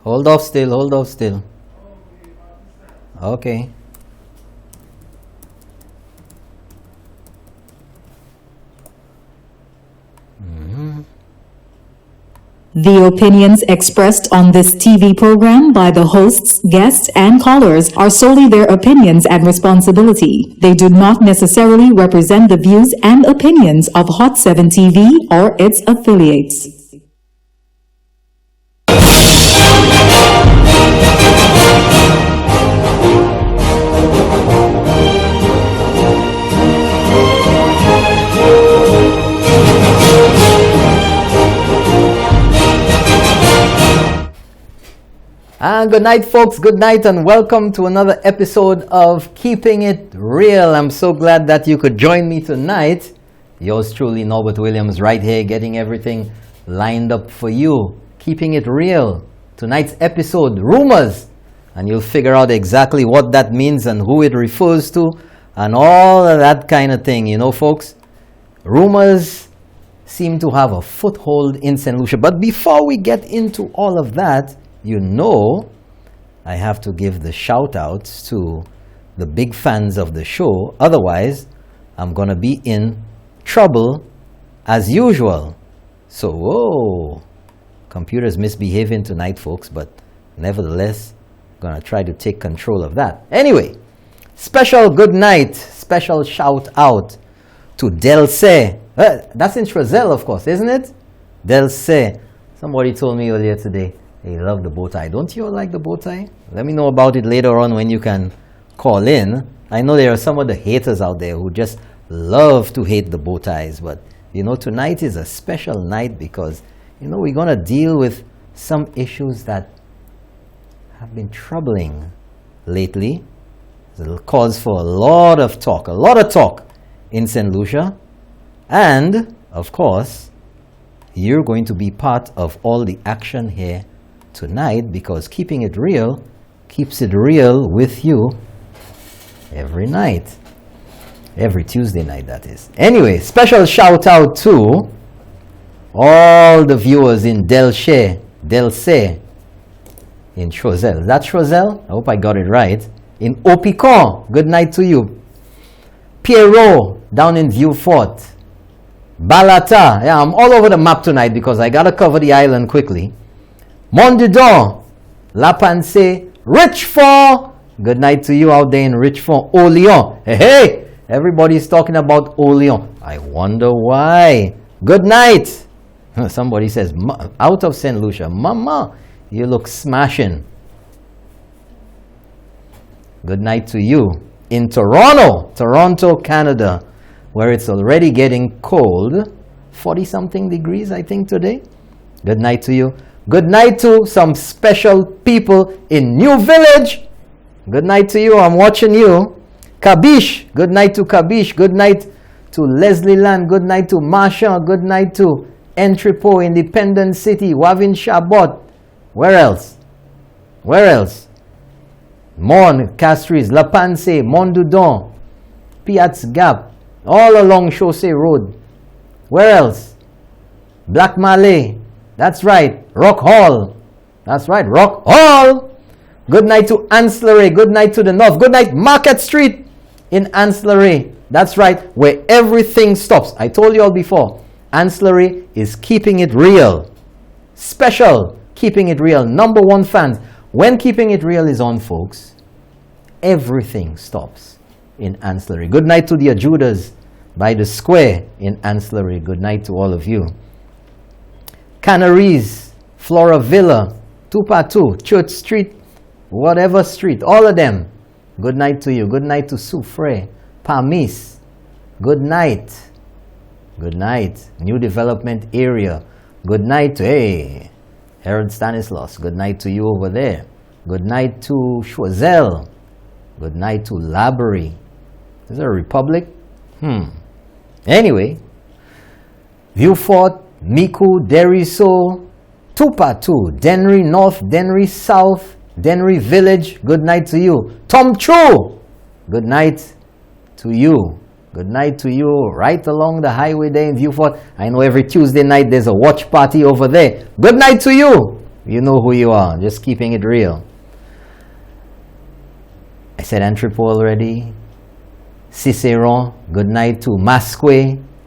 Hold off still, hold off still. Okay. The opinions expressed on this TV program by the hosts, guests, and callers are solely their opinions and responsibility. They do not necessarily represent the views and opinions of Hot 7 TV or its affiliates. And good night, folks. Good night, and welcome to another episode of Keeping It Real. I'm so glad that you could join me tonight. Yours truly, Norbert Williams, right here, getting everything lined up for you. Keeping It Real. Tonight's episode, Rumours. And you'll figure out exactly what that means and who it refers to and all of that kind of thing. You know, folks, rumors seem to have a foothold in St. Lucia. But before we get into all of that, you know, I have to give the shout outs to the big fans of the show. Otherwise, I'm going to be in trouble as usual. So, whoa, computer's misbehaving tonight, folks, but nevertheless, I'm going to try to take control of that. Anyway, special good night, special shout out to Delce. That's in Choiseul, of course, isn't it? Delce. Somebody told me earlier today, they love the bow tie. Don't you all like the bow tie? Let me know about it later on when you can call in. I know there are some of the haters out there who just love to hate the bow ties. But, you know, tonight is a special night because, you know, we're going to deal with some issues that have been troubling lately. It calls for a lot of talk in St. Lucia. And, of course, you're going to be part of all the action here tonight, because Keeping It Real keeps it real with you every night. Every Tuesday night, that is. Anyway, special shout out to all the viewers in Delce, in Choiseul. Is that Choiseul? I hope I got it right. In Opicon, good night to you. Pierrot, down in Vieux-Fort. Balata, yeah, I'm all over the map tonight because I gotta cover the island quickly. Mondidon, La Panse, Richfort. Good night to you out there in Richfort. Oleon. Hey, everybody's talking about Oleon. I wonder why. Good night. Somebody says, out of St. Lucia. Mama, you look smashing. Good night to you. In Toronto, Canada, where it's already getting cold. 40-something degrees, I think, today. Good night to you. Good night to some special people in New Village. Good night to you. I'm watching you. Kabish. Good night to Kabish. Good night to Leslie Land. Good night to Marsha. Good night to Entrepot, Independent City, Wavin Chabot. Where else? Mon, Castries, La Panse, Mondudon, Piats Gap, all along Chaussee Road. Where else? Black Malay. That's right. Rock Hall. That's right. Rock Hall. Good night to Ancillary. Good night to the north. Good night, Market Street in Ancillary. That's right. Where everything stops. I told you all before. Ancillary is Keeping It Real. Special Keeping It Real. #1 fans. When Keeping It Real is on, folks, everything stops in Ancillary. Good night to the Ajudas by the square in Ancillary. Good night to all of you. Canaries, Flora Villa, Tupatu, Church Street, whatever street, all of them. Good night to you. Good night to Soufre, Pamis. Good night. Good night. New Development Area. Good night to, hey, Harold Stanislaus. Good night to you over there. Good night to Choiseul. Good night to Laborie. Is there a Republic? Anyway, Vieux-Fort, Micoud, Deriso, Tupatu, Dennery North, Dennery South, Dennery Village. Good night to you. Tom Chu. Good night to you. Good night to you. Right along the highway there in Vieux-Fort. I know every Tuesday night there's a watch party over there. Good night to you. You know who you are. Just keeping it real. I said Entrepot already. Ciceron, good night to Masque,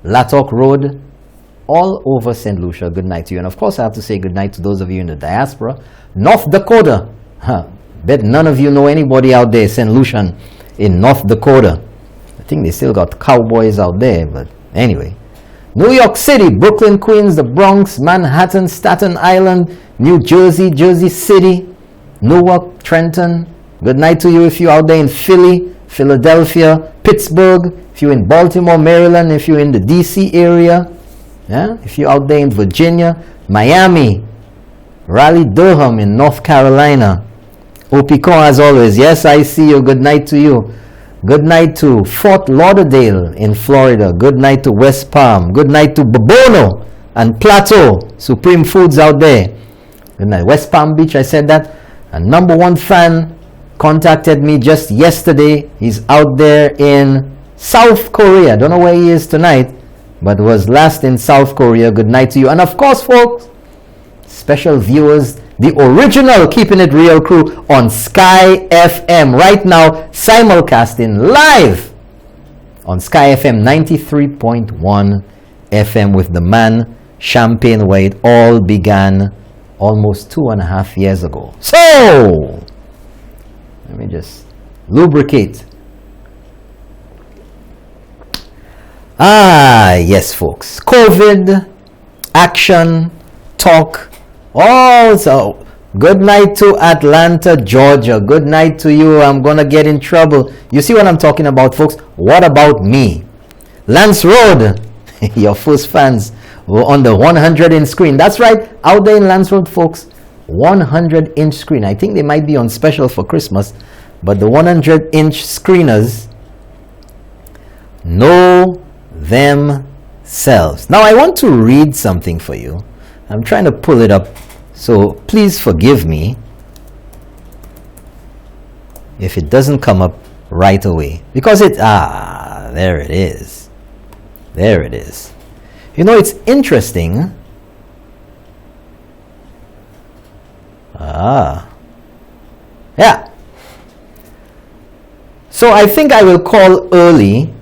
Latok Road, all over St. Lucia, good night to you. And of course, I have to say good night to those of you in the diaspora. North Dakota, bet none of you know anybody out there, St. Lucian, in North Dakota. I think they still got cowboys out there, but anyway. New York City, Brooklyn, Queens, the Bronx, Manhattan, Staten Island, New Jersey, Jersey City, Newark, Trenton. Good night to you if you're out there in Philly, Philadelphia, Pittsburgh, if you're in Baltimore, Maryland, if you're in the DC area, yeah? If you're out there in Virginia, Miami, Raleigh-Durham in North Carolina, Opicon as always, yes, I see you, good night to you. Good night to Fort Lauderdale in Florida, good night to West Palm, good night to Bobono and Plateau, Supreme Foods out there. Good night. West Palm Beach, I said that. A number one fan contacted me just yesterday. He's out there in South Korea. Don't know where he is tonight, but was last in South Korea. Good night to you. And of course, folks, special viewers, the original Keeping It Real crew on Sky FM right now, simulcasting live on Sky FM 93.1 FM with the man Champagne Way. It all began almost 2.5 years ago. So let me just lubricate. Yes, folks. COVID, action, talk. Also, good night to Atlanta, Georgia. Good night to you. I'm going to get in trouble. You see what I'm talking about, folks? What about me? Lance Road, your first fans were on the 100-inch screen. That's right. Out there in Lance Road, folks, 100-inch screen. I think they might be on special for Christmas, but the 100-inch screeners know themselves. Now, I want to read something for you. I'm trying to pull it up, so please forgive me if it doesn't come up right away. Because there it is. There it is. You know, it's interesting. Yeah. So I think I will call early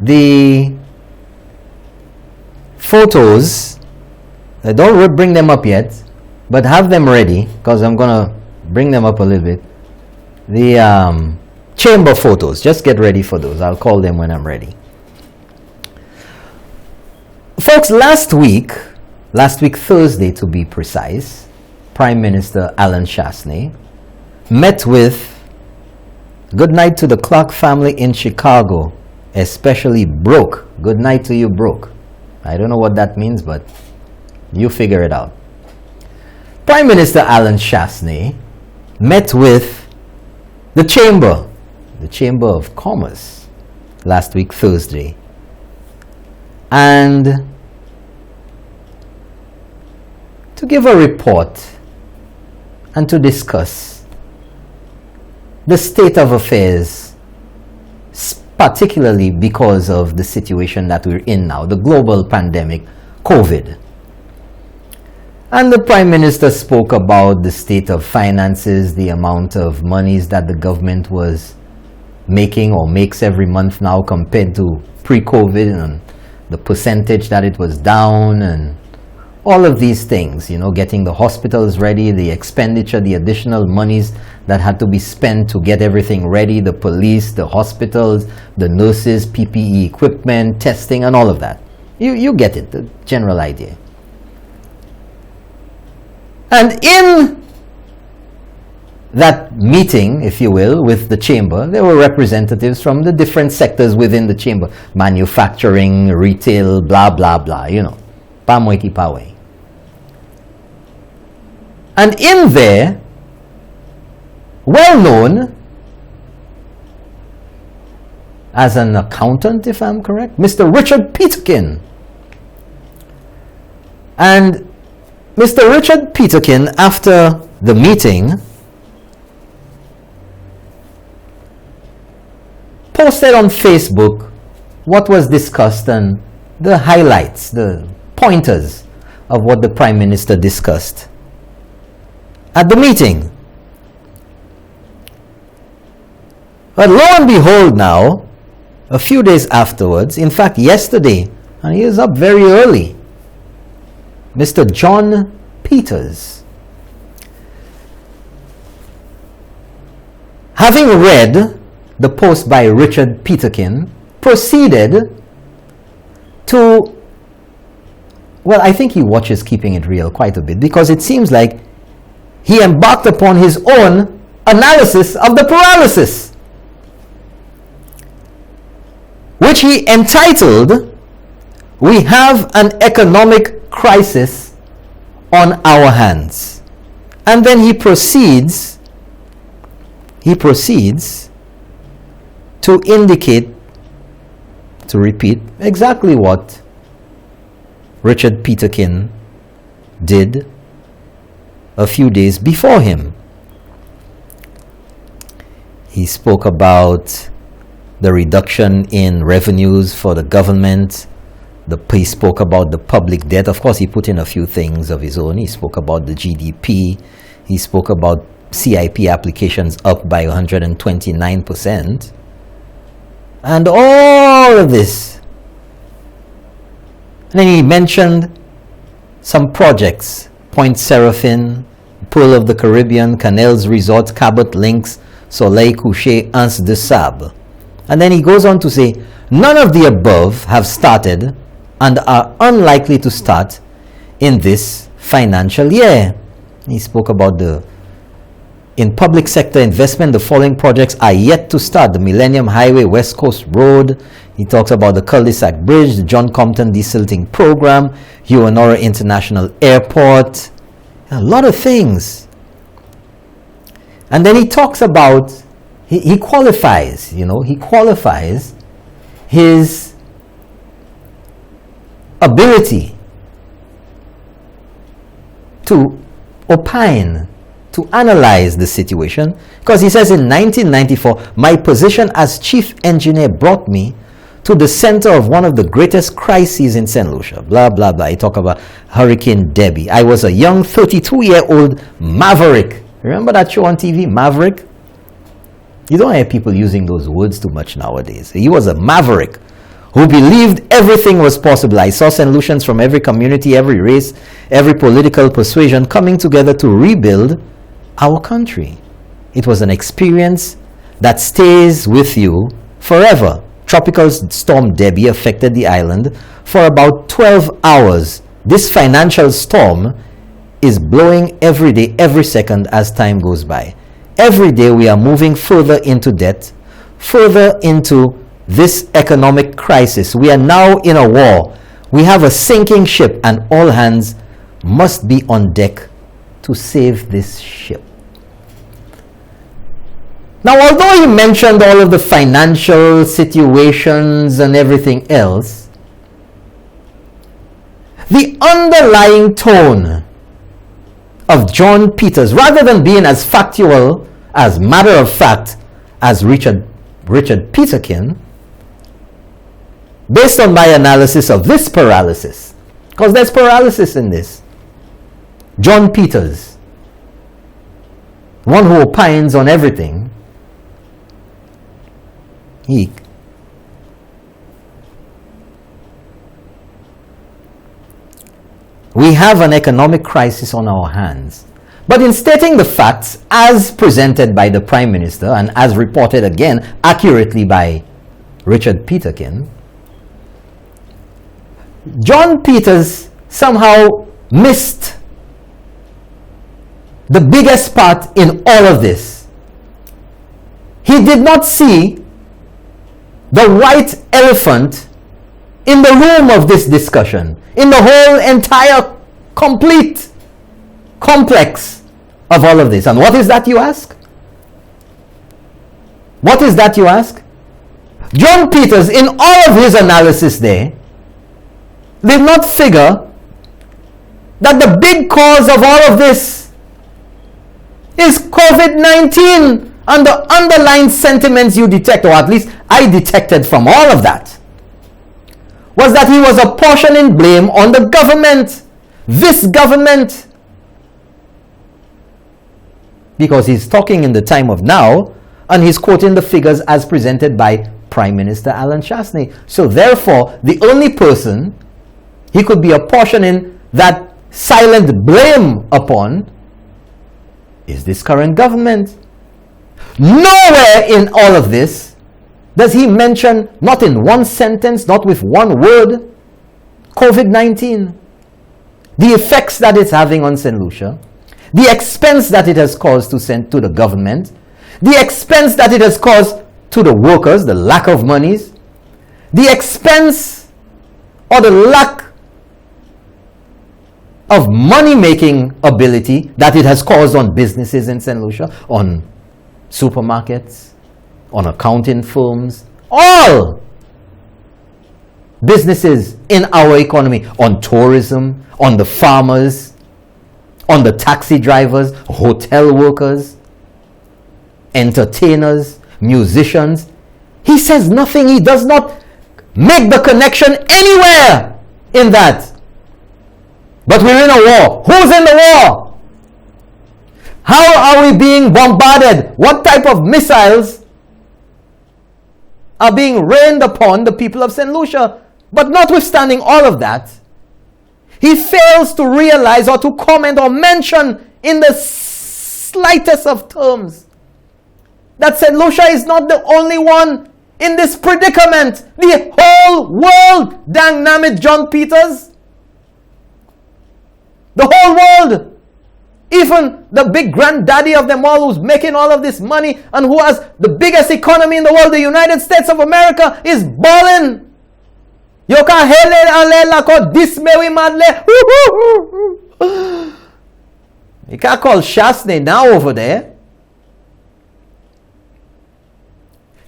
the photos. I don't bring them up yet, but have them ready, because I'm gonna bring them up a little bit. The chamber photos, just get ready for those. I'll call them when I'm ready. Folks, last week Thursday to be precise, Prime Minister Allen Chastanet met with, good night to the Clark family in Chicago, especially Brooke. Good night to you, Brooke. I don't know what that means, but you figure it out. Prime Minister Allen Chastanet met with the Chamber of Commerce last week, Thursday, and to give a report and to discuss the state of affairs, particularly because of the situation that we're in now, the global pandemic, COVID. And the Prime Minister spoke about the state of finances, the amount of monies that the government was making or makes every month now compared to pre-COVID, and the percentage that it was down, and all of these things, you know, getting the hospitals ready, the expenditure, the additional monies that had to be spent to get everything ready, the police, the hospitals, the nurses, PPE equipment, testing, and all of that. You get it, the general idea. And in that meeting, if you will, with the chamber, there were representatives from the different sectors within the chamber. Manufacturing, retail, blah, blah, blah, you know. Pamweki pawe. And in there, well known as an accountant, if I'm correct, Mr. Richard Peterkin. And Mr. Richard Peterkin, after the meeting, posted on Facebook what was discussed and the highlights, the pointers of what the Prime Minister discussed at the meeting. But lo and behold now, a few days afterwards, in fact yesterday, and he is up very early, Mr. John Peters, having read the post by Richard Peterkin, proceeded to, well, I think he watches Keeping It Real quite a bit, because it seems like he embarked upon his own analysis of the paralysis, which he entitled, "We Have an Economic Crisis on Our Hands." And then he proceeds to indicate, to repeat exactly what Richard Peterkin did a few days before him. He spoke about the reduction in revenues for the government. He spoke about the public debt. Of course, he put in a few things of his own. He spoke about the GDP. He spoke about CIP applications up by 129%. And all of this. And then he mentioned some projects: Point Seraphine, Pearl of the Caribbean, Canals Resort, Cabot Links, Soleil Couché, Anse de Sable. And then he goes on to say, none of the above have started and are unlikely to start in this financial year. He spoke about in public sector investment, the following projects are yet to start: the Millennium Highway, West Coast Road. He talks about the Cul-de-sac Bridge, the John Compton Desilting Program, Huonora International Airport, a lot of things. And then he talks about, he qualifies his ability to opine, to analyze the situation, because he says in 1994, my position as chief engineer brought me to the center of one of the greatest crises in St. Lucia, blah, blah, blah. He talked about Hurricane Debbie. I was a young 32-year-old maverick. Remember that show on TV, Maverick? You don't hear people using those words too much nowadays. He was a maverick who believed everything was possible. I saw St. Lucians from every community, every race, every political persuasion coming together to rebuild our country. It was an experience that stays with you forever. Tropical storm Debbie affected the island for about 12 hours. This financial storm is blowing every day, every second as time goes by. Every day we are moving further into debt, further into this economic crisis. We are now in a war. We have a sinking ship, and all hands must be on deck to save this ship. Now, although he mentioned all of the financial situations and everything else, the underlying tone of John Peters, rather than being as factual, as matter of fact, as Richard Peterkin, based on my analysis of this paralysis, because there's paralysis in this, John Peters, one who opines on everything, we have an economic crisis on our hands. But in stating the facts as presented by the Prime Minister and as reported again accurately by Richard Peterkin, John Peters somehow missed the biggest part in all of this. He did not see the white elephant in the room of this discussion, in the whole entire complete complex of all of this. And what is that, you ask? What is that, you ask? John Peters, in all of his analysis there, did not figure that the big cause of all of this is COVID-19 and the underlying sentiments you detect, or at least I detected from all of that, was that he was apportioning blame on the government. this government, because he's talking in the time of now, and he's quoting the figures as presented by Prime Minister Allen Chastanet. So therefore, the only person he could be apportioning that silent blame upon is this current government. Nowhere in all of this does he mention, not in one sentence, not with one word, COVID-19, the effects that it's having on St. Lucia, the expense that it has caused to the government, the expense that it has caused to the workers, the lack of monies, the expense or the lack of money-making ability that it has caused on businesses in St. Lucia, on supermarkets, on accounting firms, all businesses in our economy, on tourism, on the farmers, on the taxi drivers, hotel workers, entertainers, musicians. He says nothing. He does not make the connection anywhere in that. But we're in a war. Who's in the war? How are we being bombarded? What type of missiles are being rained upon the people of St. Lucia? But notwithstanding all of that, he fails to realize or to comment or mention in the slightest of terms that St. Lucia is not the only one in this predicament. The whole world, dang nammit, John Peters. The whole world. Even the big granddaddy of them all, who's making all of this money and who has the biggest economy in the world, the United States of America, is balling. You can hele ale lako dismewi madle. You can't call Chastanet now over there.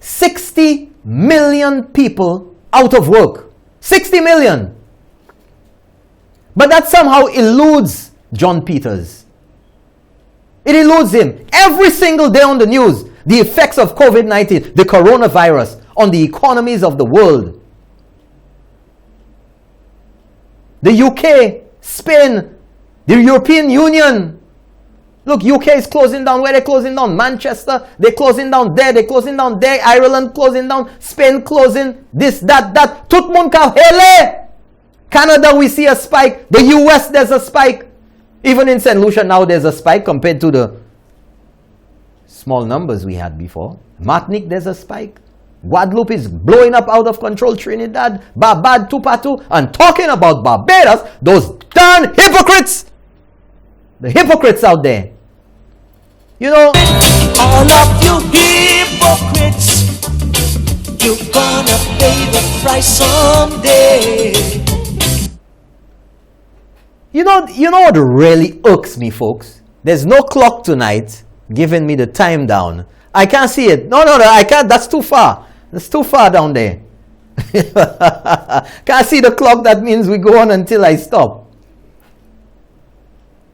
60 million people out of work. 60 million. But that somehow eludes John Peters. It eludes him. Every single day on the news, the effects of COVID-19, the coronavirus, on the economies of the world. The UK, Spain, the European Union. Look, UK is closing down. Where they're closing down? Manchester, they're closing down there, they're closing down there. Ireland closing down, Spain closing, this, that. Tout moun ka hele. Canada, we see a spike. The US, there's a spike. Even in St. Lucia now, there's a spike compared to the small numbers we had before. Martinique, there's a spike. Guadeloupe is blowing up out of control. Trinidad, Barbad, Tupatu. And talking about Barbados, those darn hypocrites. The hypocrites out there. You know, all of you hypocrites, you're gonna pay the price someday. You know what really irks me, folks? There's no clock tonight giving me the time down. I can't see it. No, I can't. That's too far. That's too far down there. Can't see the clock. That means we go on until I stop.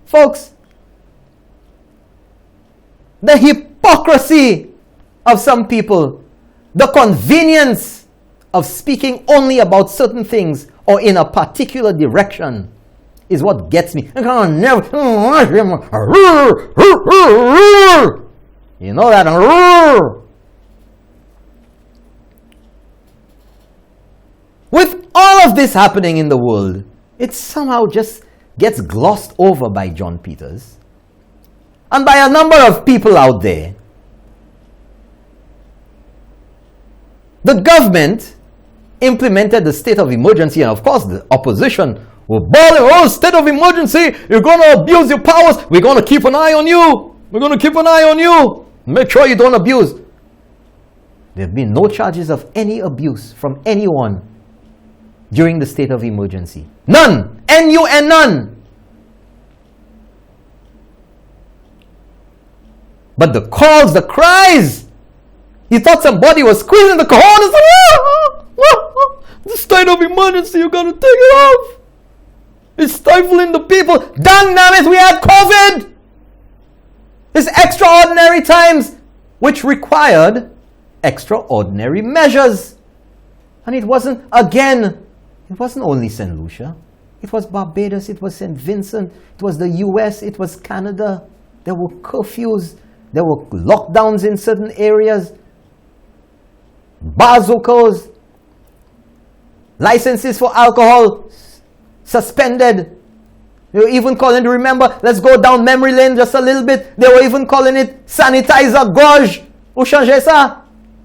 Folks, the hypocrisy of some people, the convenience of speaking only about certain things or in a particular direction is what gets me. You know that. With all of this happening in the world, it somehow just gets glossed over by John Peters and by a number of people out there. The government implemented the state of emergency, and of course the opposition were bawling, oh, state of emergency, you're going to abuse your powers, we're going to keep an eye on you, we're going to keep an eye on you, make sure you don't abuse. There have been no charges of any abuse from anyone during the state of emergency. None. N-U-N, none. But the calls, the cries, you thought somebody was squeezing the cojones. The state of emergency, you got to take it off. It's stifling the people. Dang nabbit, we had COVID. It's extraordinary times which required extraordinary measures. And it wasn't only St. Lucia. It was Barbados, it was St. Vincent, it was the US, it was Canada. There were curfews, there were lockdowns in certain areas, bars were closed, licenses for alcohol suspended. They were even calling, remember, let's go down memory lane just a little bit. They were even calling it sanitizer gorge. Ou changer ça?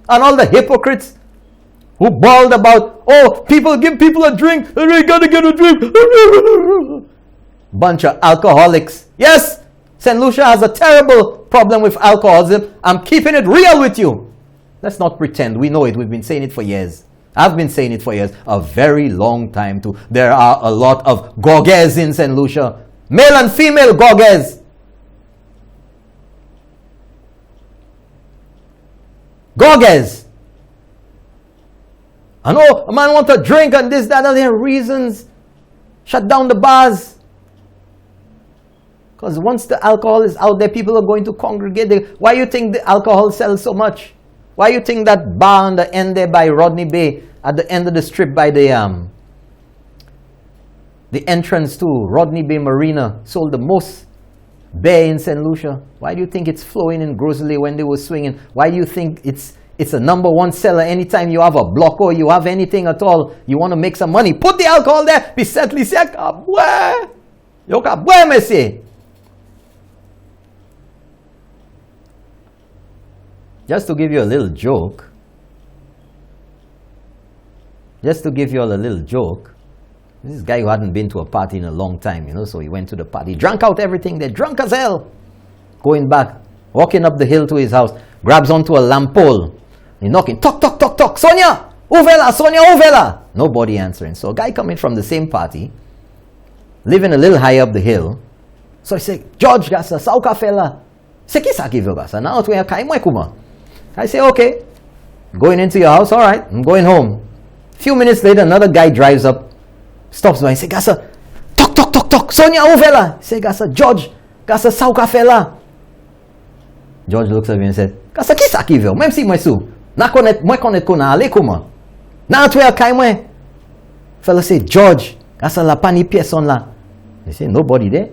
And all the hypocrites who bawled about, oh, give people a drink, and they gotta get a drink. Bunch of alcoholics. Yes, St. Lucia has a terrible problem with alcoholism. I'm keeping it real with you. Let's not pretend. We know it. We've been saying it for years. I've been saying it for years. A very long time too. There are a lot of gogues in St. Lucia. Male and female gogues. Gogues. I know a man wants a drink and this, that, and there are reasons. Shut down the bars. Because once the alcohol is out there, people are going to congregate. Why do you think the alcohol sells so much? Why do you think that bar on the end there by Rodney Bay, at the end of the strip by the entrance to Rodney Bay Marina, sold the most beer in St. Lucia? Why do you think it's flowing in grossly when they were swinging? Why do you think it's a number one seller anytime you have a block or you have anything at all? You want to make some money. Put the alcohol there. Be settled. Yo ka boy, messieurs. Just to give you a little joke. Just to give you all a little joke. This guy who hadn't been to a party in a long time, so he went to the party, drank out everything. They're drunk as hell. Going back, walking up the hill to his house, grabs onto a lamp pole. He's knocking, toc, toc, toc, toc. Sonia, Uvela, Sonia, Uvela. Nobody answering. So a guy coming from the same party, living a little higher up the hill. So he said, George, gasa, sauka fella. Seki saki vyo gasa. Now to ya kai mwe kuma. I say, okay. Going into your house, all right. I'm going home. A few minutes later, another guy drives up, stops by and say, gasa, toc, toc, toc, toc. Sonia, Uvela. Say, gasa, George, gasa, sauka fella. George looks at me and said, gasa ki saki vyo. Mem si mwe su. Na konet, mwe konet kuna ale kuma. Na to ya kai mwe. Fella say, George, gasa la pani pierson la. They say, nobody there.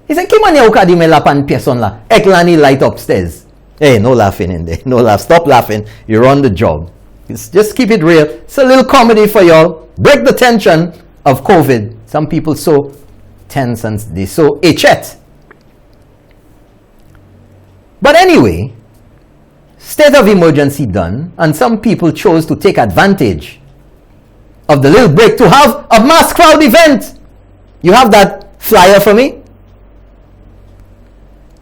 He said, Kimani ukadi me la pani pierson la. Eklani light upstairs. Hey, no laughing in there. No laugh. Stop laughing. You're on the job. Just keep it real. It's a little comedy for y'all. Break the tension of COVID. Some people so tense and they so echet. But anyway, state of emergency done, and some people chose to take advantage of the little break to have a mass crowd event. You have that flyer for me?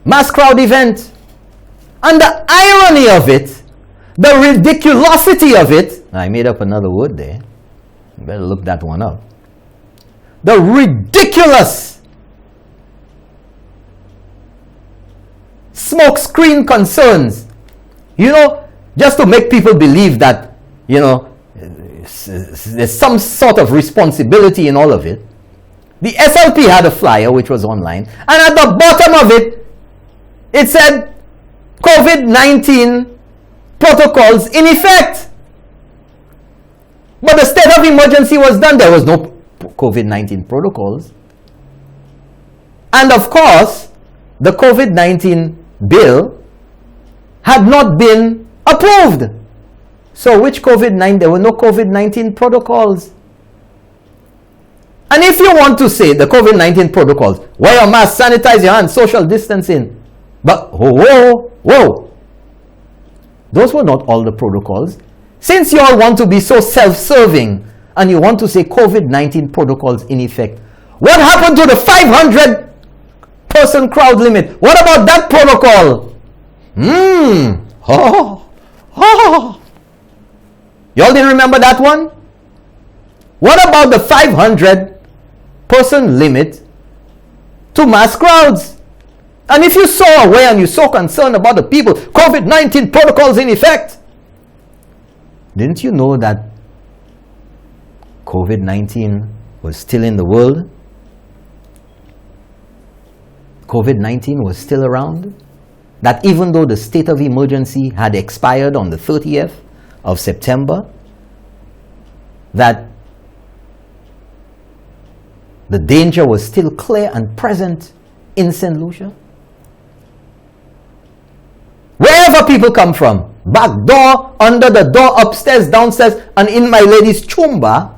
Mass crowd event. And the irony of it, the ridiculosity of it, I made up another word there. You better look that one up. The ridiculous smokescreen concerns, just to make people believe that, there's some sort of responsibility in all of it. The SLP had a flyer which was online, and at the bottom of it, it said, COVID-19 protocols in effect. But the state of emergency was done. There was no COVID-19 protocols. And of course, the COVID-19 bill had not been approved. So which COVID-19? There were no COVID-19 protocols. And if you want to say the COVID-19 protocols, wear a mask, sanitize your hands, social distancing, but whoa, those were not all the protocols. Since you all want to be so self-serving and you want to say COVID-19 protocols in effect, what happened to the 500 person crowd limit? What about that protocol? Y'all didn't remember that one? What about the 500 person limit to mass crowds? And if you so aware and you're so concerned about the people, COVID-19 protocols in effect, didn't you know that COVID-19 was still in the world? COVID-19 was still around? That even though the state of emergency had expired on the 30th of September, that the danger was still clear and present in St. Lucia. Wherever people come from, back door, under the door, upstairs, downstairs, and in my lady's chumba,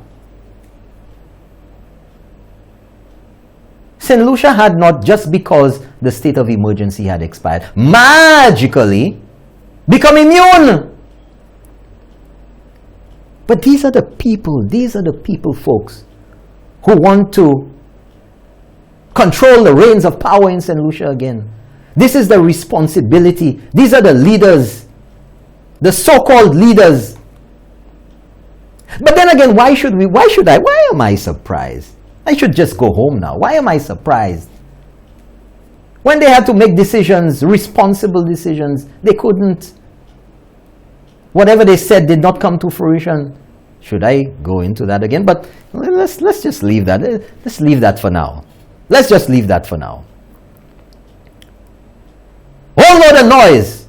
St. Lucia had not, just because the state of emergency had expired, magically become immune. But these are the people, folks, who want to control the reins of power in St. Lucia again. This is the responsibility. These are the leaders, the so-called leaders. But then again, why am I surprised? I should just go home now. Why am I surprised? When they had to make decisions, responsible decisions, they couldn't. Whatever they said did not come to fruition. Should I go into that again? But let's just leave that. Let's leave that for now. Let's just leave that for now. Oh no, the noise.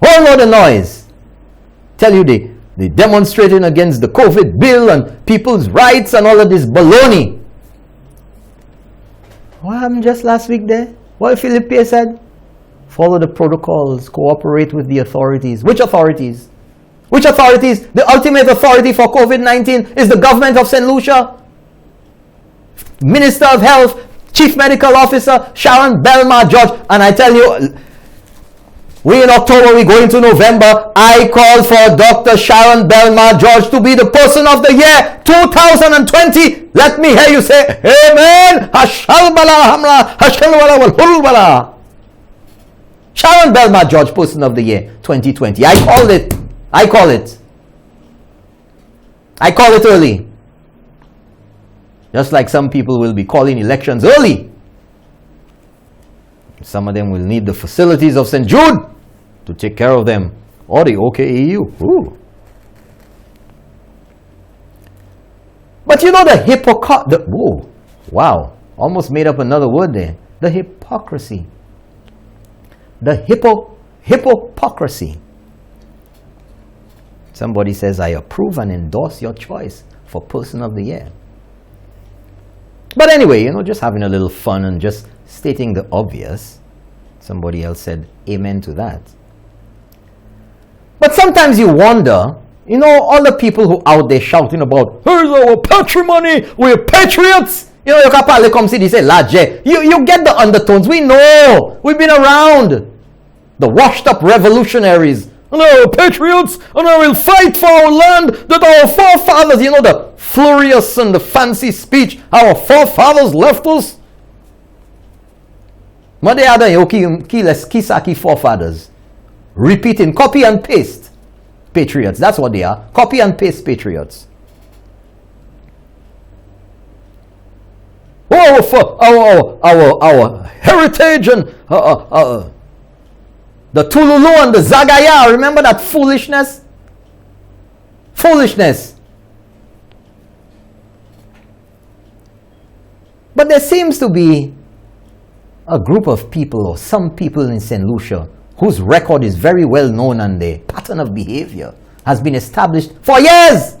Oh no, the noise. Tell you they demonstrating against the COVID bill and people's rights and all of this baloney. What happened just last week there? What Philippe said? Follow the protocols, cooperate with the authorities. Which authorities? Which authorities? The ultimate authority for COVID-19 is the government of St. Lucia. Minister of Health, Chief Medical Officer, Sharon Belmar George. And I tell you, we in October, we go into November. I call for Dr. Sharon Belmar George to be the person of the year 2020. Let me hear you say, Amen. Sharon Belmar George, person of the year 2020. I call it. I call it early. Just like some people will be calling elections early. Some of them will need the facilities of St. Jude to take care of them, or the OKEU. Ooh. But you know whoa, wow, almost made up another word there. The hypocrisy. The hypocrisy. Somebody says, I approve and endorse your choice for person of the year. But anyway, just having a little fun and just stating the obvious. Somebody else said amen to that. But sometimes you wonder, all the people who out there shouting about, here's our patrimony, we're patriots. You can probably come see this, say, Laje. You get the undertones. We know. We've been around. The washed up revolutionaries. And our patriots, and I will fight for our land that our forefathers, the furious and the fancy speech our forefathers left us. But they are the Kisaki forefathers. Repeating, copy and paste patriots. That's what they are. Copy and paste patriots. Oh, for our heritage and the Tululu and the Zagaya. Remember that foolishness? Foolishness. But there seems to be a group of people, or some people in St. Lucia, whose record is very well known and their pattern of behavior has been established for years.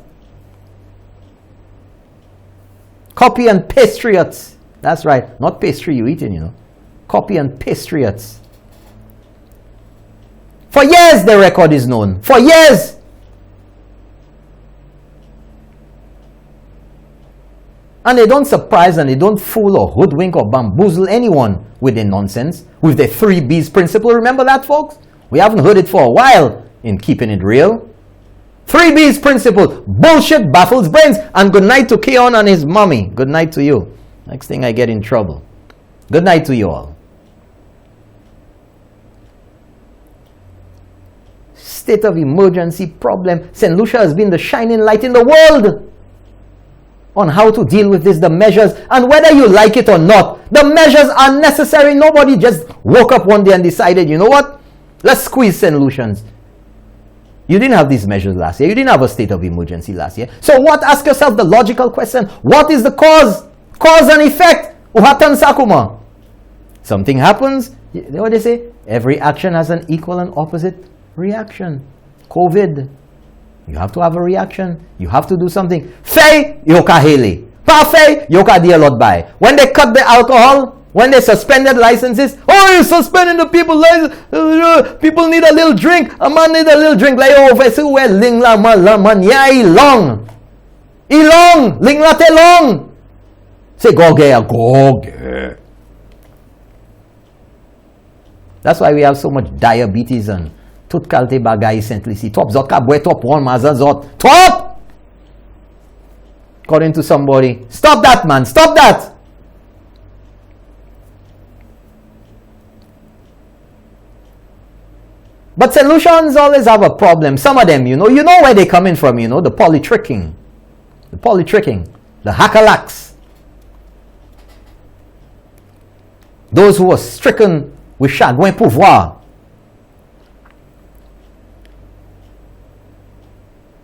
Copy and patriots. That's right. Not pastry you eating, Copy and patriots. For years the record is known. For years. And they don't surprise and they don't fool or hoodwink or bamboozle anyone with their nonsense, with their 3 B's principle. Remember that, folks? We haven't heard it for a while in Keeping It Real. 3 B's principle. Bullshit baffles brains. And good night to Keon and his mommy. Good night to you. Next thing I get in trouble. Good night to you all. State of emergency problem. St. Lucia has been the shining light in the world on how to deal with this, the measures, and whether you like it or not, the measures are necessary. Nobody just woke up one day and decided, you know what, let's squeeze St. Lucians. You didn't have these measures last year. You didn't have a state of emergency last year. So what? Ask yourself the logical question. What is the cause? Cause and effect. Uhatan Sakuma. Something happens. You know what they say? Every action has an equal and opposite reaction. COVID. You have to have a reaction. You have to do something. Fei yokahele. Parfait, you can do a lot by. When they cut the alcohol, when they suspended licenses, oh, you're suspending the people license. People need a little drink. A man need a little drink. Like, oh, if I say, well, ling la man, yeah, he long. Ling la te long. Say, go get. That's why we have so much diabetes and tout kalte bagay simplicity. Top zot ka boy top one mazan zot. Top! According to somebody. Stop that, man. Stop that. But solutions always have a problem. Some of them, you know where they're coming from, the polytricking. The hackalacks. Those who are stricken with chagrin pouvoir.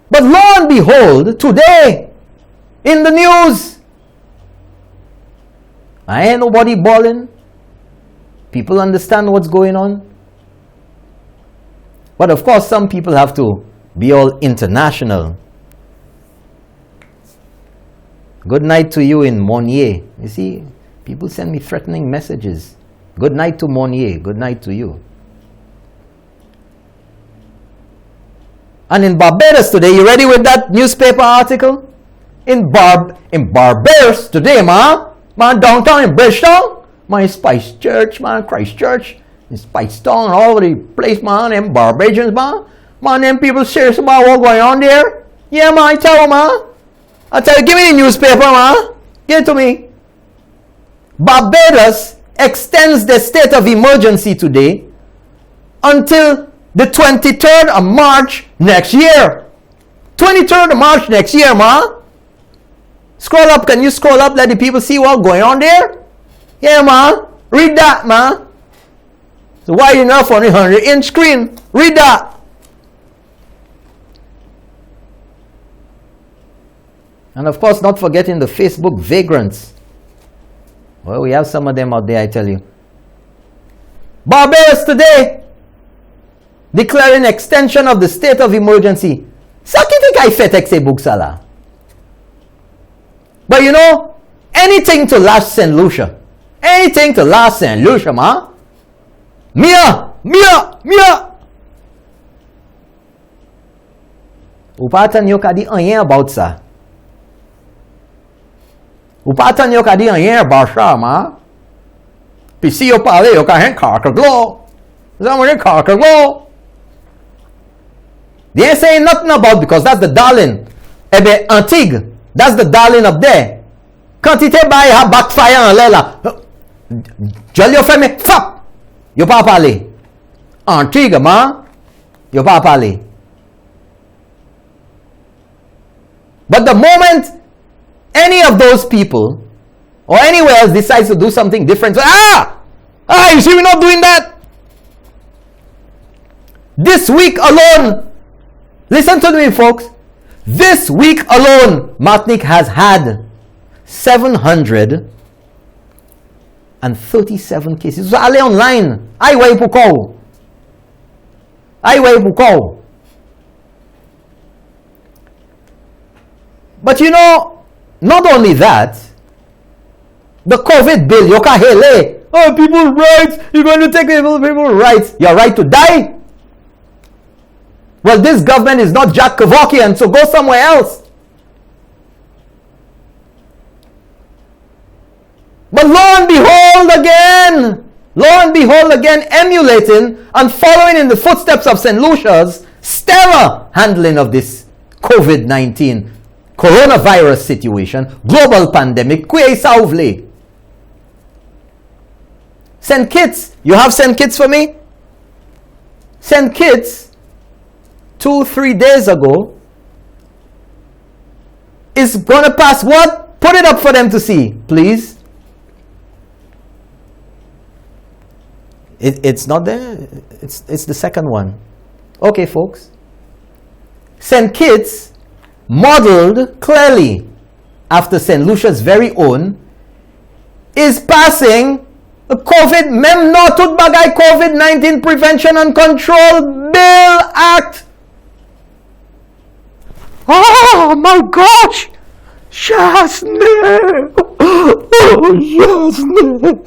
But lo and behold, today, in the news, I ain't nobody balling. People understand what's going on. But of course, some people have to be all international. Good night to you in Monnier. You see, people send me threatening messages. Good night to Monnier. Good night to you. And in Barbados today, you ready with that newspaper article? In Barbados today, man downtown in Bridgetown, man, Spice Church, man, Christ Church, in Spice Town, all over the place, man, them Barbadians, man, them people serious about what's going on there. Yeah, man, I tell you, man. I tell you, give me the newspaper, man. Give it to me. Barbados extends the state of emergency today until the 23rd of March next year. 23rd of March next year, man. Scroll up. Can you scroll up? Let the people see what's going on there. Yeah, man. Read that, man. So why you not on the 100-inch screen? Read that. And of course, not forgetting the Facebook vagrants. Well, we have some of them out there, I tell you. Barbados today, declaring extension of the state of emergency. Ça qui fait qu'il fait avec ces books-là. But you know, anything to last St. Lucia. Anything to last St. Lucia, man. Mia! Ou pas attendre yo ka di rien about ça. Ou pas attendre yo ka di rien about ça, man. Puis si yo parle, yo ka rien carcaglo. Zamane carcaglo. They ain't saying nothing about, because that's the darling. Eh bien, Antigua, that's the darling up there. Quantité bay ha backfire en l'air là. Jol yo fait mais fap. Yo pas parler. Antigua, man. Yo pas parler. But the moment any of those people or anywhere else decides to do something different, you see, we're not doing that. This week alone, listen to me, folks. This week alone, Martinique has had 737 cases. So, allez online. Aïe, pour quoi? But you know, not only that, the COVID bill, you can't hele. Oh, people's rights. You're going to take people's rights. Your right to die. Well, this government is not Jack Kevorkian, so go somewhere else. But lo and behold again, emulating and following in the footsteps of St. Lucia's stellar handling of this COVID-19 coronavirus situation, global pandemic, St. Kitts, you have St. Kitts for me? St. Kitts, 2-3 days ago, is going to pass what? Put it up for them to see, please. It's not there. It's the second one. Okay, folks. St. Kitts, modeled clearly after St. Lucia's very own, is passing the COVID-19 Prevention and Control Bill Act. Oh my gosh! Chastanet! Oh, Chastanet!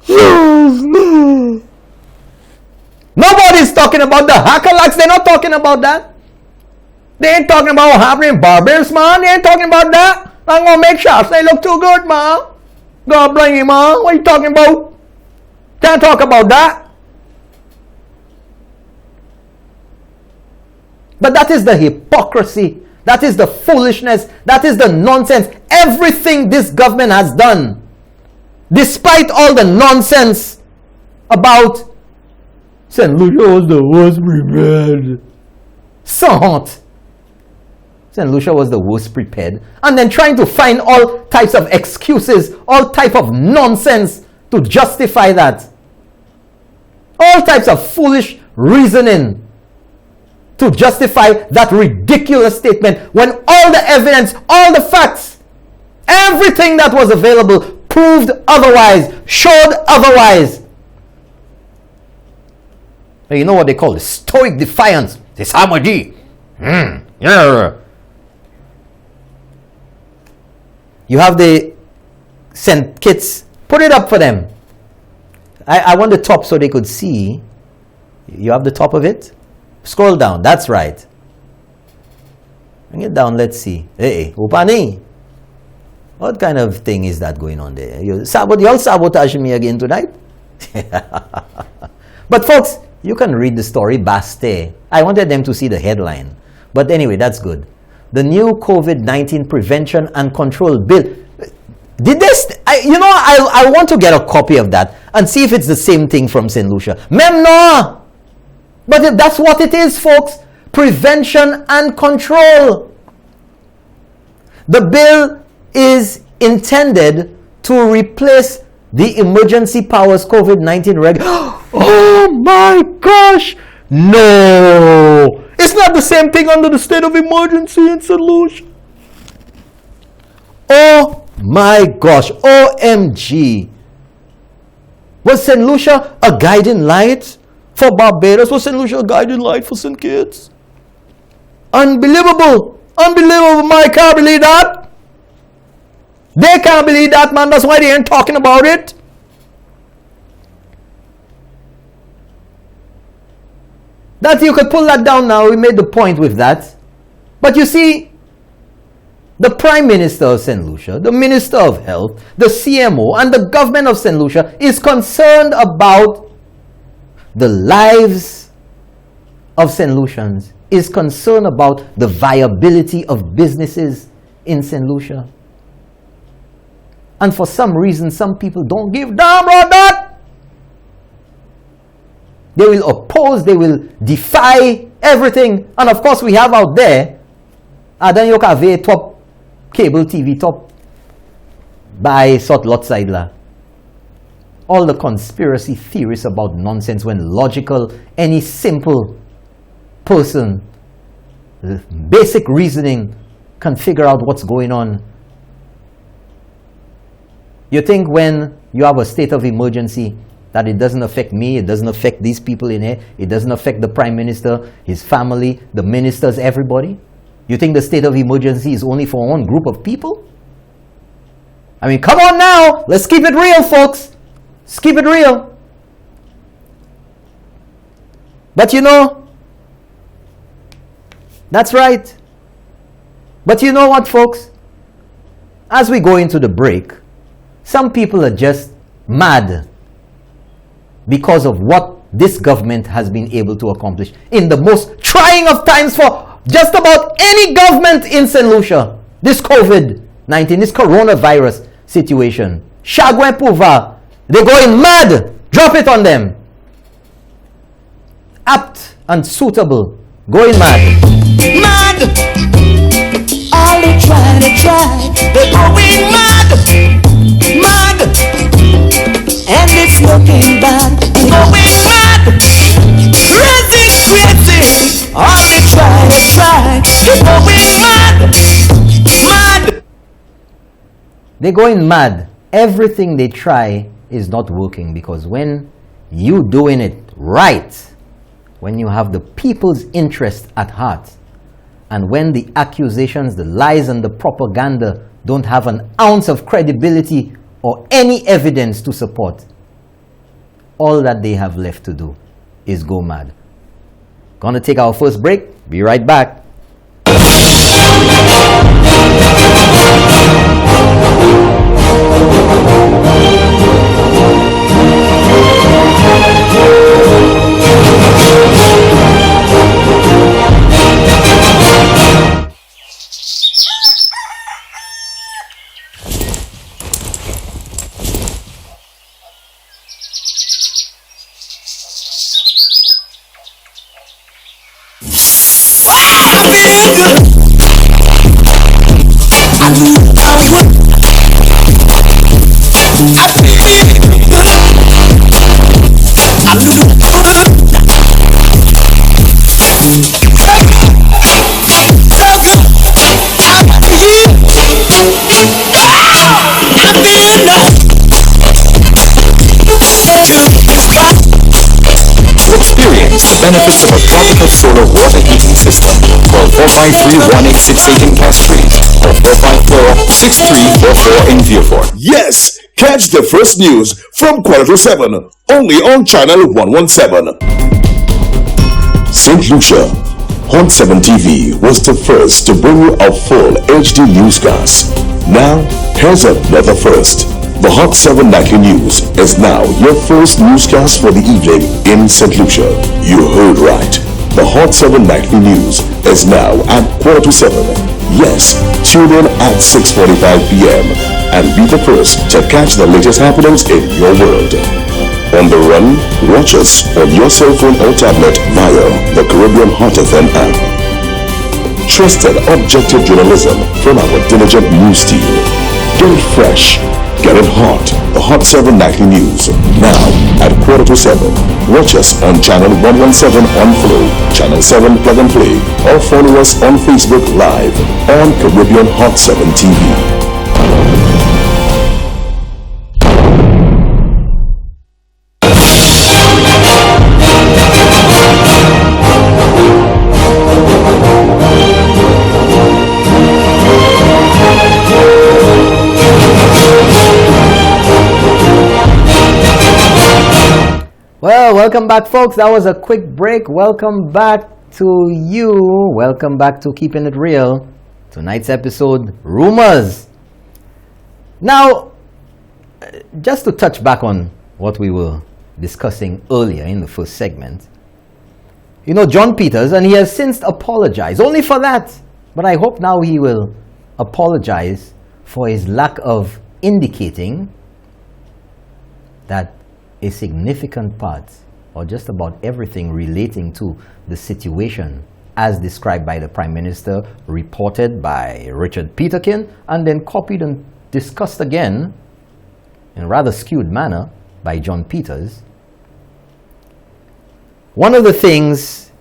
Chastanet! Nobody's talking about the Hakalaks. They're not talking about that. They ain't talking about what happened in Barbados, man. They ain't talking about that. I'm gonna make Chastanet look too good, man. God bless you, man. What are you talking about? Can't talk about that. But that is the hypocrisy. That is the foolishness. That is the nonsense. Everything this government has done, despite all the nonsense about St. Lucia was the worst prepared. St. Lucia was the worst prepared. And then trying to find all types of excuses, all type of nonsense to justify that. All types of foolish reasoning to justify that ridiculous statement when all the evidence, all the facts, everything that was available proved otherwise, showed otherwise. You know what they call it? Stoic defiance. It's Hamadi. Yeah. You have the St. Kitts. Put it up for them. I want the top so they could see. You have the top of it? Scroll down. That's right. Bring it down. Let's see. Hey, Upani. What kind of thing is that going on there? You'll sabotage me again tonight? But folks, you can read the story. Baste. I wanted them to see the headline. But anyway, that's good. The new COVID-19 Prevention and Control Bill. Did this? I want to get a copy of that and see if it's the same thing from St. Lucia. Mem no! But if that's what it is, folks, prevention and control. The bill is intended to replace the emergency powers COVID-19 reg. Oh my gosh! No! It's not the same thing under the state of emergency in St. Lucia. Oh my gosh! OMG! Was St. Lucia a guiding light for Barbados? Was St. Lucia a guiding light for St. Kitts? Unbelievable! Unbelievable! I can't believe that. They can't believe that, man. That's why they ain't talking about it. That you could pull that down now. We made the point with that. But you see, the Prime Minister of St. Lucia, the Minister of Health, the CMO, and the government of St. Lucia is concerned about the lives of St. Lucians, is concerned about the viability of businesses in St. Lucia. And for some reason, some people don't give damn about that. They will oppose, they will defy everything. And of course, we have out there, then you have top cable TV, top by sort lot side la. All the conspiracy theories about nonsense when logical, any simple person, basic reasoning can figure out what's going on. You think when you have a state of emergency that it doesn't affect me, it doesn't affect these people in here, it doesn't affect the Prime Minister, his family, the ministers, everybody? You think the state of emergency is only for one group of people? I mean, come on now, let's keep it real, folks. Let's keep it real. But you know, that's right. But you know what, folks? As we go into the break, some people are just mad because of what this government has been able to accomplish in the most trying of times for just about any government in St. Lucia. This COVID-19, this coronavirus situation. Chagouin Pouva, they're going mad. Drop it on them. Apt and suitable. Going mad. Mad! All they try, they're going mad! Mad! And it's looking bad. Going mad! Crazy! All they try, they're going mad! Mad! They're going mad. Everything they try is not working, because when you doing it right, when you have the people's interest at heart, And when the accusations, the lies and the propaganda don't have an ounce of credibility or any evidence to support, all that they have left to do is go mad. Gonna take our first break. Be right back. Experience the benefits of a tropical solar water heating system. Call 453-1868 in Castries or 454-6344 in Vieux. Yes! Catch the first news from 7 only on Channel 117. St. Lucia, Hot 7 TV was the first to bring you a full HD newscast. Now, here's another first. The Hot 7 Nightly News is now your first newscast for the evening in St. Lucia. You heard right. The Hot 7 Nightly News is now at 7:15. Yes, tune in at 6:45 p.m. and be the first to catch the latest happenings in your world. On the run, watch us on your cell phone or tablet via the Caribbean Hot FM app. Trusted, objective journalism from our diligent news team. Get it fresh. Get it hot. The Hot 7 Nightly News. Now at 7:15. Watch us on Channel 117 on Flow, Channel 7 Plug and Play, or follow us on Facebook Live on Caribbean Hot 7 TV. Well, welcome back, folks. That was a quick break. Welcome back to you. Welcome back to Keeping It Real. Tonight's episode, Rumours. Now, just to touch back on what we were discussing earlier in the first segment. You know, John Peters, and he has since apologized, only for that. But I hope now he will apologize for his lack of indicating that a significant part, or just about everything relating to the situation as described by the Prime Minister, reported by Richard Peterkin, and then copied and discussed again in a rather skewed manner by John Peters. One of the things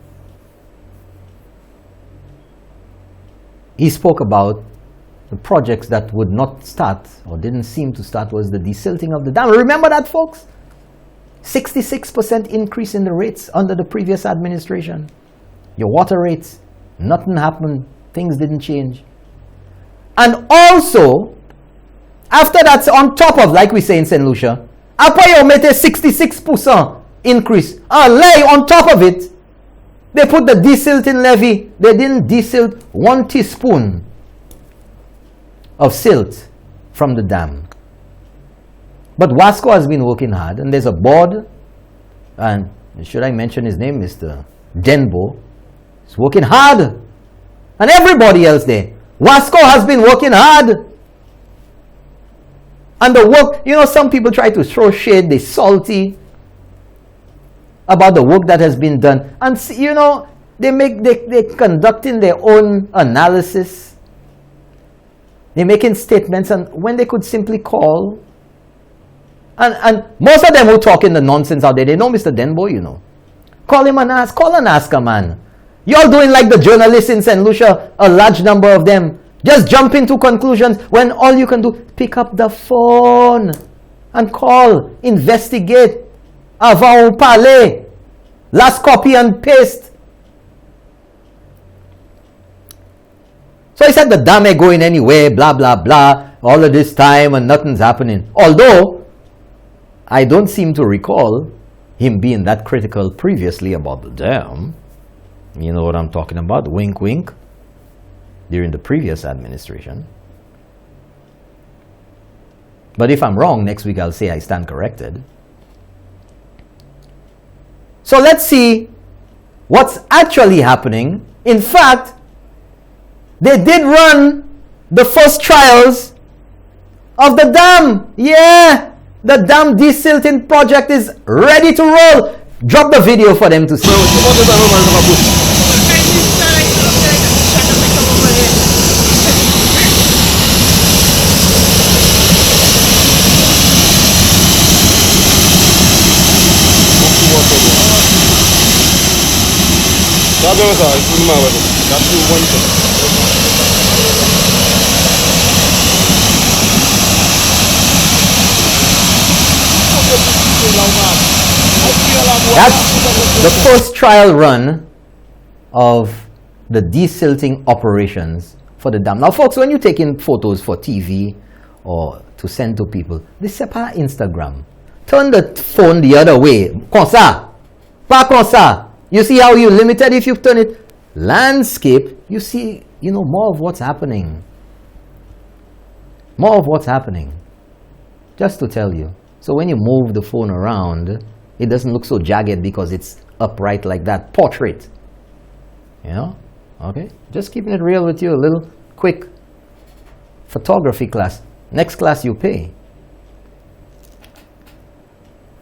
he spoke about, the projects that would not start or didn't seem to start, was the desilting of the dam. Remember that, folks? 66% increase in the rates under the previous administration. Your water rates, nothing happened, things didn't change. And also, after that's on top of, like we say in St. Lucia, après you mette 66% increase, lay on top of it, they put the desilting levy. They didn't desilt 1 teaspoon of silt from the dam. But Wasco has been working hard, and there's a board, and should I mention his name, Mr. Denbo, is working hard, and everybody else there. Wasco has been working hard. And the work, you know, some people try to throw shade, they're salty about the work that has been done. And, you know, they're conducting their own analysis. They're making statements, and when they could simply call. And most of them who talk in the nonsense out there, they know Mr. Denbo, you know. Call him and ask. Call and ask a man. You're doing like the journalists in St. Lucia, a large number of them. Just jump into conclusions when all you can do, pick up the phone and call, investigate, avant parler, last copy and paste. So he said the dam ain't going anywhere, blah, blah, blah, all of this time and nothing's happening. Although, I don't seem to recall him being that critical previously about the dam. You know what I'm talking about, wink, wink, during the previous administration. But if I'm wrong, next week I'll say I stand corrected. So let's see what's actually happening. In fact, they did run the first trials of the dam. Yeah, the dam desilting project is ready to roll. Drop the video for them to see. That's the first trial run of the desilting operations for the dam. Now, folks, when you're taking photos for TV or to send to people, this is pas Instagram. Turn the phone the other way. Comme ça. Pas comme ça. You see how you're limited if you turn it landscape, you see, more of what's happening. More of what's happening. Just to tell you. So when you move the phone around, it doesn't look so jagged because it's upright like that. Portrait. Okay? Just keeping it real with you. A little quick photography class. Next class you pay.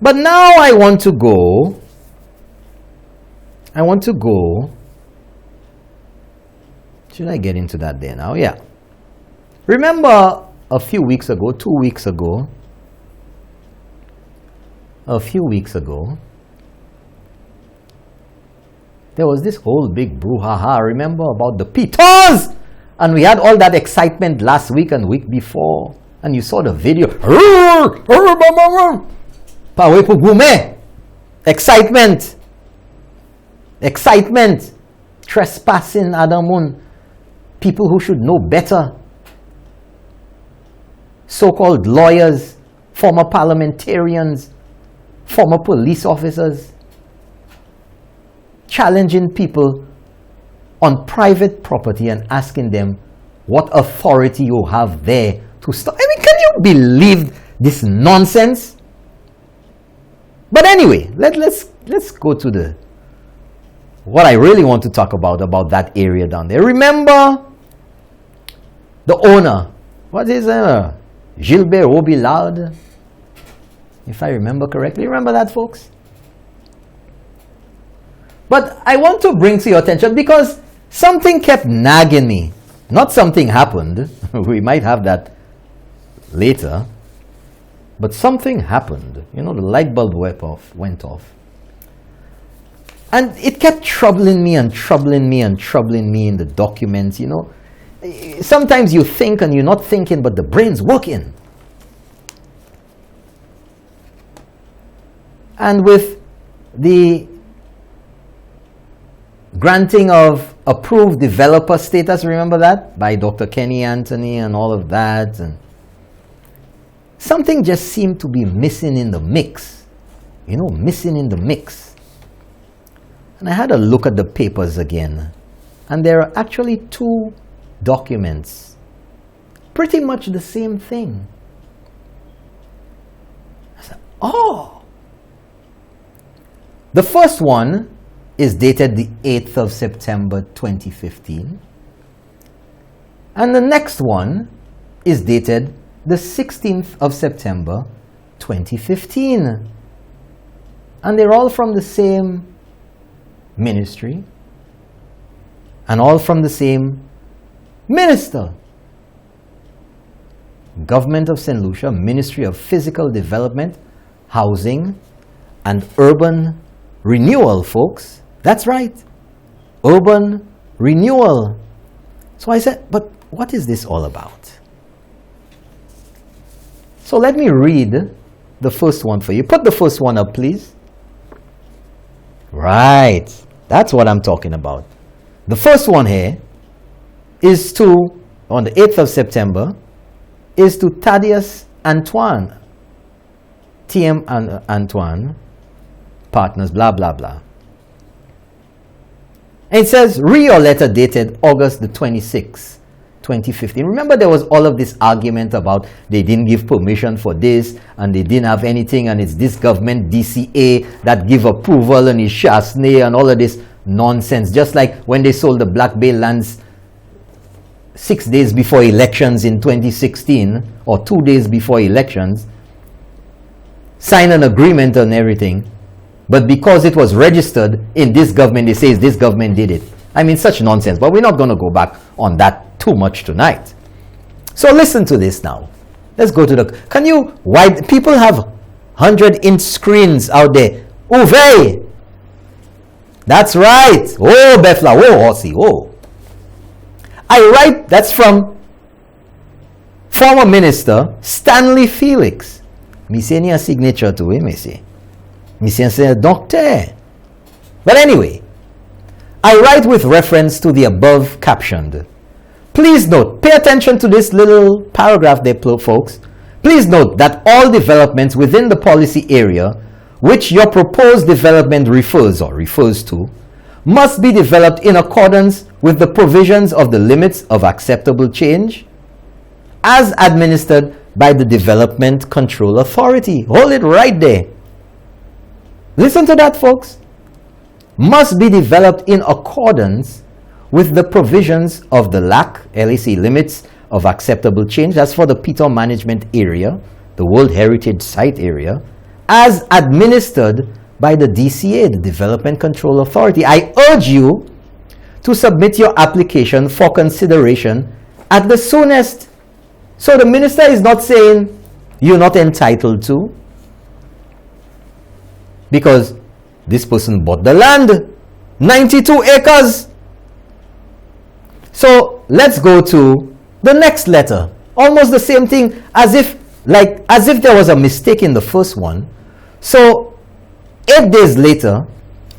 But now I want to go. Should I get into that there now? Yeah. Remember a few weeks ago, there was this whole big brouhaha, remember, about the pitons? And we had all that excitement last week and week before. And you saw the video. Pawe pour gourmet. Excitement. Trespassing Adamun. People who should know better. So-called lawyers, former parliamentarians, former police officers, challenging people on private property and asking them what authority you have there to stop. I mean, can you believe this nonsense? But anyway, let's go to what I really want to talk about that area down there. Remember the owner, what is Gilbert Robillard, if I remember correctly. Remember that, folks? But I want to bring to your attention because something kept nagging me. Not something happened. We might have that later. But something happened. The light bulb went off. And it kept troubling me in the documents, Sometimes you think and you're not thinking, but the brain's working. And with the granting of approved developer status, remember that? By Dr. Kenny Anthony and all of that. And something just seemed to be missing in the mix. Missing in the mix. And I had a look at the papers again. And there are actually two documents. Pretty much the same thing. I said, oh! The first one is dated the 8th of September 2015. And the next one is dated the 16th of September 2015. And they're all from the same ministry and all from the same minister. Government of St. Lucia, Ministry of Physical Development, Housing and Urban Renewal, folks. That's right. Urban renewal. So I said, but what is this all about? So let me read the first one for you. Put the first one up, please. Right. That's what I'm talking about. The first one here is to, on the 8th of September, is to Thaddeus Antoine, TM Antoine, partners, blah, blah, blah. And it says, read your letter dated August the 26th, 2015. Remember, there was all of this argument about they didn't give permission for this and they didn't have anything, and it's this government DCA that give approval, and it's Chastanet and all of this nonsense. Just like when they sold the Black Bay lands 6 days before elections in 2016, or 2 days before elections, signed an agreement and everything, but because it was registered in this government, they say this government did it. I mean, such nonsense. But we're not going to go back on that too much tonight. So listen to this now. Let's go to the... Can you... People have 100-inch screens out there. Uwe! That's right. Oh, Bethla. Oh, Horsey. Oh. I write... That's from former Minister Stanley Felix. Me say ni a signature to him, me say. Me say a doctor. But anyway, I write with reference to the above captioned. Please note, pay attention to this little paragraph there, folks. Please note that all developments within the policy area which your proposed development refers to must be developed in accordance with the provisions of the limits of acceptable change as administered by the Development Control Authority. Hold it right there. Listen to that, folks. Must be developed in accordance with the provisions of the LAC, limits of acceptable change. That's for the Peter Management Area, the World Heritage Site Area, as administered by the DCA, the Development Control Authority. I urge you to submit your application for consideration at the soonest. So the minister is not saying you're not entitled to, because this person bought the land, 92 acres. So let's go to the next letter. Almost the same thing, as if there was a mistake in the first one. So 8 days later,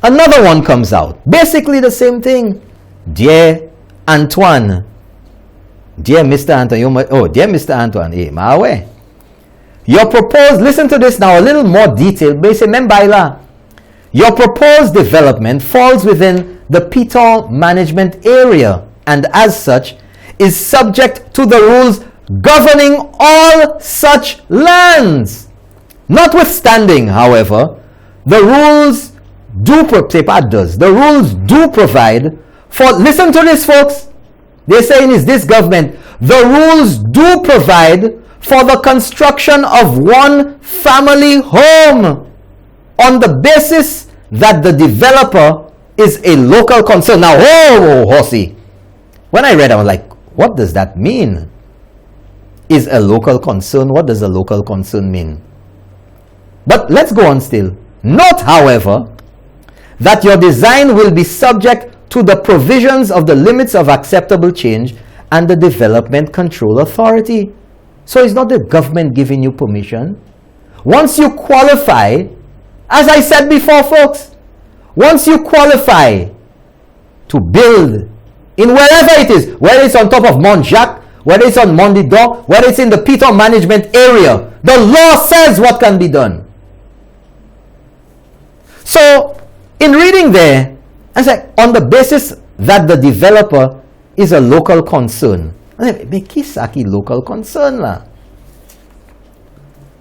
another one comes out. Basically the same thing. Dear Antoine. Dear Mr. Antoine. Dear Mr. Antoine. Hey, my way. Your proposed, listen to this now, a little more detailed. Your proposed development falls within the Peter Management Area, and as such is subject to the rules governing all such lands. Notwithstanding, however, the rules do provide for, listen to this, folks, they're saying is this government, the rules do provide for the construction of one family home on the basis that the developer is a local concern. Now, Horsey, when I read, I was like, what does that mean? Is a local concern? What does a local concern mean? But let's go on still. Note, however, that your design will be subject to the provisions of the limits of acceptable change and the Development Control Authority. So it's not the government giving you permission. Once you qualify, as I said before, folks, once you qualify to build in wherever it is, whether it's on top of Mont Jacques, whether it's on Mont Didon, whether it's in the Peter Management Area, the law says what can be done. So, in reading there, I said, on the basis that the developer is a local concern. Kisaki local concern la.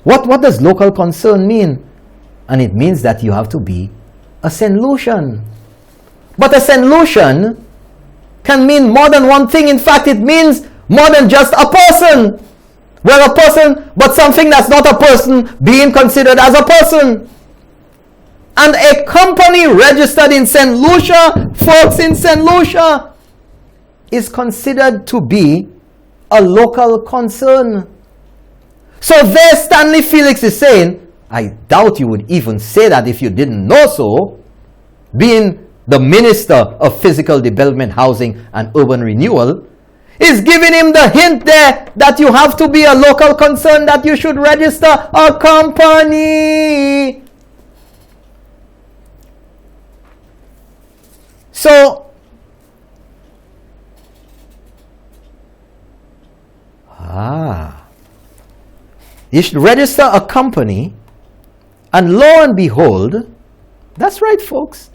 What does local concern mean? And it means that you have to be a St. Lucian. But a St. Lucian can mean more than one thing. In fact, it means more than just a person. Well, a person, but something that's not a person being considered as a person. And a company registered in St. Lucia, folks, in St. Lucia, is considered to be a local concern. So there Stanley Felix is saying, I doubt you would even say that if you didn't know so, being the Minister of Physical Development, Housing and Urban Renewal, is giving him the hint there that you have to be a local concern, that you should register a company. So, You should register a company, and lo and behold, that's right, folks,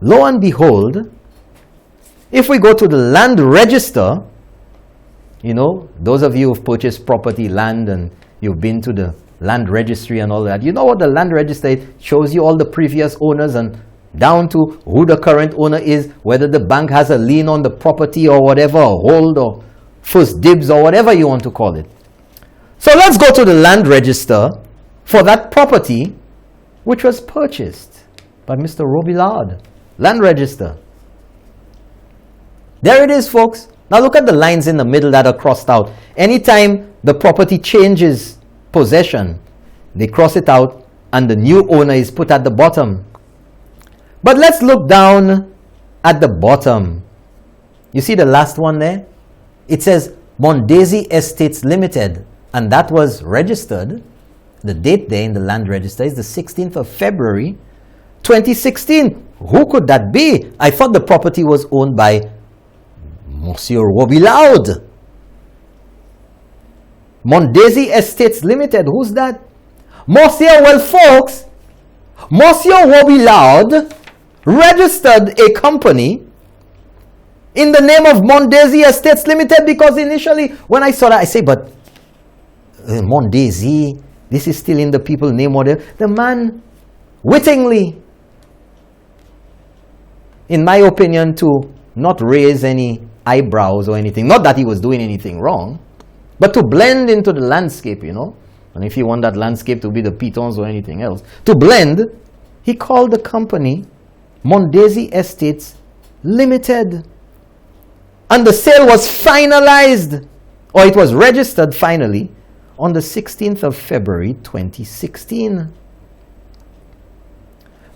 lo and behold, if we go to the land register, you know, those of you who've purchased property, land, and you've been to the land registry and all that, you know what the land register is? Shows you all the previous owners and down to who the current owner is, whether the bank has a lien on the property or whatever, or hold or first dibs or whatever you want to call it. So let's go to the land register for that property which was purchased by Mr. Robillard. Land register. There it is, folks. Now look at the lines in the middle that are crossed out. Anytime the property changes possession, they cross it out and the new owner is put at the bottom. But let's look down at the bottom. You see the last one there? It says Mondesi Estates Limited, and that was registered. The date there in the land register is the 16th of February 2016. Who could that be? I thought the property was owned by Monsieur Robillard. Mondesi Estates Limited, who's that? Monsieur, well folks, Monsieur Robillard registered a company in the name of Mondesi Estates Limited, because initially when I saw that, I say, but Mondesi, this is still in the people's name order. The man wittingly, in my opinion, to not raise any eyebrows or anything, not that he was doing anything wrong, but to blend into the landscape, you know. And if you want that landscape to be the pitons or anything else, to blend, he called the company Mondesi Estates Limited. And the sale was finalized, or it was registered finally, on the 16th of February 2016.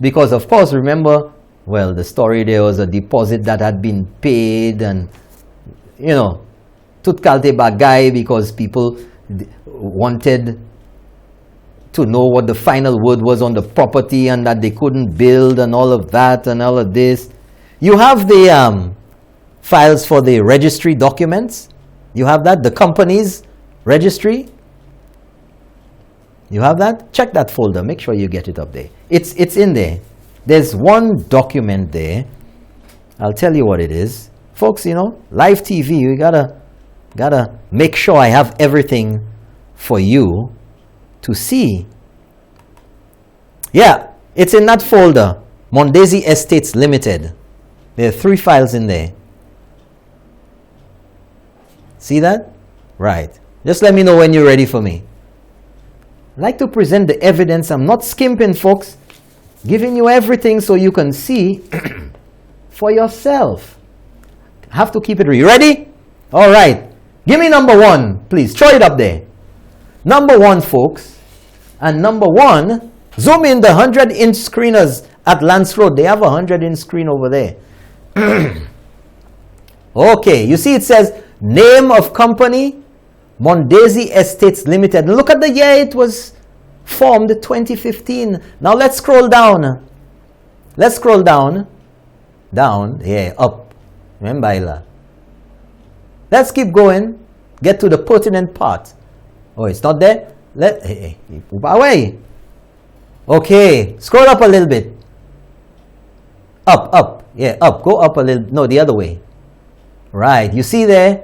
Because of course, remember, well, the story there was a deposit that had been paid, and, you know, tout kalte bagay, because people wanted to know what the final word was on the property and that they couldn't build and all of that and all of this. You have the files for the registry documents. You have that, the company's registry. You have that? Check that folder. Make sure you get it up there. It's in there. There's one document there. I'll tell you what it is. Folks, you know, live TV, you gotta make sure I have everything for you to see. Yeah, it's in that folder. Mondesi Estates Limited. There are 3 files in there. See that? Right. Just let me know when you're ready for me. I like to present the evidence. I'm not skimping, folks. Giving you everything so you can see for yourself. Have to keep it real. You ready? All right. Give me number 1, please. Throw it up there. Number 1, folks. And number 1, zoom in the 100-inch screeners at Lance Road. They have a 100-inch screen over there. Okay. You see it says name of company, Mondesi Estates Limited. And look at the year it was formed, 2015. Now let's scroll down. Let's scroll down. Down. Yeah, up. Remember, let's keep going. Get to the pertinent part. Oh, it's not there? Away. Okay. Scroll up a little bit. Up. Yeah, up. Go up a little. No, the other way. Right. You see there?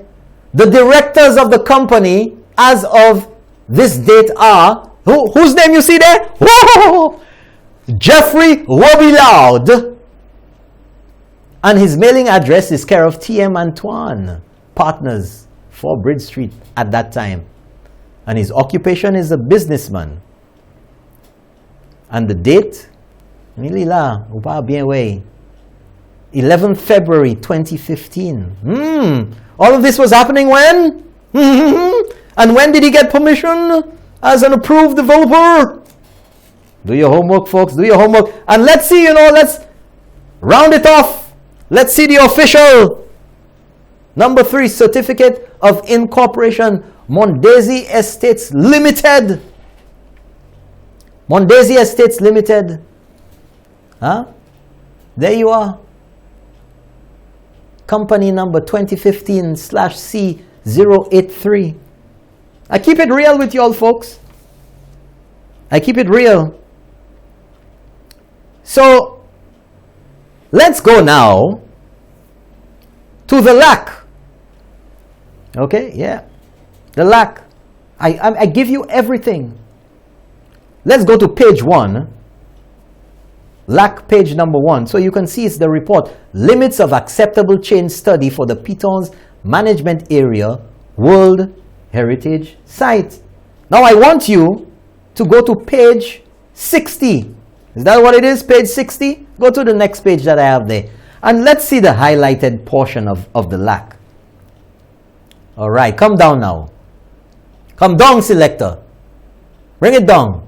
The directors of the company as of this date are, whose name you see there? Whoa! Jeffrey Robillard. And his mailing address is care of T.M. Antoine Partners, 4 Bridge Street at that time. And his occupation is a businessman. And the date? 11th February 2015. All of this was happening when? And when did he get permission as an approved developer? Do your homework, folks. Do your homework. And let's see, let's round it off. Let's see the official. Number 3, Certificate of Incorporation, Mondesi Estates Limited. Mondesi Estates Limited. Huh? There you are. Company number 2015/C083. I keep it real with you all, folks. I keep it real. So, let's go now to the lack. Okay, yeah. The lack. I give you everything. Let's go to page 1. LAC page number 1. So you can see it's the report. Limits of acceptable change study for the Pitons Management Area World Heritage Site. Now I want you to go to page 60. Is that what it is? Page 60? Go to the next page that I have there. And let's see the highlighted portion of the LAC. Alright, come down now. Come down, selector. Bring it down.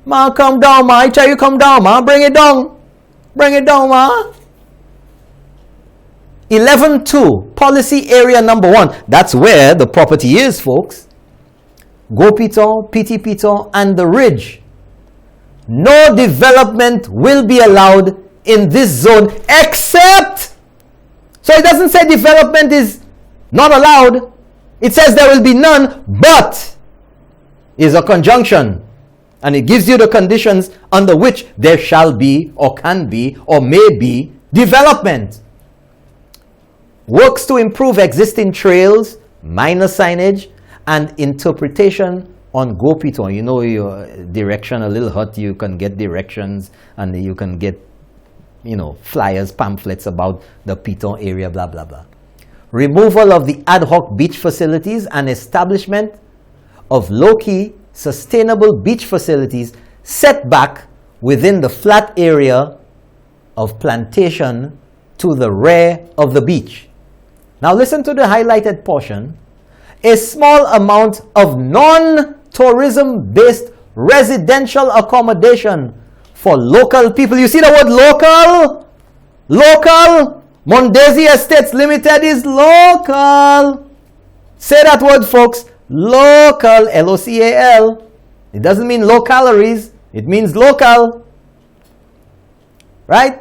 Ma, come down, ma. I tell you, come down, ma. Bring it down. Bring it down, ma. 11.2, policy area number 1. That's where the property is, folks. Go Piton, PT Piton, and the Ridge. No development will be allowed in this zone except. So it doesn't say development is not allowed. It says there will be none, but is a conjunction. And it gives you the conditions under which there shall be, or can be, or may be development. Works to improve existing trails, minor signage, and interpretation on Go Piton. You know your direction, a little hut, you can get directions, and you can get, flyers, pamphlets about the Piton area, blah, blah, blah. Removal of the ad hoc beach facilities and establishment of low-key sustainable beach facilities set back within the flat area of plantation to the rear of the beach. Now listen to the highlighted portion. A small amount of non-tourism based residential accommodation for local people. You see the word local? Local. Mondesi Estates Limited is local. Say that word, folks. Local, L-O-C-A-L. It doesn't mean low calories. It means local. Right?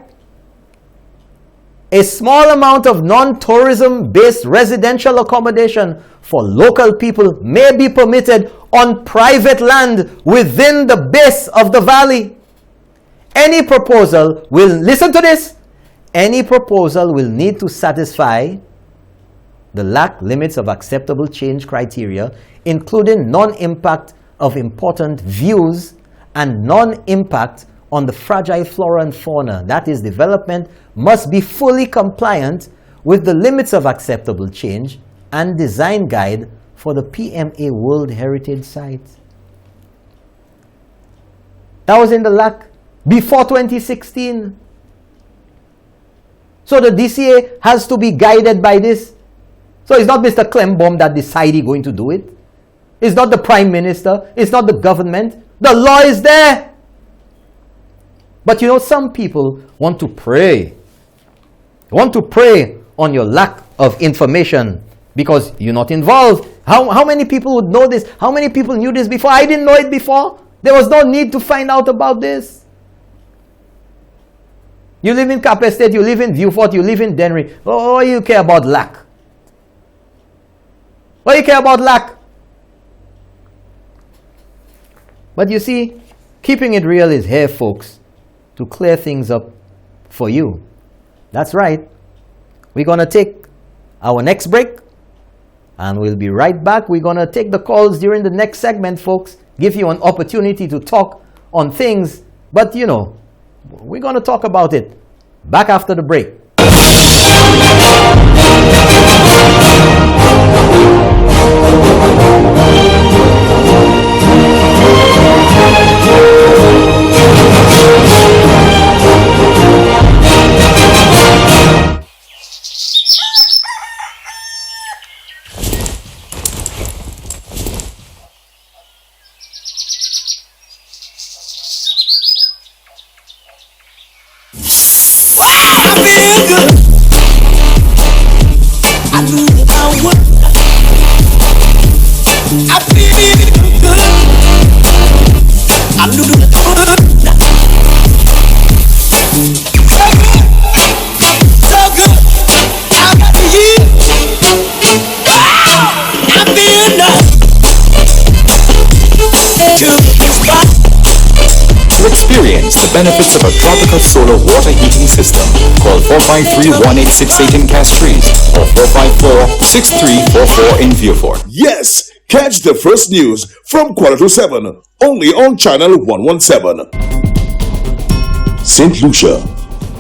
A small amount of non-tourism based residential accommodation for local people may be permitted on private land within the base of the valley. Any proposal will, listen to this, any proposal will need to satisfy the LAC limits of acceptable change criteria, including non-impact of important views and non-impact on the fragile flora and fauna. That is, development must be fully compliant with the limits of acceptable change and design guide for the PMA World Heritage Site. That was in the LAC before 2016. So the DCA has to be guided by this. So it's not Mr. Clembom that decided going to do it. It's not the Prime Minister. It's not the government. The law is there. But some people want to prey. Want to prey on your lack of information because you're not involved. How many people would know this? How many people knew this before? I didn't know it before. There was no need to find out about this. You live in Cap Estate, you live in Viewfort, you live in Dennery. Oh, you care about LAC? What do you care about LAC? But you see, keeping it real is here, folks, to clear things up for you. That's right. We're going to take our next break, and we'll be right back. We're going to take the calls during the next segment, folks. Give you an opportunity to talk on things, but we're going to talk about it. Back after the break. I benefits of a tropical solar water heating system. Call 453-1868 in Castries or 454-6344 in Vieux. Yes, catch the first news from 7:15 only on channel 117. St. Lucia,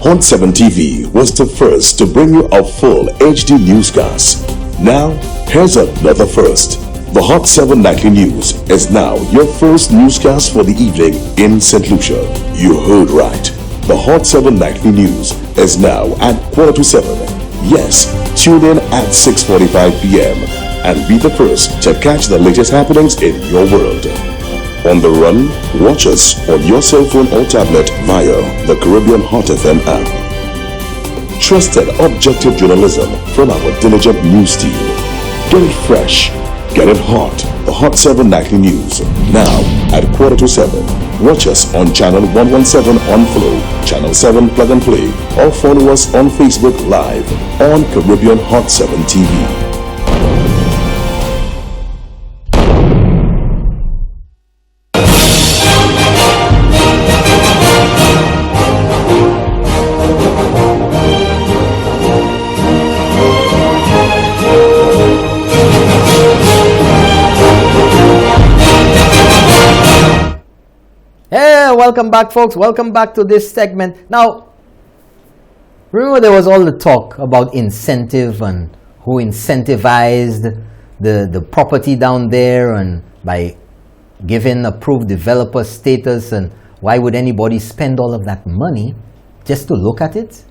Hot 7 TV was the first to bring you a full HD newscast. Now, here's another first. The Hot 7 Nightly News is now your first newscast for the evening in St. Lucia. You heard right. The Hot 7 Nightly News is now at 7:15. Yes, tune in at 6:45 p.m. and be the first to catch the latest happenings in your world. On the run, watch us on your cell phone or tablet via the Caribbean Hot FM app. Trusted objective journalism from our diligent news team. Get it fresh, get it hot. The Hot 7 Nightly News, now at 7:15. Watch us on channel 117 on Flow, channel 7 Plug and Play, or follow us on Facebook Live on Caribbean Hot 7 TV. Welcome back, folks. Welcome back to this segment. Now, remember there was all the talk about incentive and who incentivized the property down there and by giving approved developer status, and why would anybody spend all of that money just to look at it?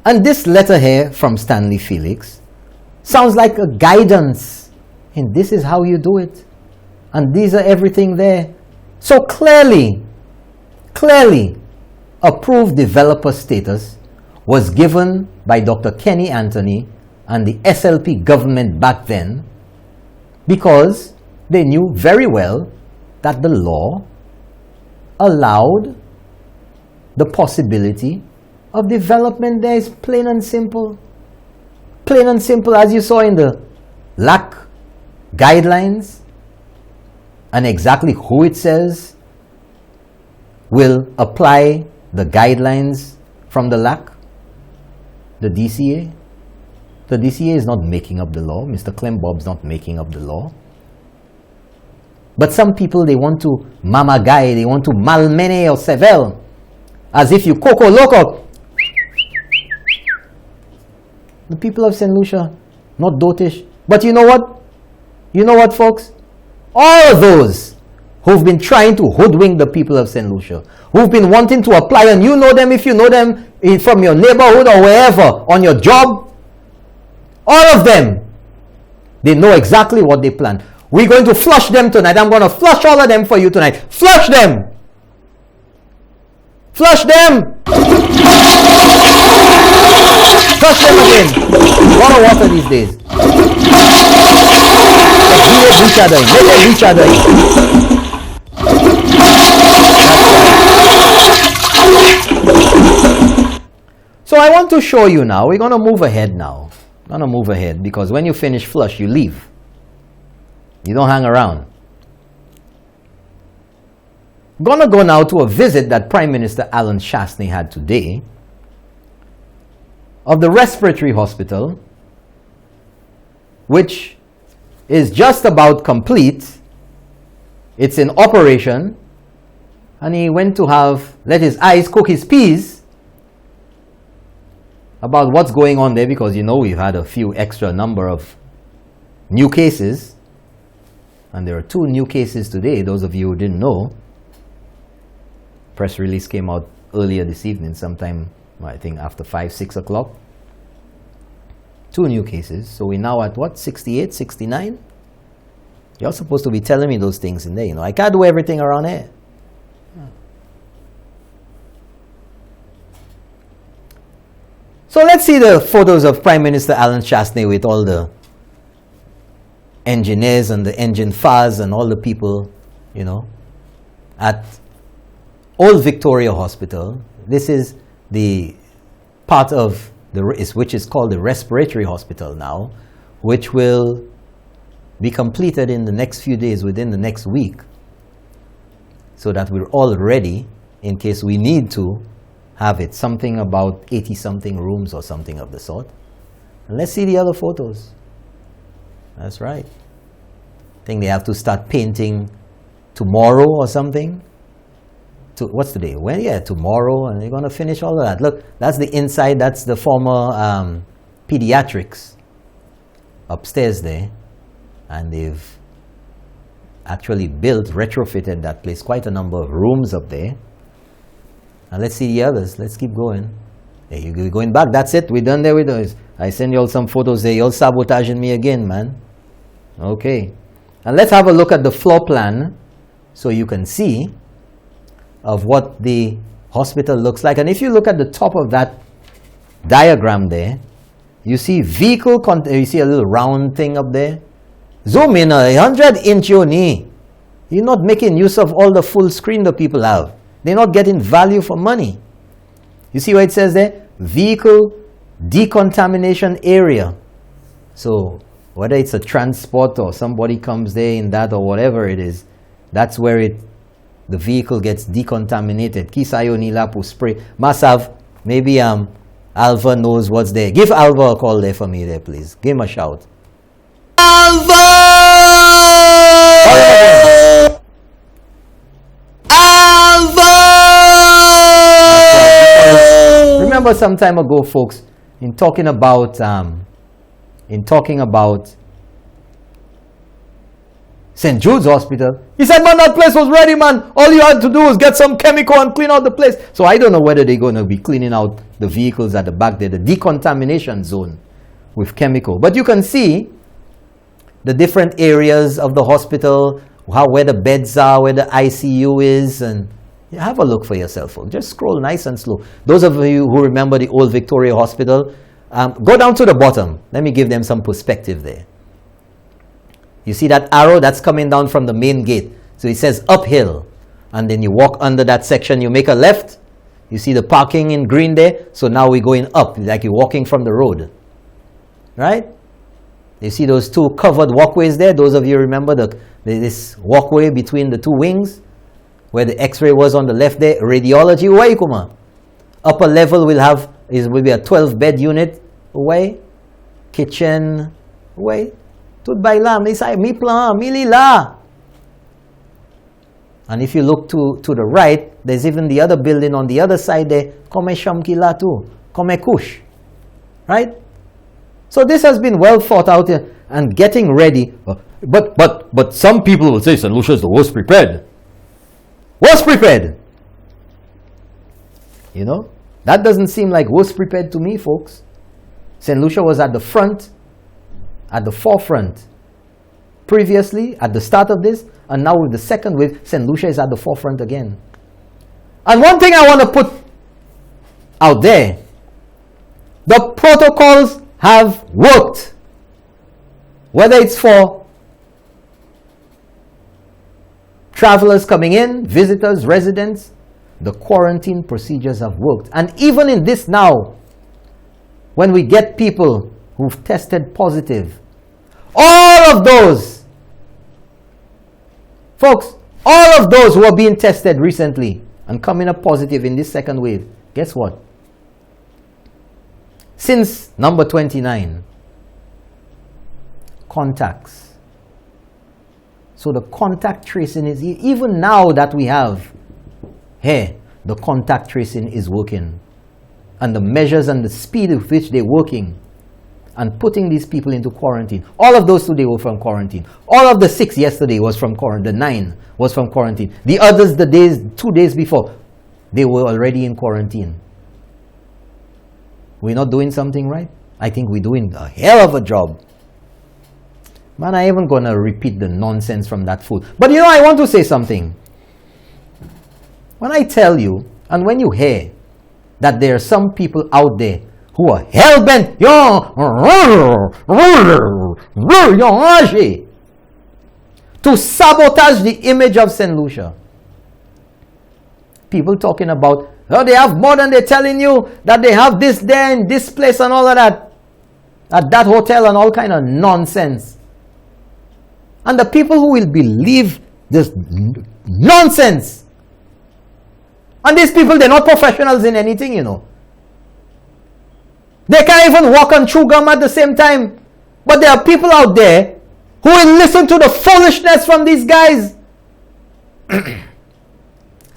And this letter here from Stanley Felix sounds like a guidance, and this is how you do it, and these are everything there. So clearly, approved developer status was given by Dr. Kenny Anthony and the SLP government back then because they knew very well that the law allowed the possibility of development there. Is plain and simple. Plain and simple, as you saw in the LAC guidelines, and exactly who it says will apply the guidelines from the LAC, the DCA. The DCA is not making up the law. Mr. Clem Bob's not making up the law. But some people, they want to mamagai, they want to malmene or sevel, as if you coco loco. The people of St. Lucia, not dotish. But you know what? You know what, folks? All of those who've been trying to hoodwink the people of St. Lucia, who've been wanting to apply, and you know them if you know them from your neighborhood or wherever, on your job, all of them, they know exactly what they plan. We're going to flush them tonight. I'm going to flush all of them for you tonight. Flush them! Flush them! Flush them again. A lot of water these days. Each other in. Let them each other in. So I want to show you now. We're going to move ahead now. I'm going to move ahead because when you finish flush, you leave. You don't hang around. I'm going to go now to a visit that Prime Minister Allen Chastanet had today of the respiratory hospital, which is just about complete. It's in operation, and he went to let his eyes cook his peas about what's going on there, because you know we've had a few extra number of new cases, and there are 2 new cases today. Those of you who didn't know, press release came out earlier this evening, sometime I think after 5-6 o'clock. 2 new cases. So we're now at what? 68, 69? You're supposed to be telling me those things in there, you know. I can't do everything around here. So let's see the photos of Prime Minister Allen Chastanet with all the engineers and the engine fars and all the people, you know, at Old Victoria Hospital. This is the part of which is called the respiratory hospital now, which will be completed in the next few days, within the next week, so that we're all ready in case we need to have it. Something about 80-something rooms or something of the sort. And let's see the other photos. That's right. I think they have to start painting tomorrow or something. What's the day? When? Yeah, tomorrow, and they're going to finish all of that. Look, that's the inside. That's the former pediatrics upstairs there. And they've actually built, retrofitted that place. Quite a number of rooms up there. And let's see the others. Let's keep going. Hey, you're going back. That's it. We're done there with those. I send you all some photos there. You're sabotaging me again, man. Okay. And let's have a look at the floor plan so you can see of what the hospital looks like. And if you look at the top of that diagram there, you see vehicle, you see a little round thing up there. Zoom in 100-inch only. You're not making use of all the full screen the people have. They're not getting value for money. You see what it says there? Vehicle decontamination area. So whether it's a transport or somebody comes there in that or whatever it is, that's where the vehicle gets decontaminated. Kisayo nilapu spray. Must have, maybe Alva knows what's there. Give Alva a call there for me there, please. Give him a shout. Alva! Alva! Remember some time ago, folks, in talking about St. Jude's Hospital, he said, man, that place was ready, man. All you had to do was get some chemical and clean out the place. So I don't know whether they're going to be cleaning out the vehicles at the back there, the decontamination zone with chemical. But you can see the different areas of the hospital, where the beds are, where the ICU is, and have a look for yourself, folks. Just scroll nice and slow. Those of you who remember the old Victoria Hospital, go down to the bottom. Let me give them some perspective there. You see that arrow that's coming down from the main gate. So it says uphill. And then you walk under that section, you make a left. You see the parking in green there. So now we're going up, like you're walking from the road. Right? You see those two covered walkways there? Those of you remember this walkway between the two wings? Where the x-ray was on the left there. Radiology. Uwai kuma. Upper level will be a 12-bed unit. Uwai. Kitchen. Uwai. And if you look to the right, there's even the other building on the other side there. Kome Shamkila too. Kome Kush. Right? So this has been well thought out and getting ready. But some people will say St. Lucia is the worst prepared. Worst prepared. You know? That doesn't seem like worst prepared to me, folks. St. Lucia was at the front, at the forefront. Previously, at the start of this, and now with the second wave, St. Lucia is at the forefront again. And one thing I want to put out there, the protocols have worked. Whether it's for travelers coming in, visitors, residents, the quarantine procedures have worked. And even in this now, when we get people who've tested positive, all of those, folks, all of those who are being tested recently and coming up positive in this second wave, guess what? Since number 29, contacts. So the contact tracing is, even now that we have, the contact tracing is working. And the measures and the speed with which they're working and putting these people into quarantine. All of those today were from quarantine. All of the 6 yesterday was from quarantine. The 9 was from quarantine. The others, 2 days before, they were already in quarantine. We're not doing something right? I think we're doing a hell of a job. Man, I ain't going to repeat the nonsense from that fool. But you know, I want to say something. When I tell you, and when you hear that there are some people out there who are hell-bent to sabotage the image of St. Lucia. People talking about, oh, they have more than they're telling you, that they have this there and this place and all of that, at that hotel and all kind of nonsense. And the people who will believe this nonsense And these people, they're not professionals in anything, you know. They can't even walk on chew gum at the same time. But there are people out there who will listen to the foolishness from these guys.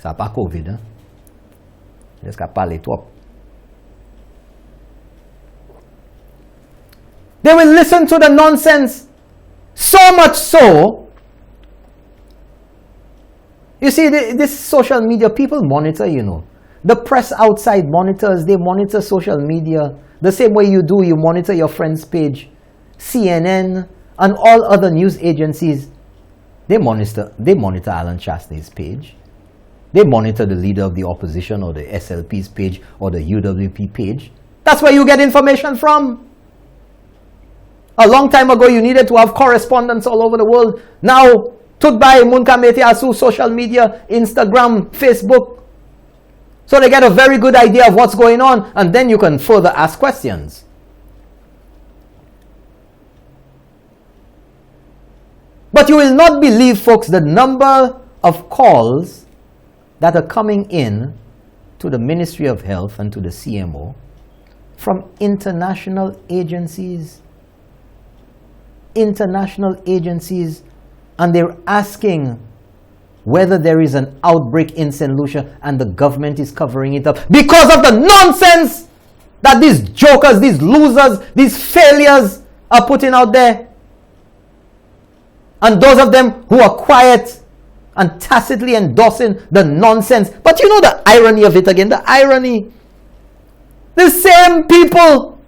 Ça pas COVID, hein? Jusqu'à parler trop. They will listen to the nonsense. So much so, you see, this social media, people monitor, you know. The press outside monitors, they monitor social media. The same way you do, you monitor your friend's page. CNN and all other news agencies, they monitor Allen Chastanet's page. They monitor the leader of the opposition or the SLP's page or the UWP page. That's where you get information from. A long time ago, you needed to have correspondence all over the world. Now, tutbay munkamete asu social media, Instagram, Facebook. So they get a very good idea of what's going on, and then you can further ask questions. But you will not believe, folks, the number of calls that are coming in to the Ministry of Health and to the CMO from international agencies, and they're asking whether there is an outbreak in St. Lucia and the government is covering it up because of the nonsense that these jokers, these losers, these failures are putting out there. And those of them who are quiet and tacitly endorsing the nonsense. But you know the irony of it again, the irony. The same people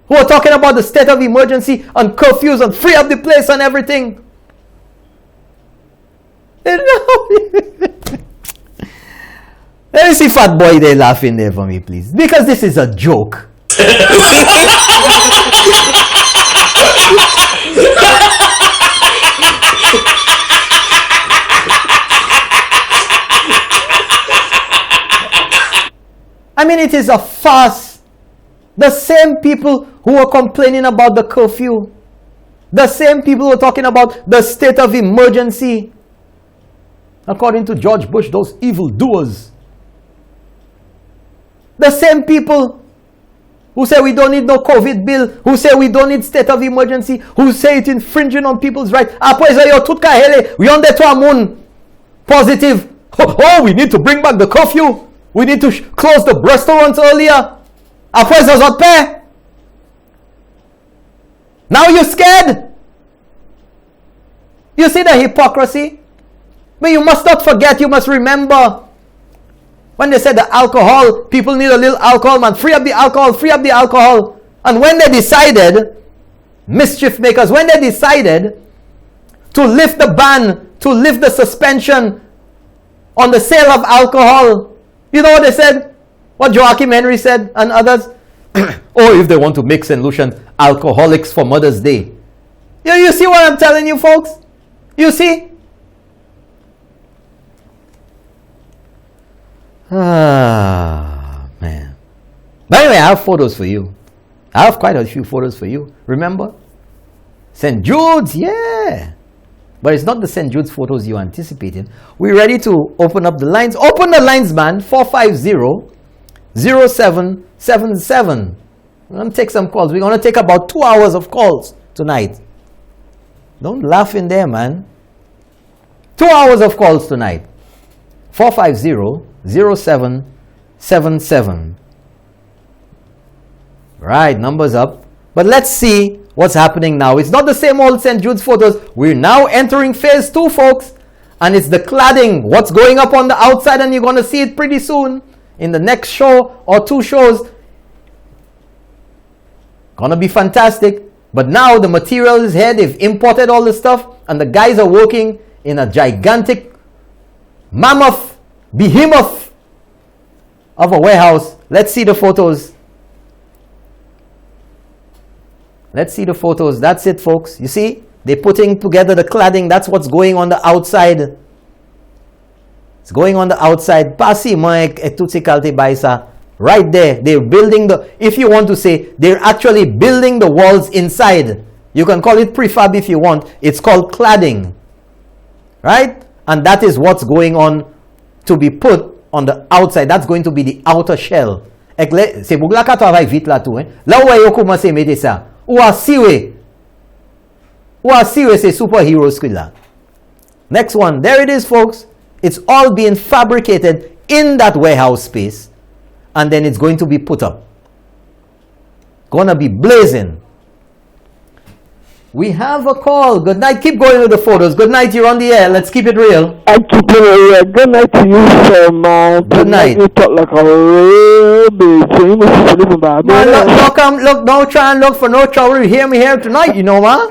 who are talking about the state of emergency and curfews and free up the place and everything. Let me see Fat Boy there laughing there for me, please. Because this is a joke. I mean, it is a farce. The same people who are complaining about the curfew, the same people who are talking about the state of emergency, according to George Bush, those evildoers. The same people who say we don't need no COVID bill, who say we don't need state of emergency, who say it's infringing on people's rights. Apres yo tout ka hele, we on the to amoun positive. Oh, we need to bring back the curfew. We need to close the restaurants earlier. Apres zot pe. Now you're scared. You see the hypocrisy? But you must not forget, you must remember when they said the alcohol, people need a little alcohol, man. Free up the alcohol, free up the alcohol. And when they decided, mischief makers, when they decided to lift the ban, to lift the suspension on the sale of alcohol, you know what they said? What Joachim Henry said and others? Oh, if they want to make St. Lucian alcoholics for Mother's Day. You see what I'm telling you, folks? You see? Ah, man. But anyway, I have photos for you. I have quite a few photos for you. Remember? St. Jude's, yeah. But it's not the St. Jude's photos you anticipated. We're ready to open up the lines. Open the lines, man. 450-0777. We're going to take some calls. We're going to take about 2 hours of calls tonight. Don't laugh in there, man. 2 hours of calls tonight. 450-0777. Right, numbers up. But let's see what's happening now. It's not the same old St. Jude's photos. We're now entering phase 2, folks. And it's the cladding. What's going up on the outside, and you're going to see it pretty soon. In the next show or 2 shows. Gonna be fantastic. But now the material is here. They've imported all the stuff. And the guys are working in a gigantic, mammoth, behemoth of a warehouse. Let's see the photos. Let's see the photos. That's it, folks. You see? They're putting together the cladding. That's what's going on the outside. It's going on the outside. Pasi mo etutsi kalte baisa. Right there. They're building the, if you want to say, they're actually building the walls inside. You can call it prefab if you want. It's called cladding. Right? And that is what's going on to be put on the outside. That's going to be the outer shell. Se bugla ka to avay vit la tou, la ou yo komanse mette sa. Ou asiwe se superhero skwi la. Next one, there it is, folks. It's all being fabricated in that warehouse space, and then it's going to be put up. Gonna be blazing. We have a call. Good night. Keep going with the photos. Good night. You're on the air. Let's keep it real. I keep it real. Good night to you, sir, man. Good night. You talk like a real bitch. You must live in Bible. Man, look, don't try and look for no trouble. You hear me here tonight, you know, man.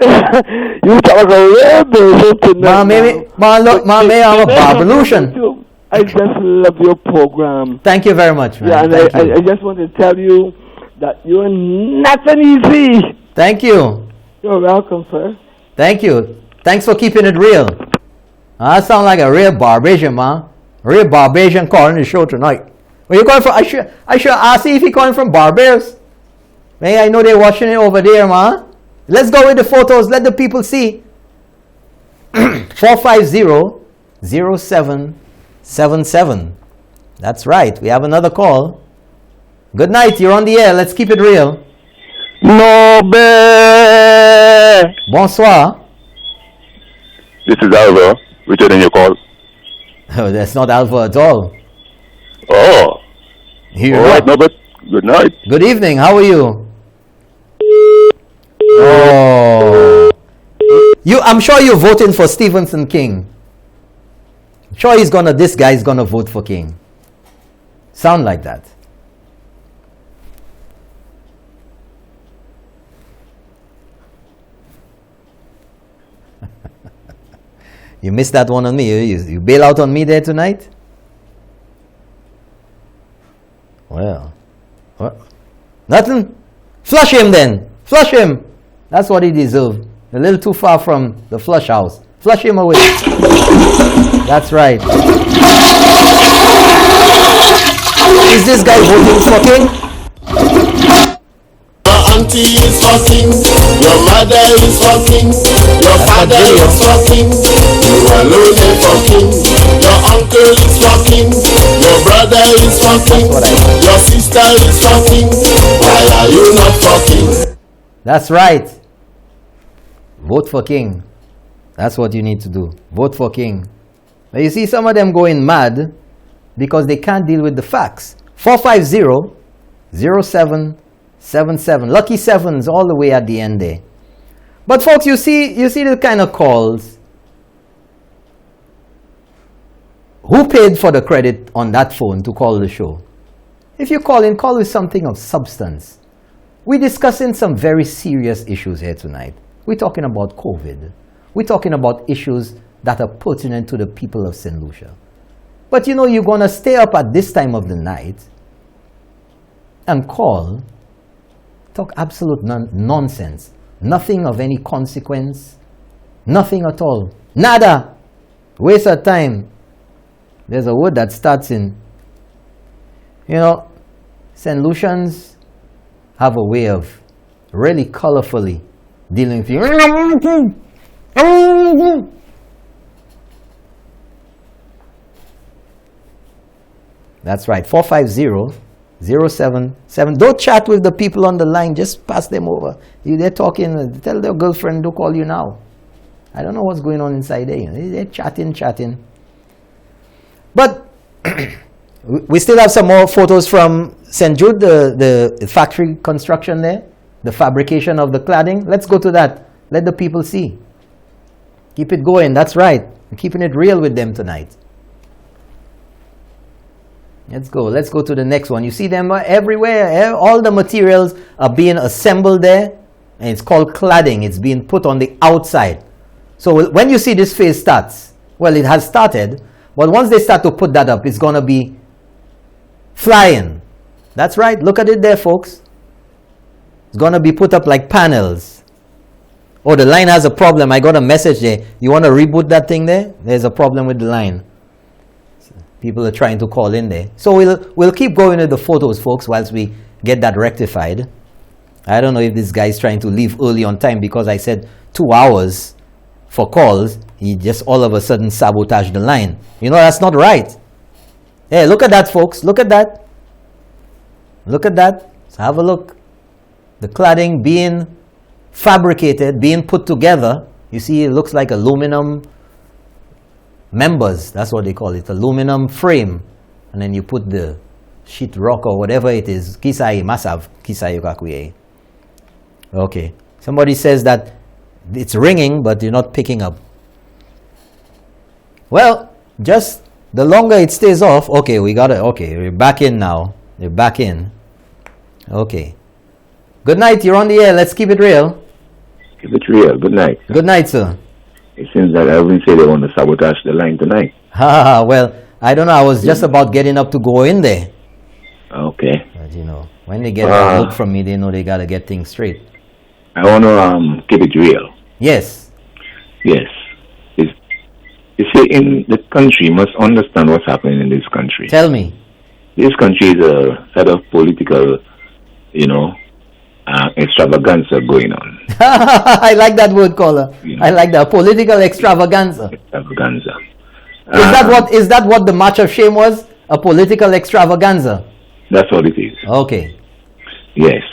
You talk like a real bitch tonight. Man, I'm a Barbalution. I just love your program. Thank you very much, man. Yeah, and I just want to tell you that you're not an easy. Thank you. You're welcome, sir. Thank you. Thanks for keeping it real. I sound like a real Barbadian, man. Real Barbadian calling the show tonight. Where you calling from? I should ask you if you're calling from Barbados. Hey, I know they're watching it over there, man. Let's go with the photos. Let the people see. 450-0777. That's right. We have another call. Good night. You're on the air. Let's keep it real. Norbert! Bonsoir. This is Alva, returning your call. Oh, that's not Alpha at all. Oh, Here all right, Norbert. Good night. Good evening. How are you? Oh. I'm sure you're voting for Stephenson King. I'm sure this guy's gonna vote for King. Sound like that. You missed that one on me. You bail out on me there tonight? Well, what? Nothing? Flush him then. Flush him. That's what he deserves. A little too far from the flush house. Flush him away. That's right. Is this guy voting for King? Auntie is fucking, your mother is fucking, your father is fucking, you alone is fucking, your uncle is fucking, your brother is fucking, your sister is fucking. Why are you not fucking? That's right. Vote for King. That's what you need to do. Vote for King. But you see some of them going mad because they can't deal with the facts. 450-0777. Lucky sevens all the way at the end there. But folks, you see the kind of calls. Who paid for the credit on that phone to call the show? If you call in, call with something of substance. We're discussing some very serious issues here tonight. We're talking about COVID. We're talking about issues that are pertinent to the people of St. Lucia. But you know, you're going to stay up at this time of the night and call, talk absolute nonsense. Nothing of any consequence. Nothing at all. Nada. Waste of time. There's a word that starts in, St. Lucians have a way of really colorfully dealing with you. That's right. 450-0777. Don't chat with the people on the line. Just pass them over. They're talking. Tell their girlfriend to call you now. I don't know what's going on inside there. They're chatting. But we still have some more photos from St. Jude, the factory construction there, the fabrication of the cladding. Let's go to that. Let the people see. Keep it going. That's right. We're keeping it real with them tonight. Let's go to the next one. You see them everywhere. All the materials are being assembled there, and it's called cladding. It's being put on the outside. So when you see this phase starts, well, it has started, but once they start to put that up, it's going to be flying. That's right. Look at it there, folks. It's going to be put up like panels. Oh, the line has a problem. I got a message there. You want to reboot that thing there? There's a problem with the line. People are trying to call in there. So we'll keep going with the photos, folks, whilst we get that rectified. I don't know if this guy is trying to leave early on time because I said 2 hours for calls. He just all of a sudden sabotaged the line. That's not right. Hey, look at that, folks. Look at that. Look at that. Let's have a look. The cladding being fabricated, being put together. You see, it looks like aluminum members. That's what they call it. Aluminum frame. And then you put the sheet rock or whatever it is. Kisai masav. Kisai yukakuye. Okay. Somebody says that it's ringing, but you're not picking up. Well, just the longer it stays off. Okay, we got it. Okay, we're back in now. We're back in. Okay. Good night. You're on the air. Let's keep it real. Keep it real. Good night. Good night, sir. It seems that everyone say they want to sabotage the line tonight. Well, I don't know. I was just about getting up to go in there. Okay. But, you know, when they get a look from me, they know they got to get things straight. I want to keep it real. Yes. Yes. You see, in the country, you must understand what's happening in this country. Tell me. This country is a set of political, extravaganza going on. I like that word, caller. I like that. Political extravaganza. Extravaganza. Is that what the March of Shame was? A political extravaganza? That's what it is. Okay. Yes.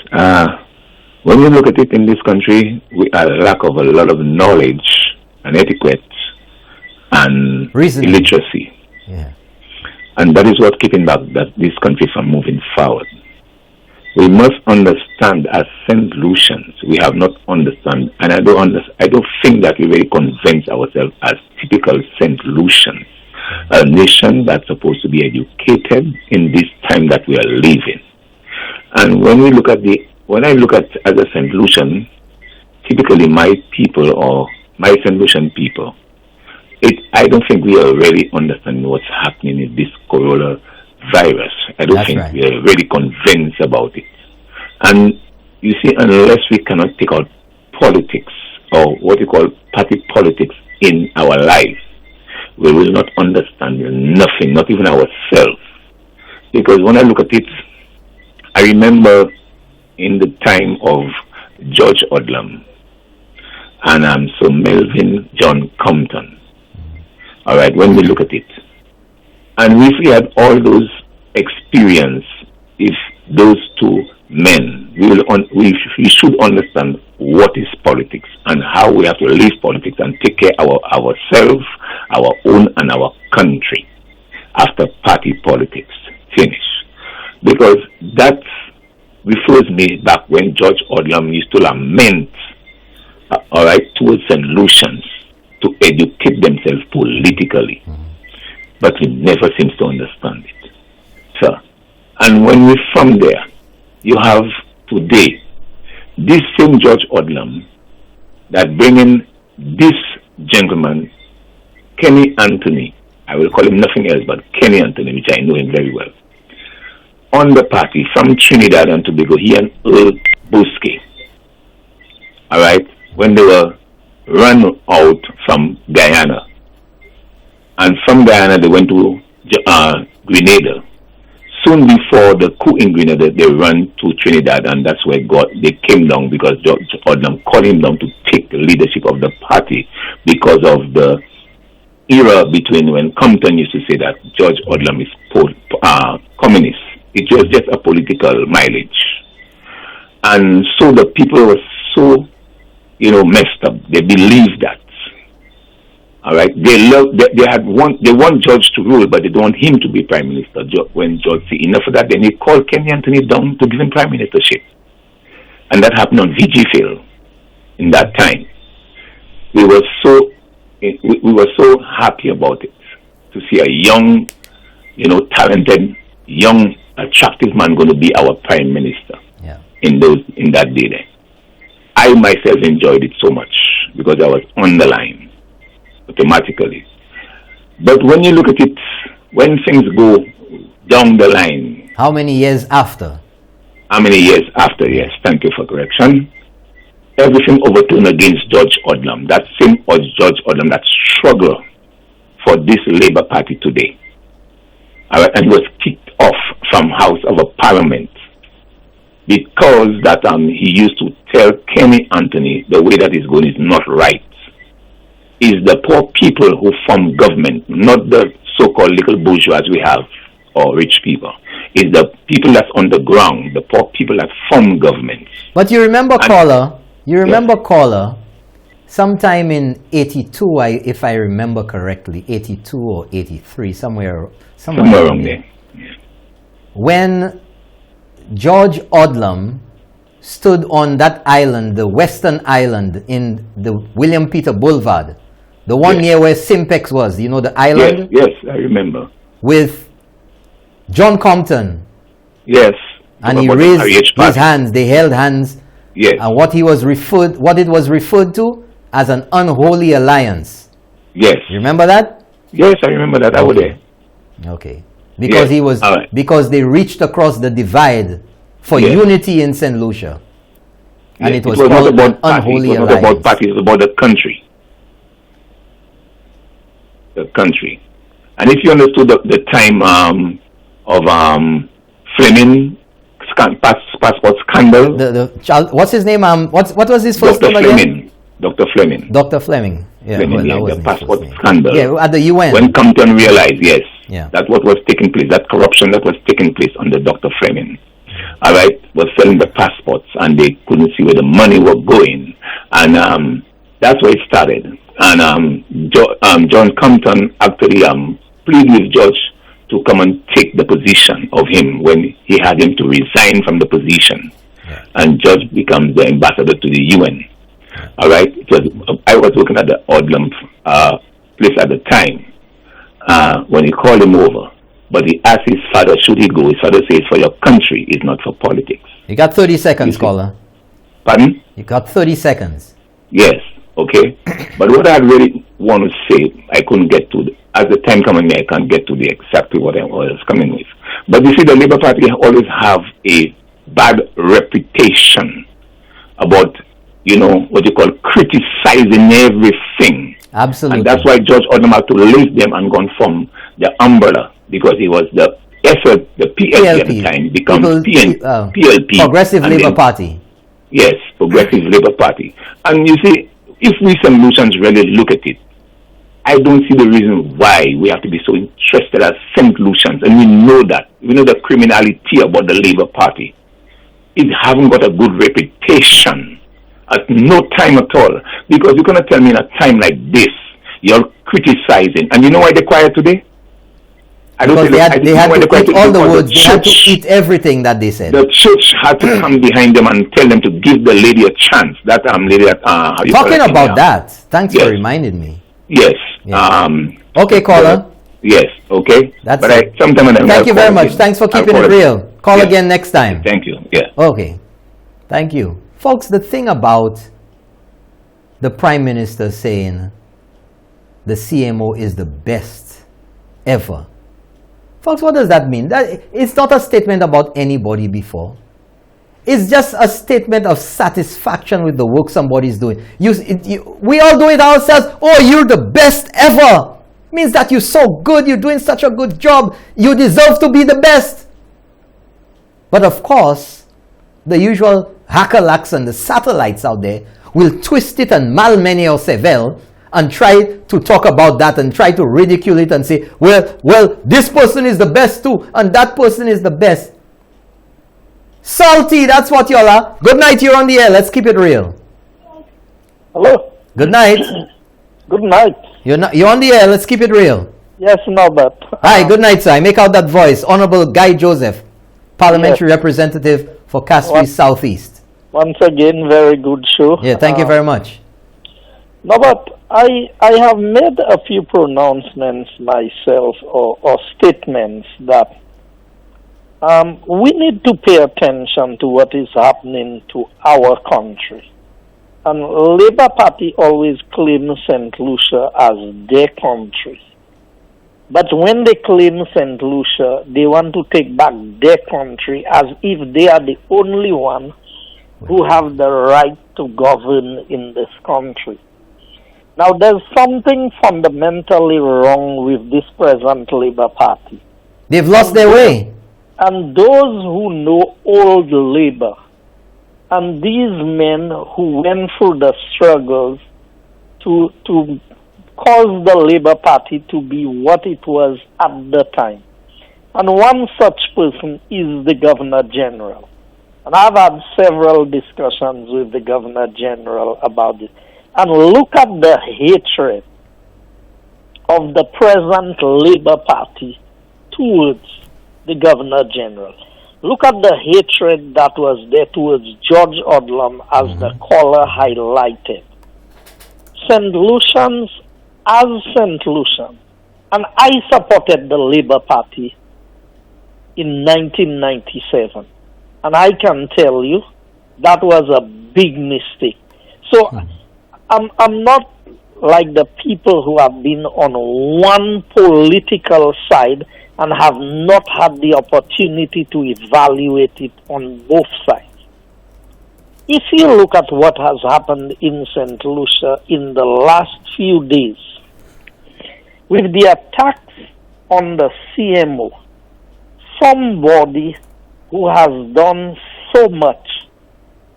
When you look at it in this country, we are lack of a lot of knowledge and etiquette and Reasoning. illiteracy. Yeah. And that is what's keeping back this country from moving forward. We must understand as St. Lucians, we have not understand, and I don't think that we really convince ourselves as typical St. Lucians, a nation that's supposed to be educated in this time that we are living. And when I look at as a St. Lucian, typically my people or my St. Lucian people, I don't think we are really understanding what's happening in this coronavirus. I don't think we are really convinced about it. And you see, unless we cannot take out politics or what you call party politics in our life, we will not understand nothing, not even ourselves. Because when I look at it, I remember in the time of George Odlum and Sir Melvin John Compton. All right, when we look at it, and if we had all those experience, if those two men, we should understand what is politics and how we have to live politics and take care of ourselves, our own, and our country after party politics finish. Because that refers me back when George Odlum used to lament, towards St. Lucians to educate themselves politically. But he never seems to understand it. So, and when we from there, you have today this same George Odlum that bringing this gentleman, Kenny Anthony, I will call him nothing else but Kenny Anthony, which I know him very well, on the party from Trinidad and Tobago, he and Earl Bosque, all right, when they were run out from Guyana. And from Guyana, they went to Grenada. Soon before the coup in Grenada, they ran to Trinidad, and that's where they came down because George Odlum called him down to take the leadership of the party because of the era between when Compton used to say that George Odlum is communist. It was just a political mileage. And so the people were so, messed up. They believed that. All right, they want George to rule, but they don't want him to be prime minister. When George said enough of that, then he called Kenny Anthony down to give him prime ministership, and that happened on VG Phil. In that time, we were so happy about it to see a young, talented, young, attractive man going to be our prime minister. Yeah. In that day there. I myself enjoyed it so much because I was on the line automatically. But when you look at it, when things go down the line. How many years after? Yes, thank you for correction. Everything overturned against George Odlum. That same George Odlum that struggled for this Labour Party today. And was kicked off from House of Parliament because that he used to tell Kenny Anthony the way that he's going is not right. It's the poor people who form government, not the so-called little bourgeois we have or rich people. It's the people that's on the ground, the poor people that form governments. But you remember, caller, Yes. sometime in 82, if I remember correctly, 82 or 83, somewhere Somewhere around there. when George Odlum stood on that island, the western island in the William Peter Boulevard, the one Yes. near where Simpex was, you know, the island, Yes, I remember. with John Compton, Yes. and he About the raised REH his party. hands, they held hands, Yes. and what it was referred to as an unholy alliance. Yes. You remember that? Yes, I remember that. I was there. Okay. Because Yes, all right. because they reached across the divide for Yes. unity in St. Lucia. And Yes, it was not called an about party. unholy It was not about alliance. party. It was about the country. The country. And if you understood the time of Fleming passport scandal, The child, what's his name? What was his first Dr. name again? Fleming. Dr. Fleming. Dr. Fleming. Yeah, Fleming, well, that yeah, the wasn't his passport first name. scandal. Yeah, at the UN. When Compton realized, yes, Yeah. that what was taking place, that corruption that was taking place under Dr. Fleming, all right, was selling the passports, and they couldn't see where the money was going, and that's where it started. And John Compton actually pleaded with George to come and take the position of him when he had him to resign from the position, and George becomes the ambassador to the UN. All right, I was working at the Odlum place at the time when he called him over, but he asked his father, should he go? His father says, for your country, it's not for politics. You got 30 seconds, You see. caller. Pardon? You got 30 seconds. Yes, okay. But what I really want to say, I couldn't get to, as the time coming, I can't get to the exactly what I was coming with. But you see, the Labour Party always have a bad reputation about, you know, what you call criticizing everything. Absolutely. And that's why George Odlum had to release them and gone from the umbrella, because he was the PLP at the time, becomes PLP. Progressive and Labour then- Party. Yes, Progressive Labour Party. And you see, if we St. Lucians really look at it, I don't see the reason why we have to be so interested as St. Lucians. And we know that. We know the criminality about the Labour Party. It haven't got a good reputation at no time at all. Because you're going to tell me in a time like this, you're criticizing. And you know why they're quiet today? Because they had to eat all the words. They had to eat everything that they said. The church had to come behind them and tell them to give the lady a chance. That lady that how you call Talking it, about that, thanks Yes. for reminding me. Yes. Yeah. Okay, caller. Yes. Okay. That's but it. Thank you very much. Thanks for keeping it real. Call Yes. again next time. Thank you. Yeah. Okay. Thank you. Folks, the thing about the Prime Minister saying the CMO is the best ever. Folks, what does that mean? It's not a statement about anybody before. It's just a statement of satisfaction with the work somebody's doing. We all do it ourselves. Oh, you're the best ever. Means that you're so good, you're doing such a good job, you deserve to be the best. But of course, the usual hackerlacks and the satellites out there will twist it and malmeny or sevel and try to talk about that and try to ridicule it and say, well, this person is the best too, and that person is the best. Salty, that's what y'all are. Good night, you're on the air. Let's keep it real. Hello. Good night. Good night. You're on the air. Let's keep it real. Yes, Norbert. Hi, good night, sir. I make out that voice. Honorable Guy Joseph, Parliamentary Representative for Castres Southeast. Once again, very good show. Yeah, thank you very much. Norbert, I have made a few pronouncements myself or statements that we need to pay attention to what is happening to our country. And Labour Party always claims St. Lucia as their country. But when they claim St. Lucia, they want to take back their country as if they are the only one who have the right to govern in this country. Now, there's something fundamentally wrong with this present Labour Party. They've lost their way. And those who know old Labour, and these men who went through the struggles to cause the Labour Party to be what it was at the time. And one such person is the Governor General. And I've had several discussions with the Governor General about this. And look at the hatred of the present Labour Party towards the Governor General. Look at the hatred that was there towards George Odlum, as the caller highlighted. St. Lucians as St. Lucian. And I supported the Labour Party in 1997. And I can tell you that was a big mistake. So I'm not like the people who have been on one political side and have not had the opportunity to evaluate it on both sides. If you look at what has happened in St. Lucia in the last few days, with the attacks on the CMO, somebody who has done so much.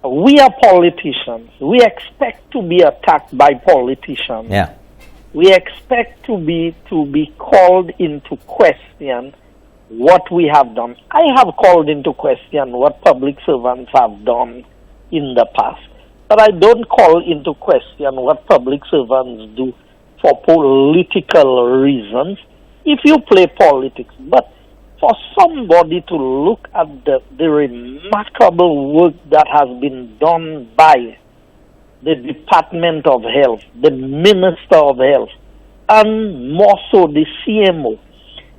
We are politicians. We expect to be attacked by politicians. Yeah. We expect to be called into question what we have done. I have called into question what public servants have done in the past, but I don't call into question what public servants do for political reasons. If you play politics, but for somebody to look at the remarkable work that has been done by the Department of Health, the Minister of Health, and more so the CMO,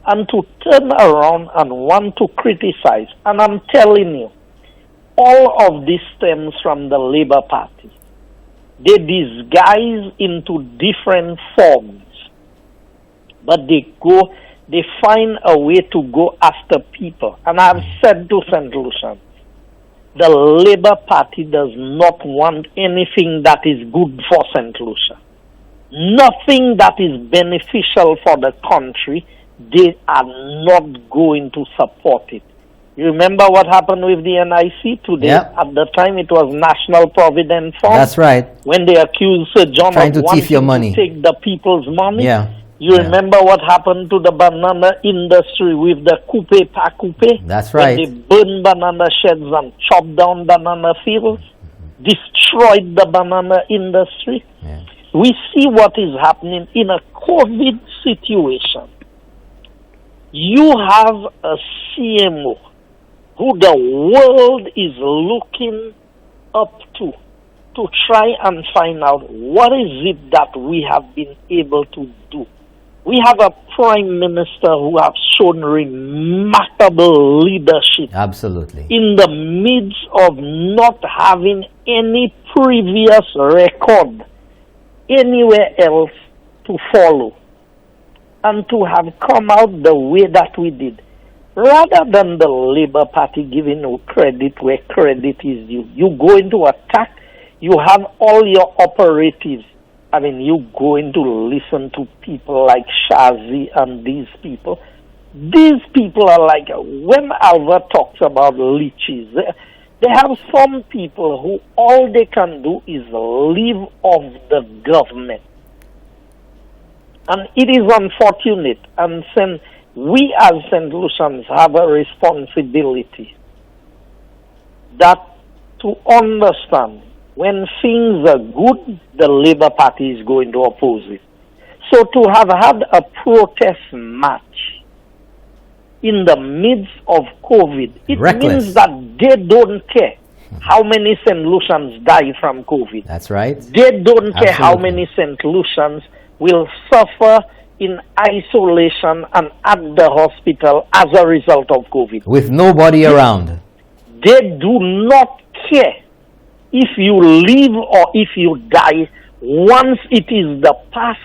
and to turn around and want to criticize. And I'm telling you, all of this stems from the Labour Party. They disguise into different forms, but they find a way to go after people. And I've said to St. Lucian, the Labour Party does not want anything that is good for St. Lucia. Nothing that is beneficial for the country, they are not going to support it. You remember what happened with the NIC today? Yep. At the time, it was National Provident Fund. That's right. When they accused Sir John Trying of to wanting thief your money. to take the people's money. Yeah. You remember what happened to the banana industry with the coupe pa coupe? That's right. When they burned banana sheds and chopped down banana fields, destroyed the banana industry. Yeah. We see what is happening in a COVID situation. You have a CMO who the world is looking up to try and find out what is it that we have been able to do. We have a prime minister who has shown remarkable leadership. Absolutely. In the midst of not having any previous record anywhere else to follow, and to have come out the way that we did. Rather than the Labour Party giving you credit where credit is due, you go into attack, you have all your operatives. I mean, you go into listen to people like Shazi and these people. These people are like, when Alva talks about leeches, they have some people who all they can do is live off the government. And it is unfortunate. And we as St. Lucians have a responsibility that to understand when things are good, the Labour Party is going to oppose it. So to have had a protest march in the midst of COVID, it Reckless. means that they don't care how many St. Lucians die from COVID. That's right. They don't care how Absolutely. many St. Lucians will suffer in isolation and at the hospital as a result of COVID. With nobody around. They do not care if you live or if you die once it is the path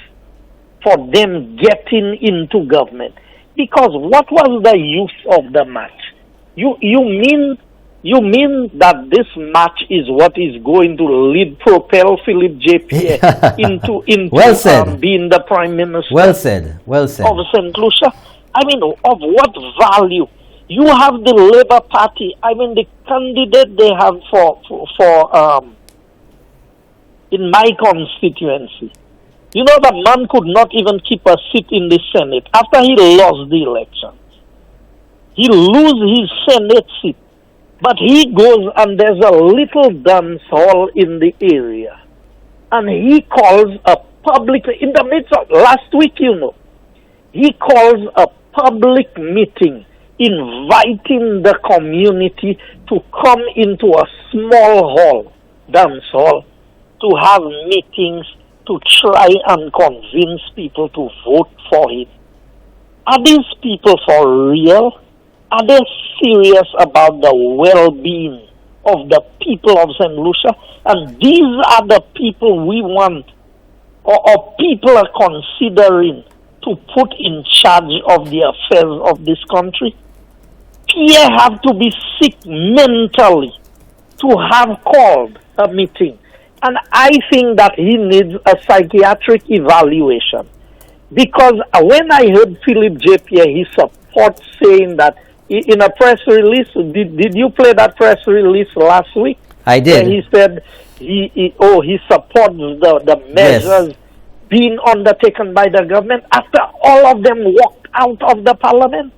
for them getting into government. Because what was the use of the match? You mean that this match is what is going to propel Philip J. Pierre into Well said. Being the Prime Minister Well said. Well said. of St. Lucia? I mean, of what value? You have the Labour Party. I mean, the candidate they have for in my constituency. You know, the man could not even keep a seat in the Senate after he lost the elections. He loses his Senate seat. But he goes and there's a little dance hall in the area. And he calls a public, in the midst of, last week, he calls a public meeting inviting the community to come into a small hall, dance hall, to have meetings to try and convince people to vote for him. Are these people for real? Are they serious about the well-being of the people of St. Lucia? And these are the people we want, or people are considering to put in charge of the affairs of this country. Pierre have to be sick mentally to have called a meeting. And I think that he needs a psychiatric evaluation. Because when I heard Philip J. Pierre, he supports saying that in a press release, did you play that press release last week? I did. Where he said he supports the measures being undertaken by the government after all of them walked out of the parliament.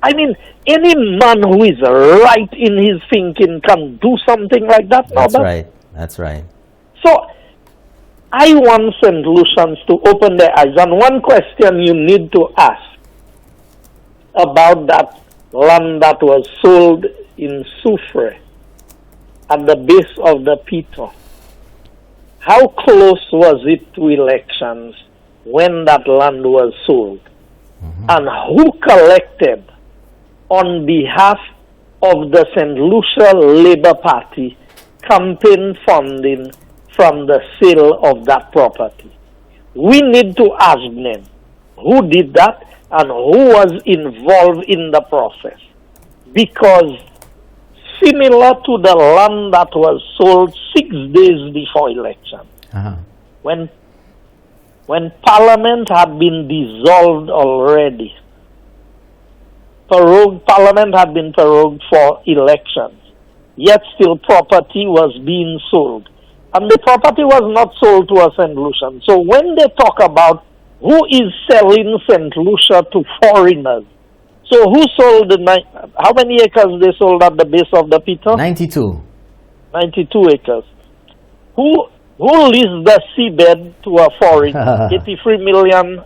I mean, any man who is right in his thinking can do something like that. That's right. That's right. So, I want St. Lucians to open their eyes. And one question you need to ask about that land that was sold in Soufre at the base of the Pito. How close was it to elections when that land was sold? And who collected on behalf of the St. Lucia Labour Party campaign funding from the sale of that property? We need to ask them who did that and who was involved in the process. Because similar to the land that was sold 6 days before election, when Parliament had been dissolved already, Parliament had been prorogued for elections, yet still property was being sold. And the property was not sold to a St. Lucian. So when they talk about who is selling St. Lucia to foreigners, so who sold how many acres they sold at the base of the Pito? 92. 92 acres. Who leased the seabed to a foreigner? 83 million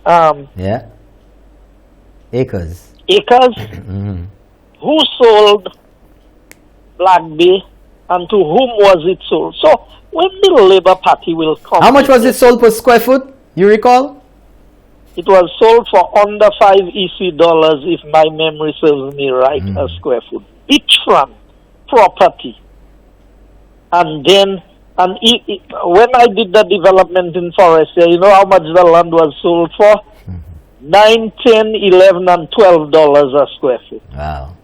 acres. Acres? Who sold Black Bay and to whom was it sold? So when the Labour Party will come... How much was it sold per square foot, you recall? It was sold for under 5 EC dollars, if my memory serves me right, a square foot. Beachfront property. And then, when I did the development in Forestier, you know how much the land was sold for? $9, $10, $11, and $12 a square foot. Wow.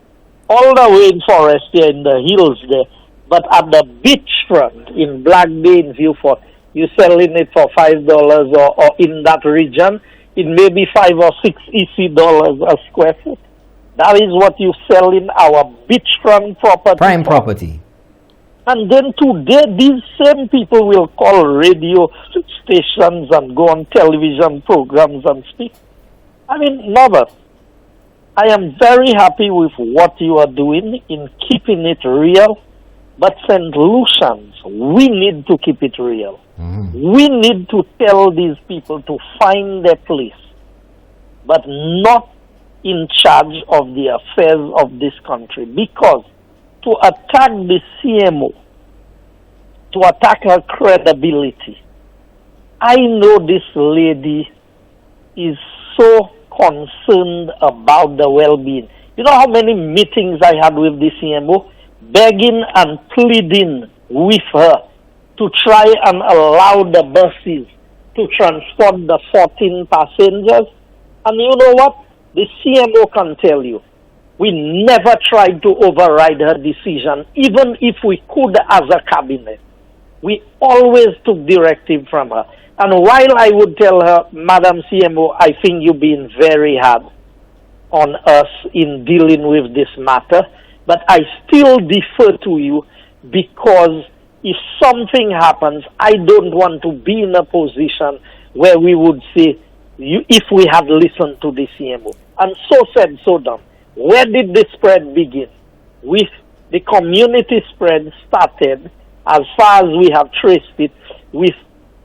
All the way in Forestier, in the hills there. But at the beachfront in Black Bay in Viewfort, you're selling it for $5 or in that region, it may be 5 or 6 EC dollars a square foot. That is what you sell in our beachfront property. Prime property. And then today, these same people will call radio stations and go on television programs and speak. I mean, Norbert, I am very happy with what you are doing in keeping it real. But St. Lucians, we need to keep it real. We need to tell these people to find their place, but not in charge of the affairs of this country. Because to attack the CMO, to attack her credibility, I know this lady is so concerned about the well-being. You know how many meetings I had with the CMO? Begging and pleading with her to try and allow the buses to transport the 14 passengers. And you know what? The CMO can tell you, we never tried to override her decision, even if we could as a cabinet. We always took directive from her. And while I would tell her, Madam CMO, I think you're being very hard on us in dealing with this matter, but I still defer to you because if something happens, I don't want to be in a position where we would say, if we had listened to the CMO. And so said, so done. Where did the spread begin? With the community spread started, as far as we have traced it, with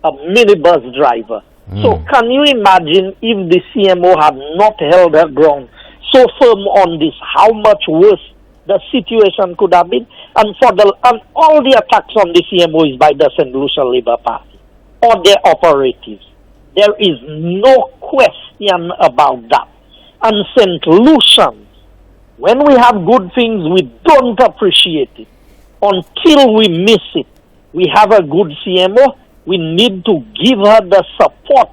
a minibus driver. So can you imagine if the CMO had not held her ground so firm on this, how much worse the situation could have been? And all the attacks on the CMO is by the St. Lucia Labour Party or their operatives. There is no question about that. And St. Lucians, when we have good things, we don't appreciate it. Until we miss it, we have a good CMO, we need to give her the support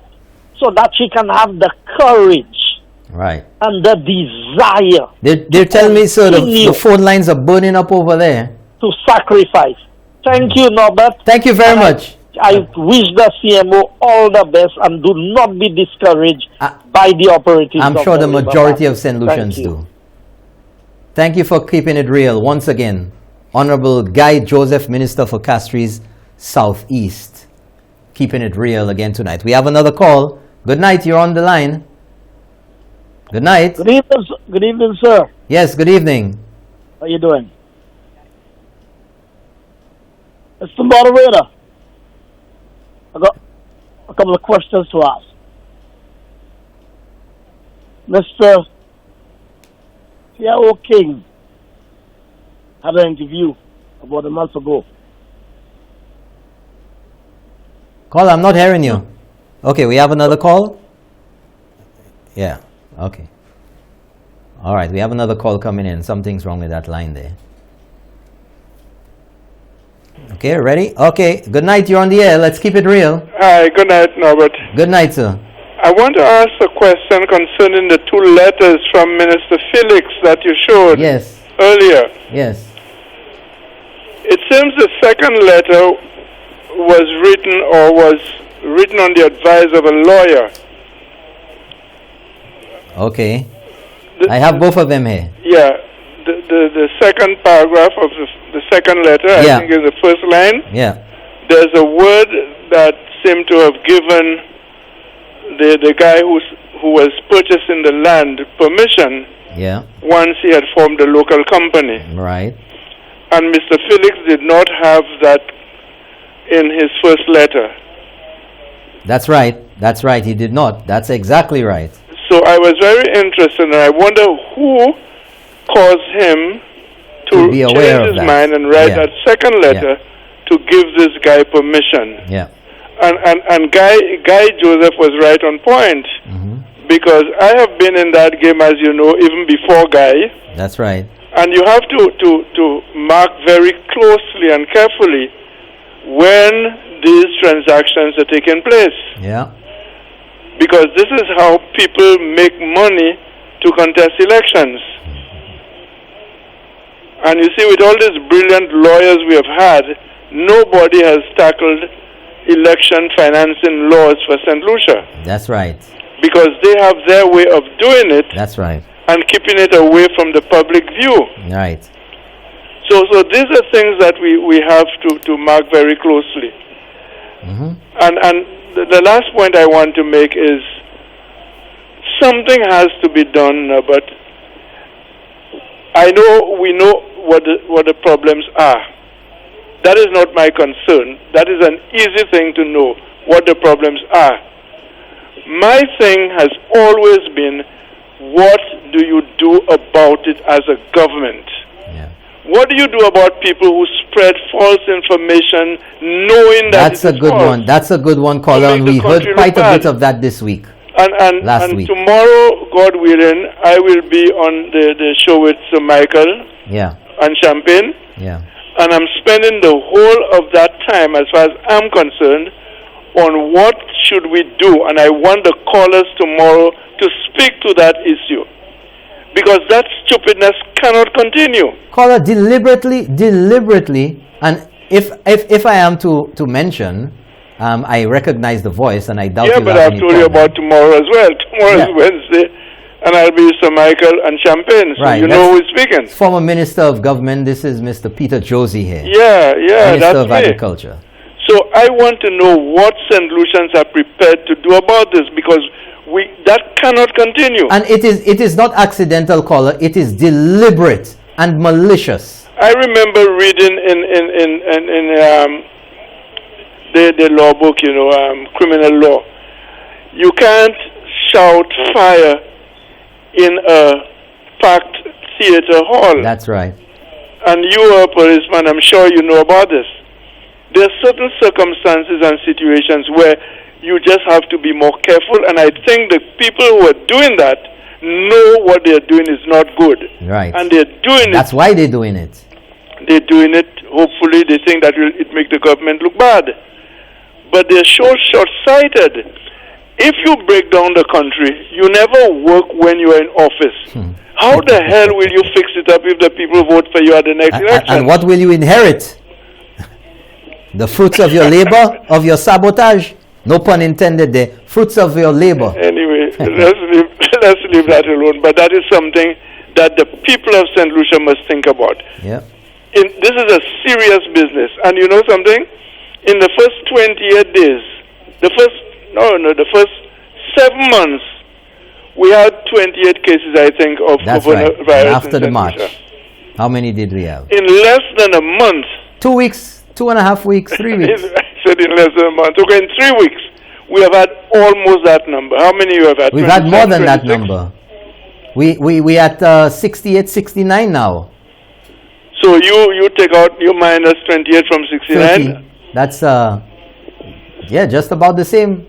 so that she can have the courage and the desire. They're telling me, sir, the phone lines are burning up over there. To sacrifice. Thank you, Norbert. Thank you very much. I wish the CMO all the best and do not be discouraged by the operatives. I'm sure the majority of St. Lucians do. Thank you for keeping it real. Once again, Honorable Guy Joseph, Minister for Castries Southeast, keeping it real again tonight. We have another call. Good night, you're on the line. Good night. Good evening, sir. Yes, good evening. How you doing? Mr. Moderator, I got a couple of questions to ask. Mr. C.I.O. King had an interview about a month ago. Call, I'm not hearing you. Okay, we have another call? Yeah, okay. All right, we have another call coming in. Something's wrong with that line there. Okay, ready? Okay, good night, you're on the air. Let's keep it real. Hi, good night, Norbert. Good night, sir. I want to ask a question concerning the two letters from Minister Felix that you showed earlier. Yes. It seems the second letter was written on the advice of a lawyer. Okay. I have both of them here. Yeah. The second paragraph of the second letter, I think is the first line. Yeah. There's a word that seemed to have given the guy who was purchasing the land permission once he had formed a local company. Right. And Mr. Felix did not have that in his first letter. That's right. That's right. He did not. That's exactly right. So I was very interested, and I wonder who caused him to change his mind and write that second letter to give this guy permission. Yeah. And Guy Joseph was right on point, because I have been in that game, as you know, even before Guy. That's right. And you have to mark very closely and carefully when these transactions are taking place. Yeah. Because this is how people make money to contest elections. And you see, with all these brilliant lawyers we have had, nobody has tackled election financing laws for St. Lucia. That's right. Because they have their way of doing it. That's right. And keeping it away from the public view. Right. So these are things that we have to mark very closely. And the last point I want to make is something has to be done, but we know what the problems are. That is not my concern. That is an easy thing to know what the problems are. My thing has always been, what do you do about it as a government? What do you do about people who spread false information knowing that That's a good one. That's a good one, caller. And we heard quite a bit of that this week. And last week. Tomorrow, God willing, I will be on the show with Sir Michael and Champagne. Yeah. And I'm spending the whole of that time, as far as I'm concerned, on what should we do. And I want the callers tomorrow to speak to that issue. Because that stupidness cannot continue. Caller, deliberately, and if I am to mention, I recognize the voice, and I doubt you. Yeah, but I've told you about tomorrow as well. Tomorrow is Wednesday, and I'll be Sir Michael and Champagne, so you know who is speaking. Former Minister of Government, this is Mr. Peter Josie here. Yeah, Minister that's of Agriculture. So I want to know what St. Lucians are prepared to do about this, because That cannot continue. And it is not accidental, caller. It is deliberate and malicious. I remember reading in the law book, criminal law. You can't shout fire in a packed theater hall. That's right. And you are a policeman, I'm sure you know about this. There are certain circumstances and situations where you just have to be more careful, and I think the people who are doing that know what they're doing is not good. Right. And they're doing it. That's why they're doing it. They're doing it, hopefully they think that it make the government look bad. But they're short-sighted. If you break down the country, you never work when you're in office. How the hell will you fix it up if the people vote for you at the next election? And what will you inherit? The fruits of your labor, of your sabotage? No pun intended there. Fruits of your labor. Anyway, let's leave that alone. But that is something that the people of St. Lucia must think about. Yeah. This is a serious business. And you know something? In the first 28 days, the first 7 months, we had 28 cases, I think, of coronavirus. Right. After the March, how many did we have? In less than a month. 2 weeks, 2.5 weeks, 3 weeks. I said in less than a month. Okay, in 3 weeks, we have had almost that number. How many you have had? We've had more than 26? That number. We at 68, 69 now. So you take out, you minus 28 from 69? 30. That's, just about the same.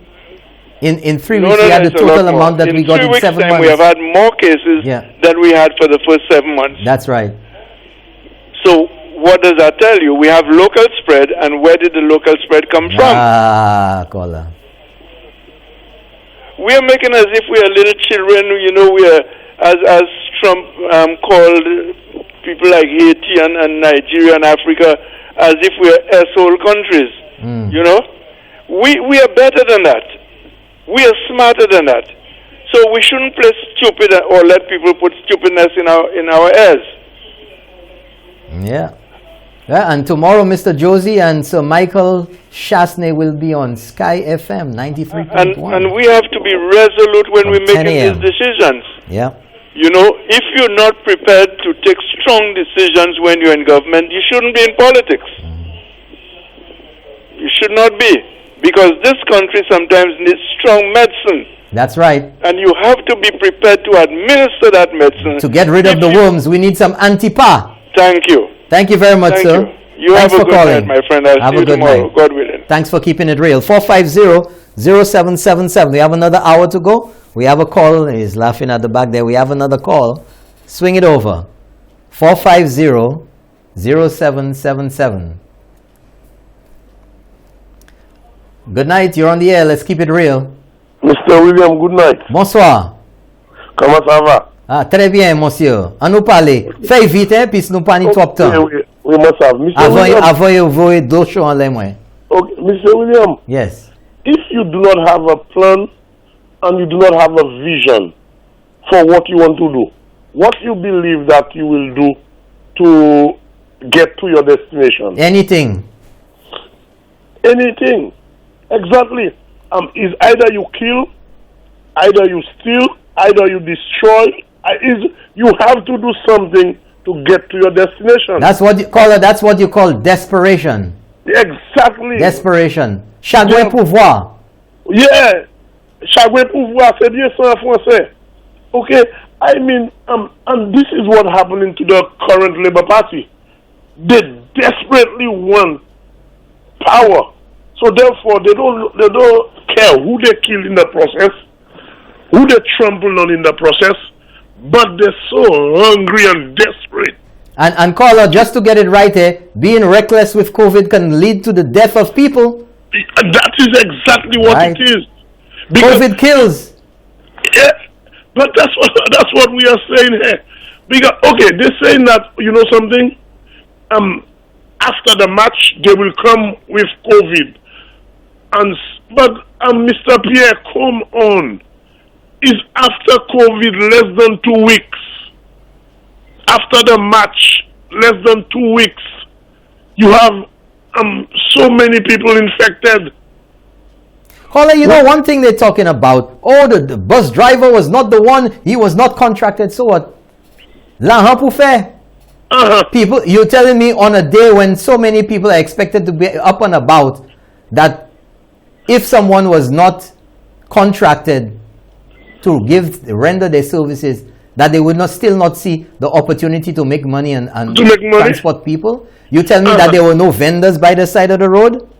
In 3 weeks, we had the total amount that we got in 7 months. We have had more cases than we had for the first 7 months. That's right. So what does that tell you? We have local spread, and where did the local spread come from? Caller. We are making as if we are little children, we are, as Trump called people like Haiti and Nigeria and Africa, as if we are asshole countries. We are better than that. We are smarter than that. So we shouldn't play stupid or let people put stupidness in our ears. Yeah, and tomorrow Mr. Josie and Sir Michael Chastanet will be on Sky FM 93.1. And we have to be resolute when we're making these decisions. Yeah. If you're not prepared to take strong decisions when you're in government, you shouldn't be in politics. You should not be. Because this country sometimes needs strong medicine. That's right. And you have to be prepared to administer that medicine. To get rid of the worms, we need some Antipa. Thank you. Thank you very much, sir. You Thanks have a for good calling. night, my friend. I'll see you tomorrow, God willing. Thanks for keeping it real. 450-0777. We have another hour to go. We have a call. He's laughing at the back there. We have another call. Swing it over. 450-0777. Good night, you're on the air. Let's keep it real. Mr. William, good night. Bonsoir. Comment ça va? Très bien, monsieur. On nous parle. Fais vite, hein, puis nous pas ni trop de temps. Oui, moi ça va. Avant vous deux choses en les mains. Okay, Mr. William. Yes. If you do not have a plan and you do not have a vision for what you want to do, what you believe that you will do to get to your destination? Anything. Anything. Exactly. Is either you kill, either you steal, either you destroy. You have to do something to get to your destination. That's what you call it. That's what you call desperation. Exactly. Desperation. Chagrin pouvoir. Yeah. Chagrin pouvoir, c'est bien ça en français. Okay. I mean, and this is what happening to the current Labour Party. They desperately want power. So therefore, they don't care who they kill in the process, who they trample on in the process, but they're so hungry and desperate. And caller, just to get it right here, being reckless with COVID can lead to the death of people. That is exactly what it is. Because COVID kills. Yeah, but that's what we are saying here. Because they're saying that something. After the match, they will come with COVID. But Mr. Pierre, come on. Is after COVID less than 2 weeks. After the match, less than 2 weeks. You have so many people infected. Caller, you know one thing they're talking about. Oh, the bus driver was not the one. He was not contracted. So what? L'argent pour faire. People, you're telling me on a day when so many people are expected to be up and about, that if someone was not contracted to render their services, that they would still not see the opportunity to make money and transport people? You tell me that there were no vendors by the side of the road?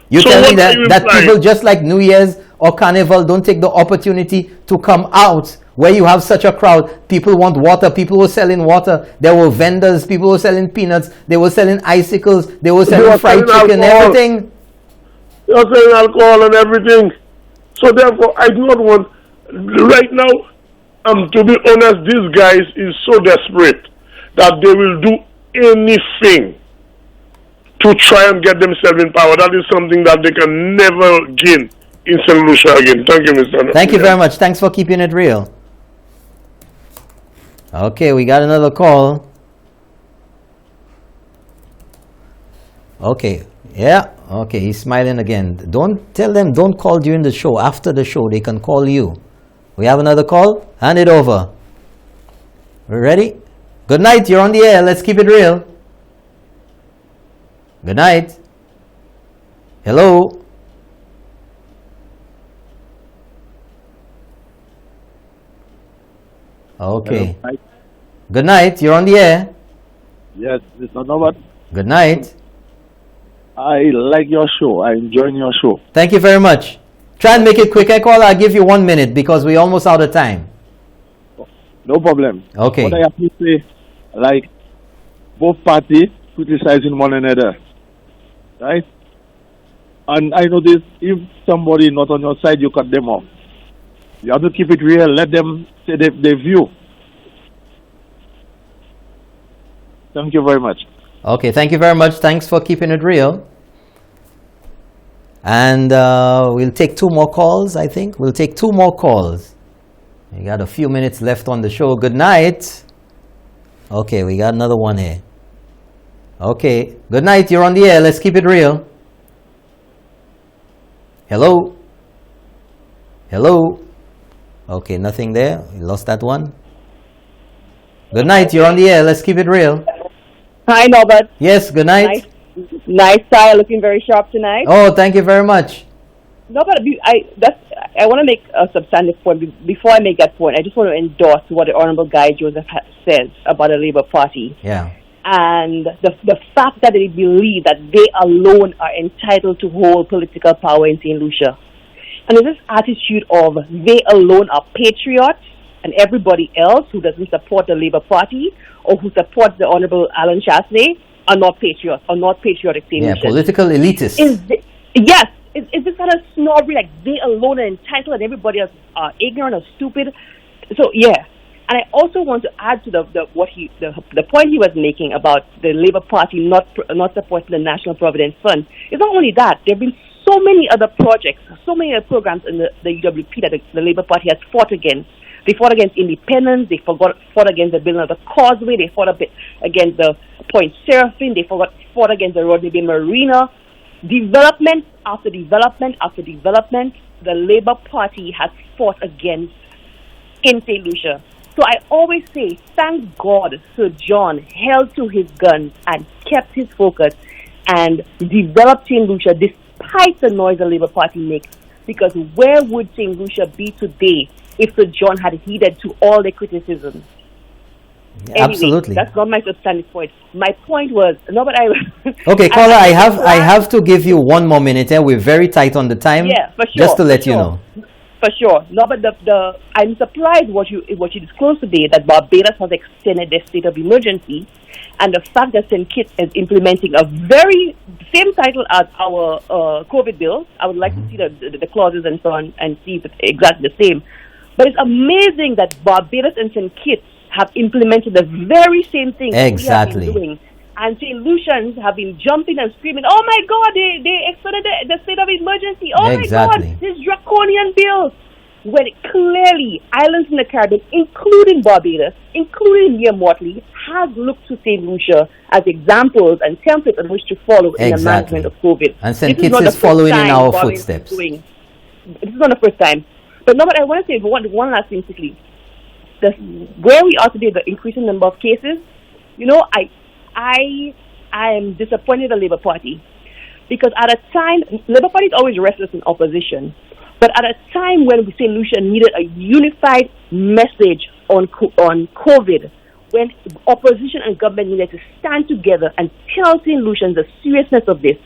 You tell me that people just like New Year's or Carnival don't take the opportunity to come out where you have such a crowd? People want water. People were selling water. There were vendors. People were selling peanuts. They were selling icicles. They were selling fried chicken, everything. They were selling alcohol and everything. So therefore, I do not want, right now, to be honest, these guys is so desperate that they will do anything to try and get themselves in power. That is something that they can never gain in St. Lucia again. Thank you, Mr. Thank you very much. Thanks for keeping it real. Okay, we got another call. Okay, yeah, okay, he's smiling again. Don't tell them, don't call during the show. After the show, they can call you. We have another call. Hand it over. We ready? Good night, you're on the air. Let's keep it real. Good night. Hello. Okay. Hello. Good night, you're on the air. Yes, Mr. Norbert. Good night. I like your show. I enjoy your show. Thank you very much. Try and make it quick. I call. I'll give you 1 minute because we're almost out of time. No problem. Okay. What I have to say, like, both parties criticizing one another, right? And I know this, if somebody not on your side, you cut them off. You have to keep it real. Let them say their view. Thank you very much. Okay, thank you very much. Thanks for keeping it real. And we'll take 2 more calls, I think. We'll take 2 more calls. We got a few minutes left on the show. Good night. Okay, we got another one here. Okay, good night. You're on the air. Let's keep it real. Hello? Hello? Okay, nothing there. We lost that one. Good night. You're on the air. Let's keep it real. Hi, Norbert. Yes, good night. Nice style, looking very sharp tonight. Oh, thank you very much. Norbert, I want to make a substantive point. Before I make that point, I just want to endorse what the Honorable Guy Joseph says about the Labour Party. Yeah. And the fact that they believe that they alone are entitled to hold political power in St. Lucia. And there's this attitude of they alone are patriots and everybody else who doesn't support the Labour Party or who supports the Honorable Allen Chastanet are not patriots or not patriotic St. Yeah, Lucians. political elitists. Yes. Is this kind of snobbery, like they alone are entitled and everybody else are ignorant or stupid? So, yeah. And I also want to add to the point he was making about the Labour Party not supporting the National Provident Fund. It's not only that. There have been so many other projects, so many other programs in the UWP that the Labour Party has fought against. They fought against independence. They fought against the building of the causeway. They fought against the Point Seraphim. They fought against the Rodney Bay Marina. Development after development after development, the Labour Party has fought against in St. Lucia. So I always say, thank God Sir John held to his guns and kept his focus and developed St. Lucia despite the noise the Labour Party makes. Because where would St. Lucia be today if Sir John had heeded to all the criticisms? Yeah, anyway, absolutely. That's not my substantive point. My point was, no, but okay, caller, I have to give you 1 more minute. We're very tight on the time. Yeah, for sure. Just to let you know. For sure. No, but I'm surprised what you disclosed today, that Barbados has extended their state of emergency, and the fact that St. Kitts is implementing a very same title as our COVID bill. I would like to see the clauses and so on and see if it's exactly the same. But it's amazing that Barbados and St. Kitts have implemented the very same thing exactly. we have been doing. And St. Lucians have been jumping and screaming, oh my God, they extended the state of emergency. Oh exactly. my God, this draconian bill. when clearly islands in the Caribbean, including Barbados, including near Motley, have looked to St. Lucia as examples and templates on which to follow in the management of COVID. And St. Kitts is following in our footsteps. This is not the first time. But no, but I want to say one last thing quickly. Where we are today, the increasing number of cases, you know, I am disappointed in the Labour Party. Because at a time, Labour Party is always restless in opposition. But at a time when we say Lucia needed a unified message on COVID, when opposition and government needed to stand together and tell St. Lucians the seriousness of this,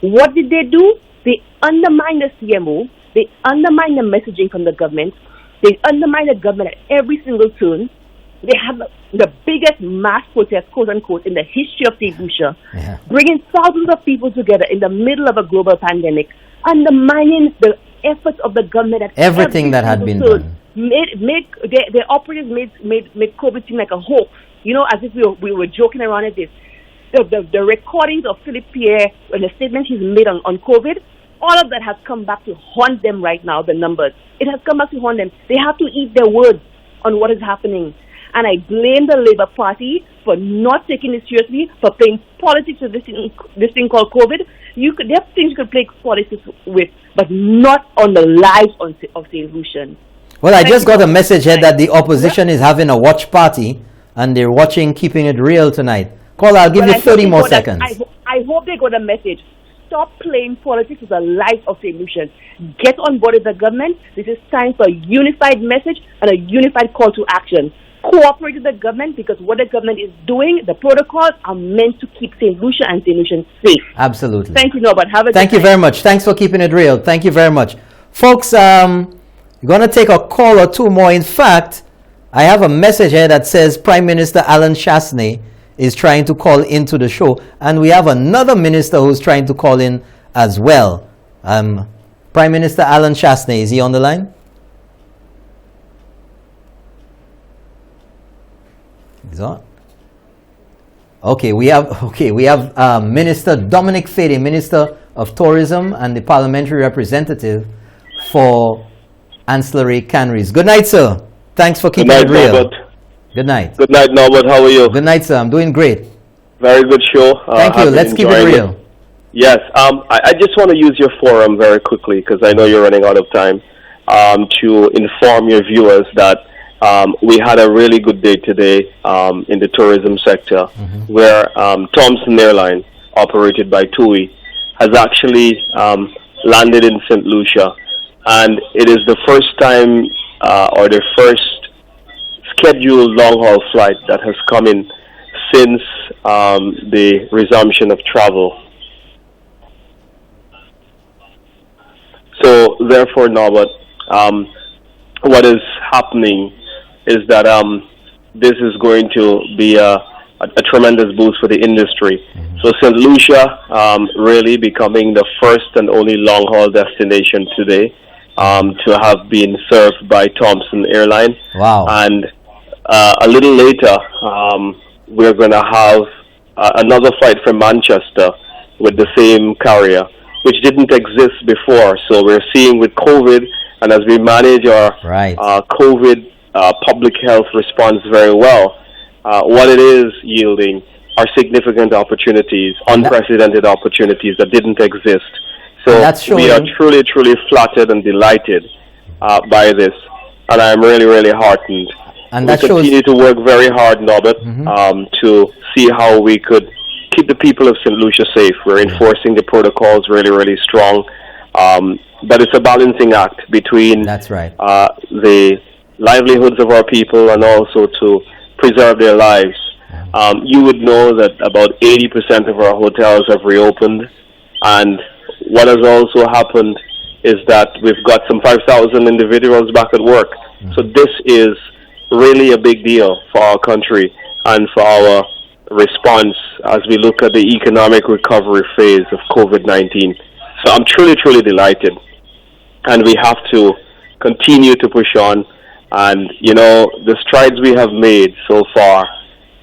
what did they do? They undermined the CMO, they undermined the messaging from the government, they undermined the government at every single turn. They have the biggest mass protest, quote unquote, in the history of St. Lucia, bringing thousands of people together in the middle of a global pandemic, undermining the efforts of the government at everything that had been done. Their operatives made COVID seem like a hoax, you know, as if we were joking around at this. The recordings of Philippe Pierre and the statements he's made on COVID, all of that has come back to haunt them right now, the numbers. It has come back to haunt them. They have to eat their words on what is happening. And I blame the Labour Party for not taking it seriously, for playing politics with this thing called COVID. There are things you could play politics with, but not on the lives of St. Lucians. Well, I just got a message here that the opposition is having a watch party, and they're watching Keeping It Real tonight. Call, I'll give you 30 more seconds. I hope they got a message. Stop playing politics with the lives of St. Lucians. Get on board with the government. This is time for a unified message and a unified call to action. Cooperate with the government, because what the government is doing, the protocols are meant to keep St. Lucia and St. Lucians safe. Absolutely. Thank you, Norbert. Have a Thank you very much. Thanks for keeping it real. Thank you very much. Folks, we're going to take a call or two more. In fact, I have a message here that says Prime Minister Allen Chastanet is trying to call into the show. And we have another minister who's trying to call in as well. Prime Minister Allen Chastanet, is he on the line? Okay, we have Minister Dominic Fedee, Minister of Tourism and the parliamentary representative for ancillary canneries. Good night, sir. Thanks for keeping it real. Norbert. Good night. Good night, Norbert. How are you? Good night, sir. I'm doing great. Very good show. Thank you. Let's keep it real. Yes. I just want to use your forum very quickly, because I know you're running out of time, to inform your viewers that we had a really good day today in the tourism sector, where Thompson Airline, operated by TUI, has actually landed in St. Lucia, and it is the first time or the first scheduled long-haul flight that has come in since the resumption of travel. So therefore, Norbert, what is happening is that this is going to be a tremendous boost for the industry. So St. Lucia really becoming the first and only long-haul destination today to have been served by Thompson Airline. Wow. And a little later, we're going to have another flight from Manchester with the same carrier, which didn't exist before. So we're seeing with COVID, and as we manage our COVID public health response very well, what it is yielding are significant opportunities, unprecedented opportunities that didn't exist. So we are truly, truly flattered and delighted by this, and I'm really, really heartened. And we continue to work very hard, Norbert, to see how we could keep the people of St. Lucia safe. We're enforcing the protocols really, really strong, but it's a balancing act between the livelihoods of our people and also to preserve their lives. You would know that about 80% of our hotels have reopened, and what has also happened is that we've got some 5,000 individuals back at work. So this is really a big deal for our country and for our response as we look at the economic recovery phase of COVID-19. So I'm truly, truly delighted, and we have to continue to push on. And, you know, the strides we have made so far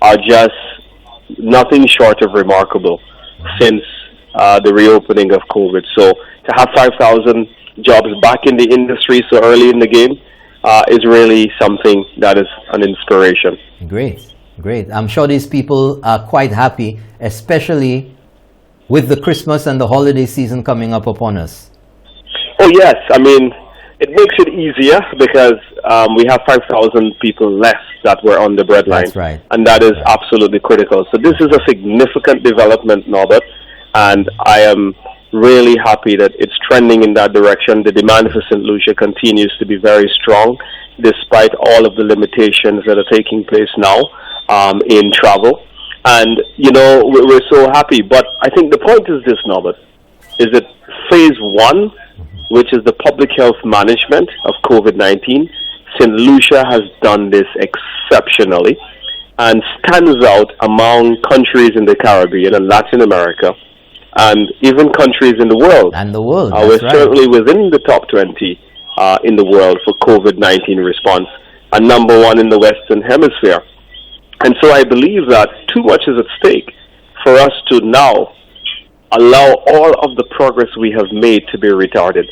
are just nothing short of remarkable since the reopening of COVID. So to have 5,000 jobs back in the industry so early in the game is really something that is an inspiration. Great, great. I'm sure these people are quite happy, especially with the Christmas and the holiday season coming up upon us. Oh, yes. I mean, it makes it easier because we have 5,000 people less that were on the breadline. That's right. And that is absolutely critical. So this is a significant development, Norbert, and I am really happy that it's trending in that direction. The demand for St. Lucia continues to be very strong, despite all of the limitations that are taking place now in travel. And, you know, we're so happy. But I think the point is this, Norbert, is that phase one, which is the public health management of COVID-19, St. Lucia has done this exceptionally and stands out among countries in the Caribbean and Latin America and even countries in the world. And the world, we're right. certainly within the top 20 in the world for COVID-19 response, and number one in the Western Hemisphere. And so I believe that too much is at stake for us to now allow all of the progress we have made to be retarded.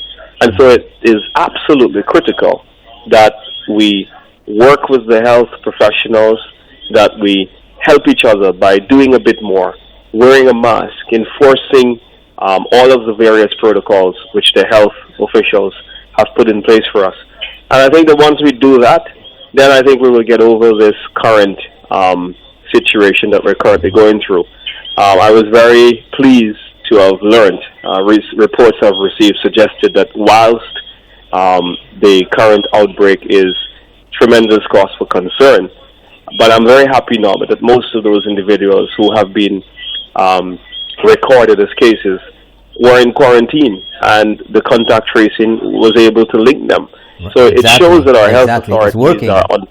And so it is absolutely critical that we work with the health professionals, that we help each other by doing a bit more, wearing a mask, enforcing all of the various protocols which the health officials have put in place for us. And I think that once we do that, then I think we will get over this current situation that we're currently going through. I was very pleased to have learned, reports I've received suggested that whilst the current outbreak is tremendous cause for concern, but I'm very happy now that most of those individuals who have been recorded as cases were in quarantine, and the contact tracing was able to link them. So it shows that our health authorities are on.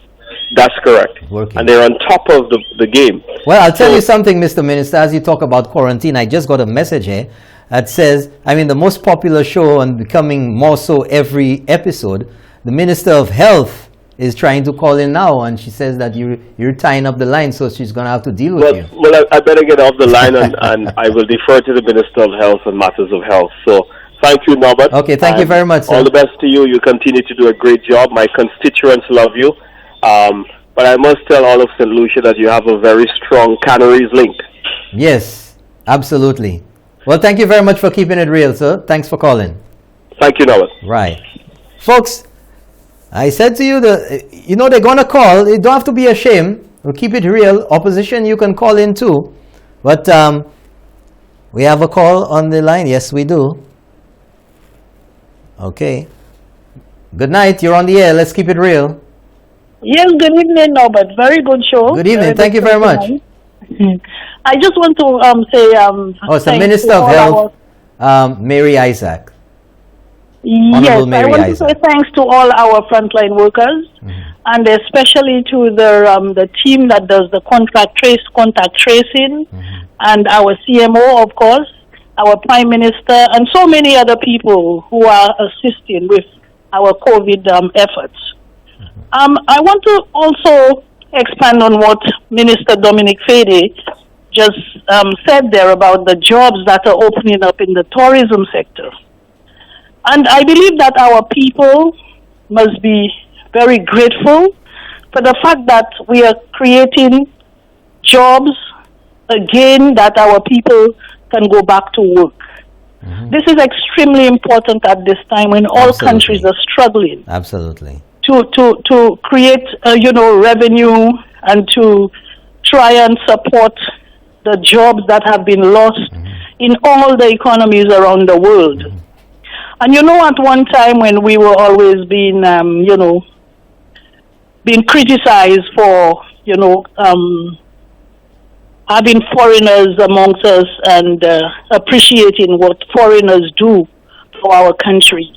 That's correct. And they're on top of the game. Well, I'll tell you something, Mr. Minister, as you talk about quarantine, I just got a message here that says, I mean, the most popular show and becoming more so every episode, the Minister of Health is trying to call in now, and she says that you're tying up the line, so she's going to have to deal with you. Well, I better get off the line, and I will defer to the Minister of Health on matters of health. So thank you, Norbert. Okay, thank you very much, sir. All the best to you. You continue to do a great job. My constituents love you. But I must tell all of St. Lucia that you have a very strong Canaries link. Yes, absolutely. Well, thank you very much for keeping it real, sir. Thanks for calling. Thank you, Norbert. Right. Folks, I said to you that, you know, they're going to call. You don't have to be ashamed. We'll keep it real. Opposition, you can call in too. But we have a call on the line. Yes, we do. Okay. Good night. You're on the air. Let's keep it real. Yes, good evening, Norbert. Very good show. Good evening. Thank you very much. I just want to say... it's the Minister of Health, Mary Isaac. Yes, Mary I want Isaac. to say thanks to all our frontline workers, and especially to the team that does the contact tracing, and our CMO, of course, our Prime Minister, and so many other people who are assisting with our COVID efforts. I want to also expand on what Minister Dominic Fedee just said there about the jobs that are opening up in the tourism sector. And I believe that our people must be very grateful for the fact that we are creating jobs again, that our people can go back to work. This is extremely important at this time when all countries are struggling. Absolutely. To create, revenue and to try and support the jobs that have been lost in all the economies around the world. And at one time when we were always being, being criticized for, having foreigners amongst us and appreciating what foreigners do for our country.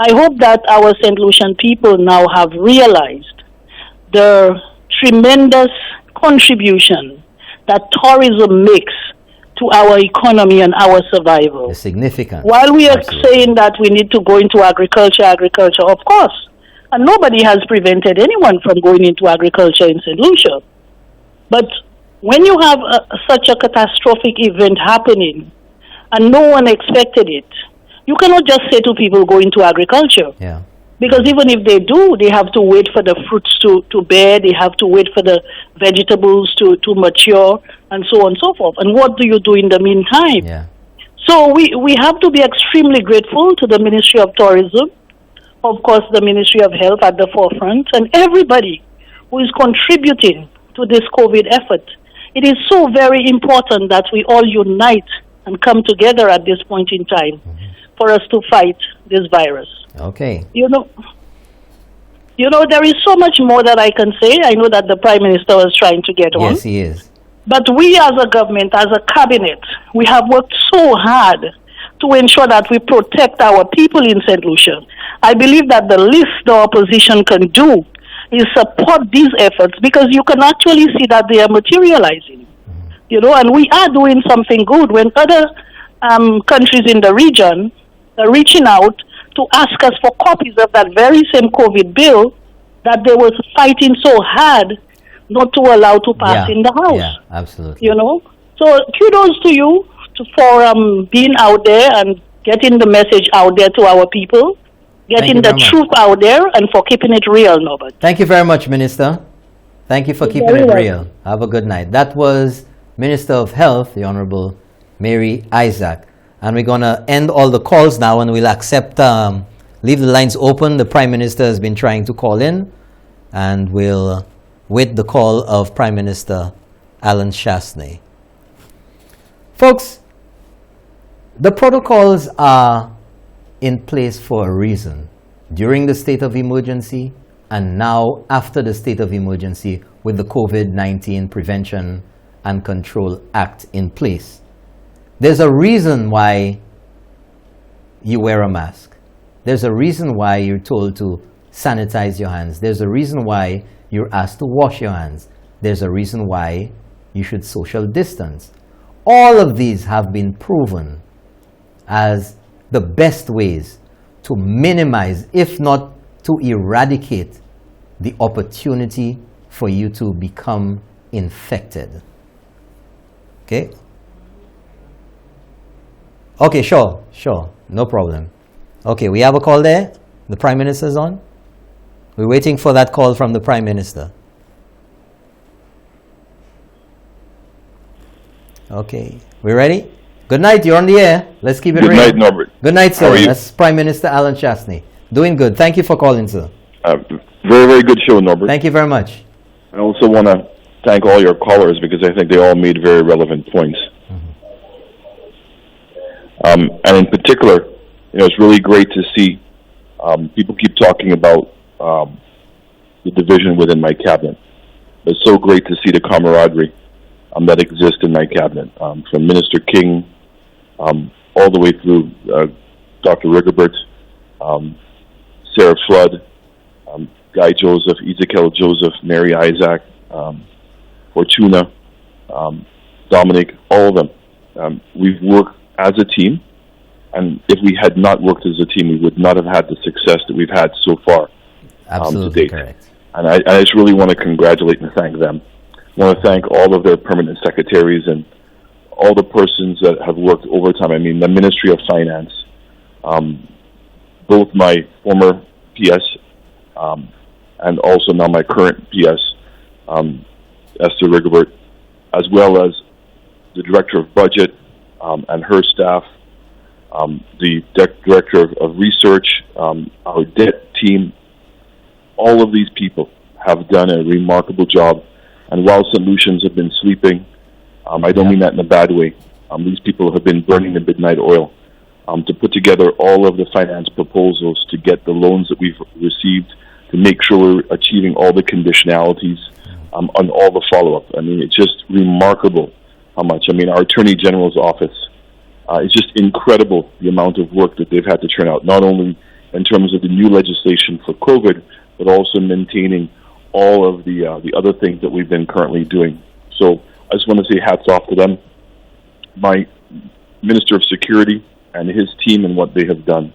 I hope that our St. Lucian people now have realized the tremendous contribution that tourism makes to our economy and our survival. It's significant. While we are saying that we need to go into agriculture, of course, and nobody has prevented anyone from going into agriculture in St. Lucia. But when you have such a catastrophic event happening and no one expected it, You cannot just say to people, go into agriculture. Yeah. Because even if they do, they have to wait for the fruits to bear, they have to wait for the vegetables to mature, and so on and so forth. And what do you do in the meantime? Yeah. So we have to be extremely grateful to the Ministry of Tourism, of course the Ministry of Health at the forefront, and everybody who is contributing to this COVID effort. It is so very important that we all unite and come together at this point in time for us to fight this virus. Okay. You know, there is so much more that I can say. I know that the Prime Minister was trying to get on. Yes, he is. But we as a government, as a cabinet, we have worked so hard to ensure that we protect our people in St. Lucia. I believe that the least the opposition can do is support these efforts, because you can actually see that they are materializing. And we are doing something good when other countries in the region are reaching out to ask us for copies of that very same COVID bill that they were fighting so hard not to allow to pass in the House. Yeah, absolutely. So kudos to you for being out there and getting the message out there to our people, getting the truth out there, and for keeping it real, Norbert. Thank you very much, Minister. Thank you for keeping it real. Have a good night. That was Minister of Health, the Honorable Mary Isaac. And we're going to end all the calls now, and we'll accept, leave the lines open. The Prime Minister has been trying to call in, and we'll wait the call of Prime Minister Allen Chastanet. Folks, the protocols are in place for a reason. During the state of emergency, and now after the state of emergency, with the COVID-19 Prevention and Control Act in place. There's a reason why you wear a mask. There's a reason why you're told to sanitize your hands. There's a reason why you're asked to wash your hands. There's a reason why you should social distance. All of these have been proven as the best ways to minimize, if not to eradicate, the opportunity for you to become infected. Okay? Okay, sure, no problem. Okay, we have a call there. The Prime Minister's on. We're waiting for that call from the Prime Minister. Okay, we ready? Good night, you're on the air. Let's keep it real. Good night, Norbert. Good night, sir. How are you? That's Prime Minister Allen Chastanet. Doing good. Thank you for calling, sir. Very, very good show, Norbert. Thank you very much. I also want to thank all your callers, because I think they all made very relevant points. And in particular, it's really great to see people keep talking about the division within my cabinet. It's so great to see the camaraderie that exists in my cabinet, from Minister King all the way through Dr. Rigobert, Sarah Flood, Guy Joseph, Ezekiel Joseph, Mary Isaac, Fortuna, Dominic, all of them. We've worked as a team, and if we had not worked as a team, we would not have had the success that we've had so far. Absolutely to date. correct. And I just really want to congratulate and thank them. I want to thank all of their permanent secretaries and all the persons that have worked overtime. I mean, the Ministry of Finance, both my former PS and also now my current PS, Esther Rigobert, as well as the Director of Budget and her staff, the Director of Research, our debt team. All of these people have done a remarkable job. And while St. Lucians have been sleeping, I don't mean that in a bad way. These people have been burning the midnight oil to put together all of the finance proposals, to get the loans that we've received, to make sure we're achieving all the conditionalities on all the follow-up. I mean, it's just remarkable how much. I mean, our Attorney General's office, it's just incredible the amount of work that they've had to churn out, not only in terms of the new legislation for COVID, but also maintaining all of the other things that we've been currently doing. So I just want to say hats off to them, my Minister of Security and his team and what they have done.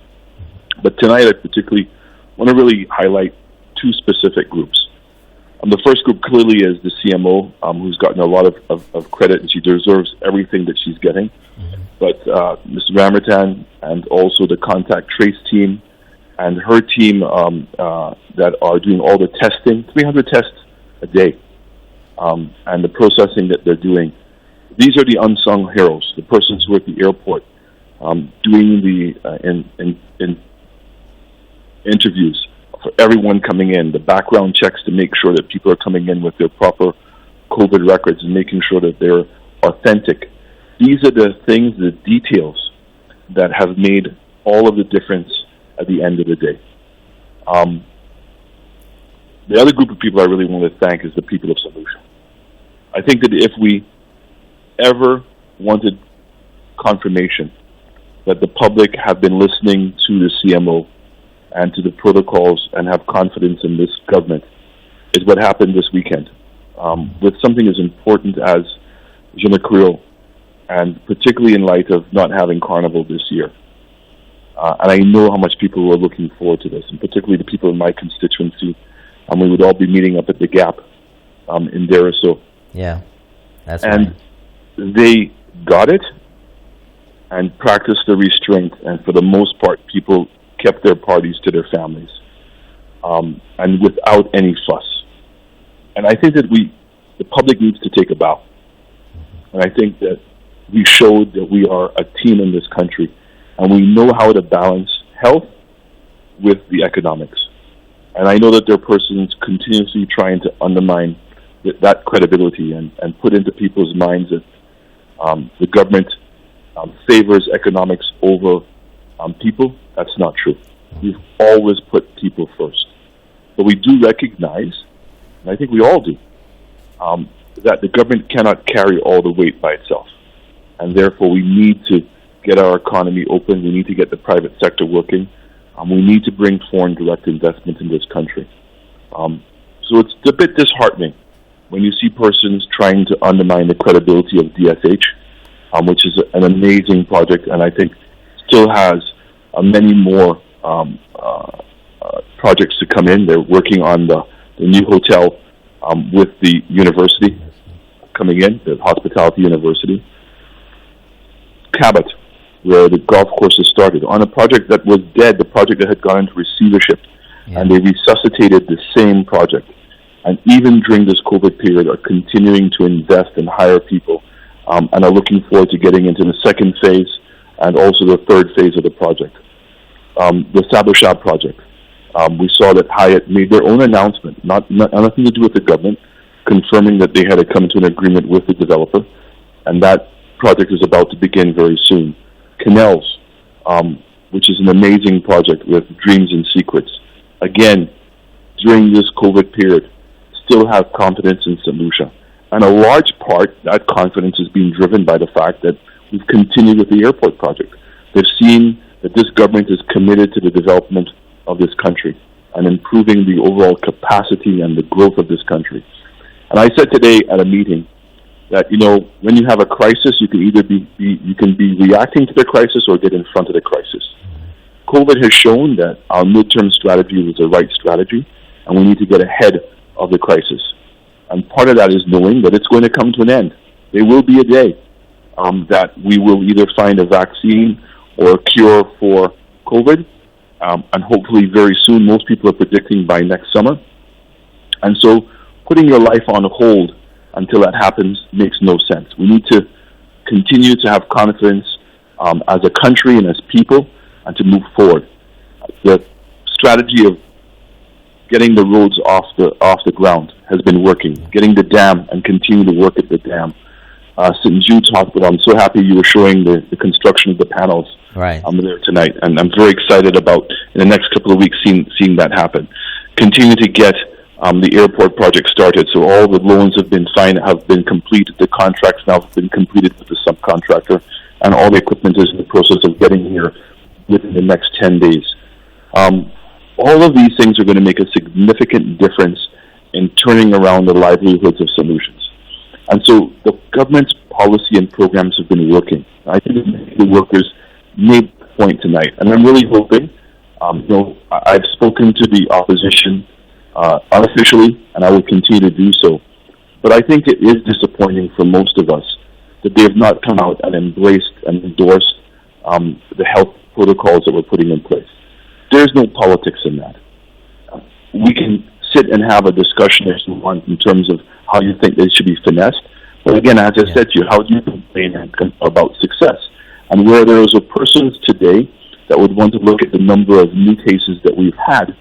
But tonight I particularly want to really highlight two specific groups. The first group clearly is the CMO, who's gotten a lot of credit, and she deserves everything that she's getting. But Mr. Ramertan and also the contact trace team and her team that are doing all the testing, 300 tests a day, and the processing that they're doing. These are the unsung heroes, the persons who are at the airport doing the interviews for everyone coming in, the background checks to make sure that people are coming in with their proper COVID records and making sure that they're authentic. These are the things, the details that have made all of the difference at the end of the day. The other group of people I really want to thank is the people of Solution. I think that if we ever wanted confirmation that the public have been listening to the CMO and to the protocols and have confidence in this government, is what happened this weekend. With something as important as Journée Creole, and particularly in light of not having Carnival this year. And I know how much people were looking forward to this, and particularly the people in my constituency. We would all be meeting up at the Gap in Deriso. Yeah, that's and right. They got it and practiced the restraint, and for the most part, people kept their parties to their families, and without any fuss. And I think that the public needs to take a bow. And I think that we showed that we are a team in this country, and we know how to balance health with the economics. And I know that there are persons continuously trying to undermine that credibility and put into people's minds that the government favors economics over people. That's not true. We've always put people first. But we do recognize, and I think we all do, that the government cannot carry all the weight by itself. And therefore we need to get our economy open. We need to get the private sector working. We need to bring foreign direct investment in this country. So it's a bit disheartening when you see persons trying to undermine the credibility of DSH, which is an amazing project, and I think still has many more projects to come in. They're working on the new hotel with the university coming in, the Hospitality University. Cabot, where the golf courses started, on a project that was dead, the project that had gone into receivership, and they resuscitated the same project. And even during this COVID period are continuing to invest and hire people, and are looking forward to getting into the second phase and also the third phase of the project. The Saboshab project, we saw that Hyatt made their own announcement, nothing to do with the government, confirming that they had to come to an agreement with the developer, and that project is about to begin very soon. Canals, which is an amazing project with Dreams and Secrets. Again, during this COVID period, still have confidence in St. Lucia. And a large part, that confidence is being driven by the fact that we've continued with the airport project. They've seen that this government is committed to the development of this country and improving the overall capacity and the growth of this country. And I said today at a meeting that, when you have a crisis, you can either be reacting to the crisis or get in front of the crisis. COVID has shown that our midterm strategy was the right strategy, and we need to get ahead of the crisis. And part of that is knowing that it's going to come to an end. There will be a day that we will either find a vaccine or a cure for COVID, and hopefully very soon. Most people are predicting by next summer. And so putting your life on hold until that happens makes no sense. We need to continue to have confidence as a country and as people, and to move forward. The strategy of getting the roads off the ground has been working. Getting the dam and continue to work at the dam. St. Jude's Hospital, I'm so happy you were showing the construction of the panels there tonight, and I'm very excited about in the next couple of weeks seeing that happen. Continue to get the airport project started, so all the loans have been completed, the contracts now have been completed with the subcontractor, and all the equipment is in the process of getting here within the next 10 days. All of these things are going to make a significant difference in turning around the livelihoods of solutions. And so the government's policy and programs have been working. I think the workers made the point tonight, and I'm really hoping, I've spoken to the opposition unofficially, and I will continue to do so. But I think it is disappointing for most of us that they have not come out and embraced and endorsed the health protocols that we're putting in place. There's no politics in that. We can sit and have a discussion if you want in terms of how you think they should be finessed. But again, as I said to you, how do you complain about success? And where there is a person today that would want to look at the number of new cases that we've had,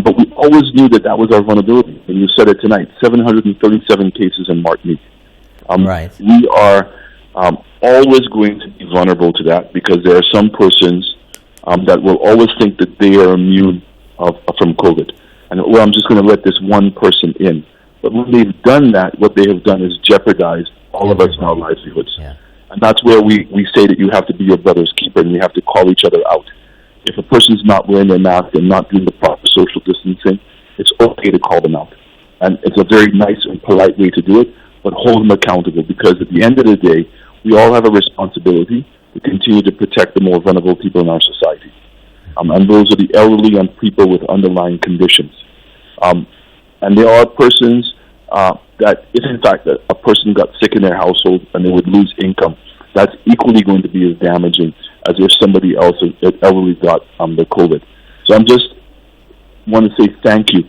but we always knew that that was our vulnerability. And you said it tonight, 737 cases in Martinique. Right. We are always going to be vulnerable to that because there are some persons that will always think that they are immune from COVID. And, well, I'm just going to let this one person in. But when they've done that, what they have done is jeopardized all of us in our livelihoods. Yeah. And that's where we say that you have to be your brother's keeper and we have to call each other out. If a person's not wearing their mask and not doing the proper social distancing, it's okay to call them out. And it's a very nice and polite way to do it, but hold them accountable because at the end of the day, we all have a responsibility to continue to protect the more vulnerable people in our society. And those are the elderly and people with underlying conditions. And there are persons that if in fact a person got sick in their household and they would lose income, that's equally going to be as damaging as if somebody else elderly got the COVID. So I'm just want to say thank you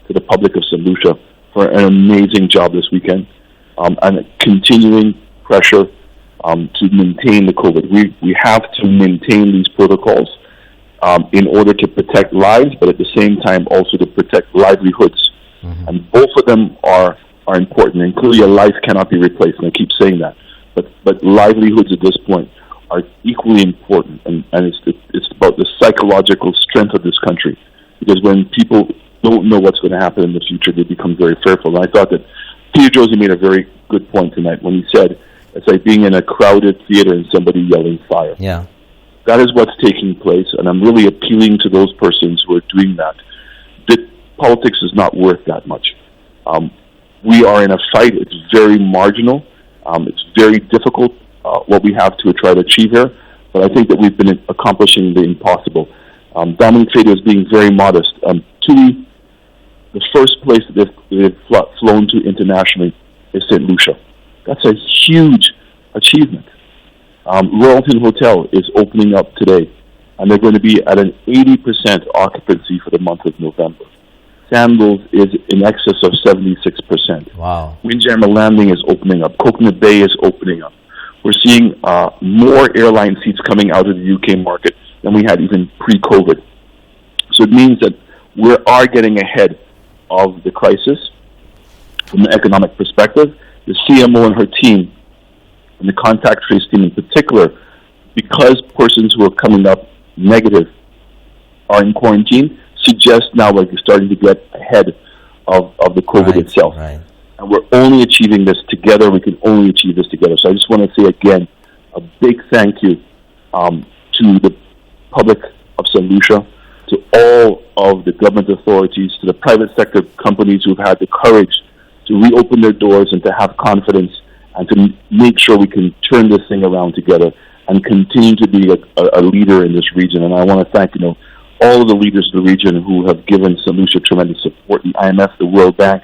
to the public of St. Lucia for an amazing job this weekend and continuing pressure to maintain the COVID. We have to maintain these protocols in order to protect lives, but at the same time also to protect livelihoods. Mm-hmm. And both of them are important, and clearly a life cannot be replaced, and I keep saying that. But livelihoods at this point are equally important, and it's about the psychological strength of this country. Because when people don't know what's going to happen in the future, they become very fearful. And I thought that Peter Josie made a very good point tonight when he said, it's like being in a crowded theater and somebody yelling fire. Yeah. That is what's taking place, and I'm really appealing to those persons who are doing that. That politics is not worth that much. We are in a fight. It's very marginal. It's very difficult what we have to try to achieve here, but I think that we've been accomplishing the impossible. Dominic Fedee is being very modest. TUI, the first place that they've flown to internationally is St. Lucia. That's a huge achievement. Royalton Hotel is opening up today, and they're going to be at an 80% occupancy for the month of November. Sandals is in excess of 76%. Wow. Windjammer Landing is opening up. Coconut Bay is opening up. We're seeing more airline seats coming out of the UK market than we had even pre-COVID. So it means that we are getting ahead of the crisis from an economic perspective. The CMO and her team, and the contact trace team in particular, because persons who are coming up negative are in quarantine, suggest now like you're starting to get ahead of the COVID itself. Right. And we're only achieving this together. We can only achieve this together. So I just want to say again, a big thank you to the public of St. Lucia, to all of the government authorities, to the private sector companies who've had the courage to reopen their doors and to have confidence and to make sure we can turn this thing around together and continue to be a leader in this region. And I want to thank, all of the leaders of the region who have given St. Lucia tremendous support, the IMF, the World Bank,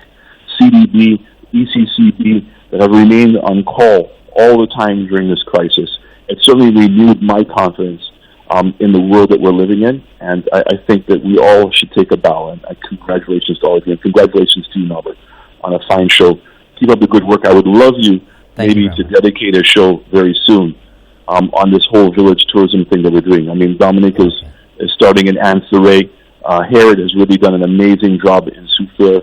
CDB, ECCB, that have remained on call all the time during this crisis. It certainly renewed my confidence in the world that we're living in, and I think that we all should take a bow, and congratulations to all of you, and congratulations to you, Norbert, on a fine show. Keep up the good work. I would love you to dedicate a show very soon on this whole village tourism thing that we're doing. I mean, Dominic is starting in Anse-Ray. Herod has really done an amazing job in Souffleur.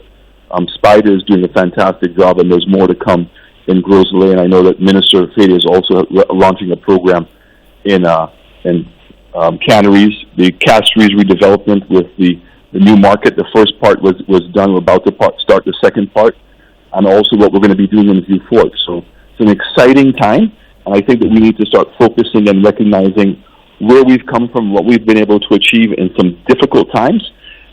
Spider is doing a fantastic job, and there's more to come in Gros-Islet. And I know that Minister Fedee is also launching a program in Canaries, the Castries redevelopment with the new market. The first part was done. We're about to start the second part, and also what we're going to be doing in Vieux Fort. So it's an exciting time, and I think that we need to start focusing and recognizing where we've come from, what we've been able to achieve in some difficult times.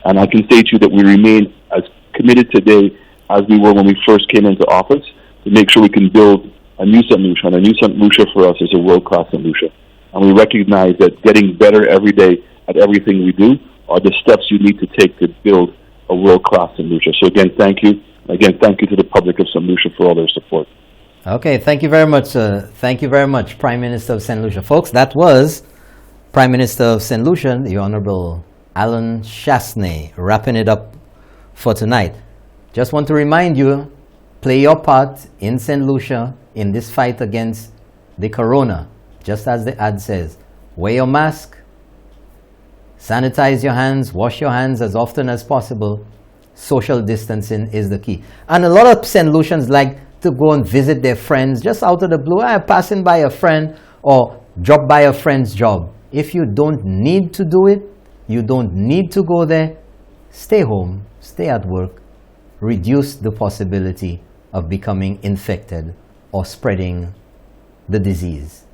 And I can say to you that we remain as committed today as we were when we first came into office to make sure we can build a new St. Lucia. And a new St. Lucia for us is a world-class St. Lucia. And we recognize that getting better every day at everything we do are the steps you need to take to build a world-class St. Lucia. So again, thank you. Again, thank you to the public of St. Lucia for all their support. Okay, thank you very much, sir. Thank you very much, Prime Minister of St. Lucia. Folks, that was Prime Minister of St. Lucia, the Honorable Allen Chastanet, wrapping it up for tonight. Just want to remind you, play your part in St. Lucia in this fight against the corona. Just as the ad says, wear your mask, sanitize your hands, wash your hands as often as possible. Social distancing is the key. And a lot of St. Lucians like to go and visit their friends just out of the blue. Passing by a friend or drop by a friend's job. If you don't need to do it, you don't need to go there, stay home, stay at work, reduce the possibility of becoming infected or spreading the disease.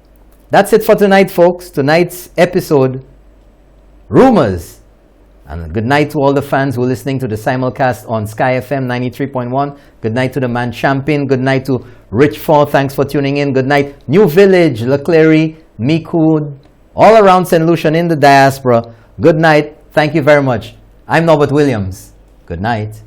That's it for tonight, folks. Tonight's episode, Rumours. And good night to all the fans who are listening to the simulcast on Sky FM 93.1. Good night to the man Champion. Good night to Rich Ford. Thanks for tuning in. Good night, New Village, Leclerc, Meekwood, all around St. Lucia and in the diaspora. Good night. Thank you very much. I'm Norbert Williams. Good night.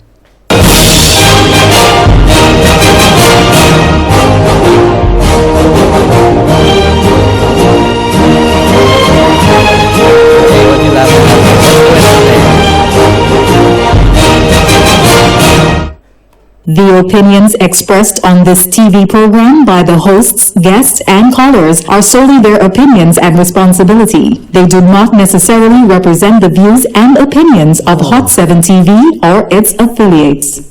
The opinions expressed on this TV program by the hosts, guests, and callers are solely their opinions and responsibility. They do not necessarily represent the views and opinions of Hot 7 TV or its affiliates.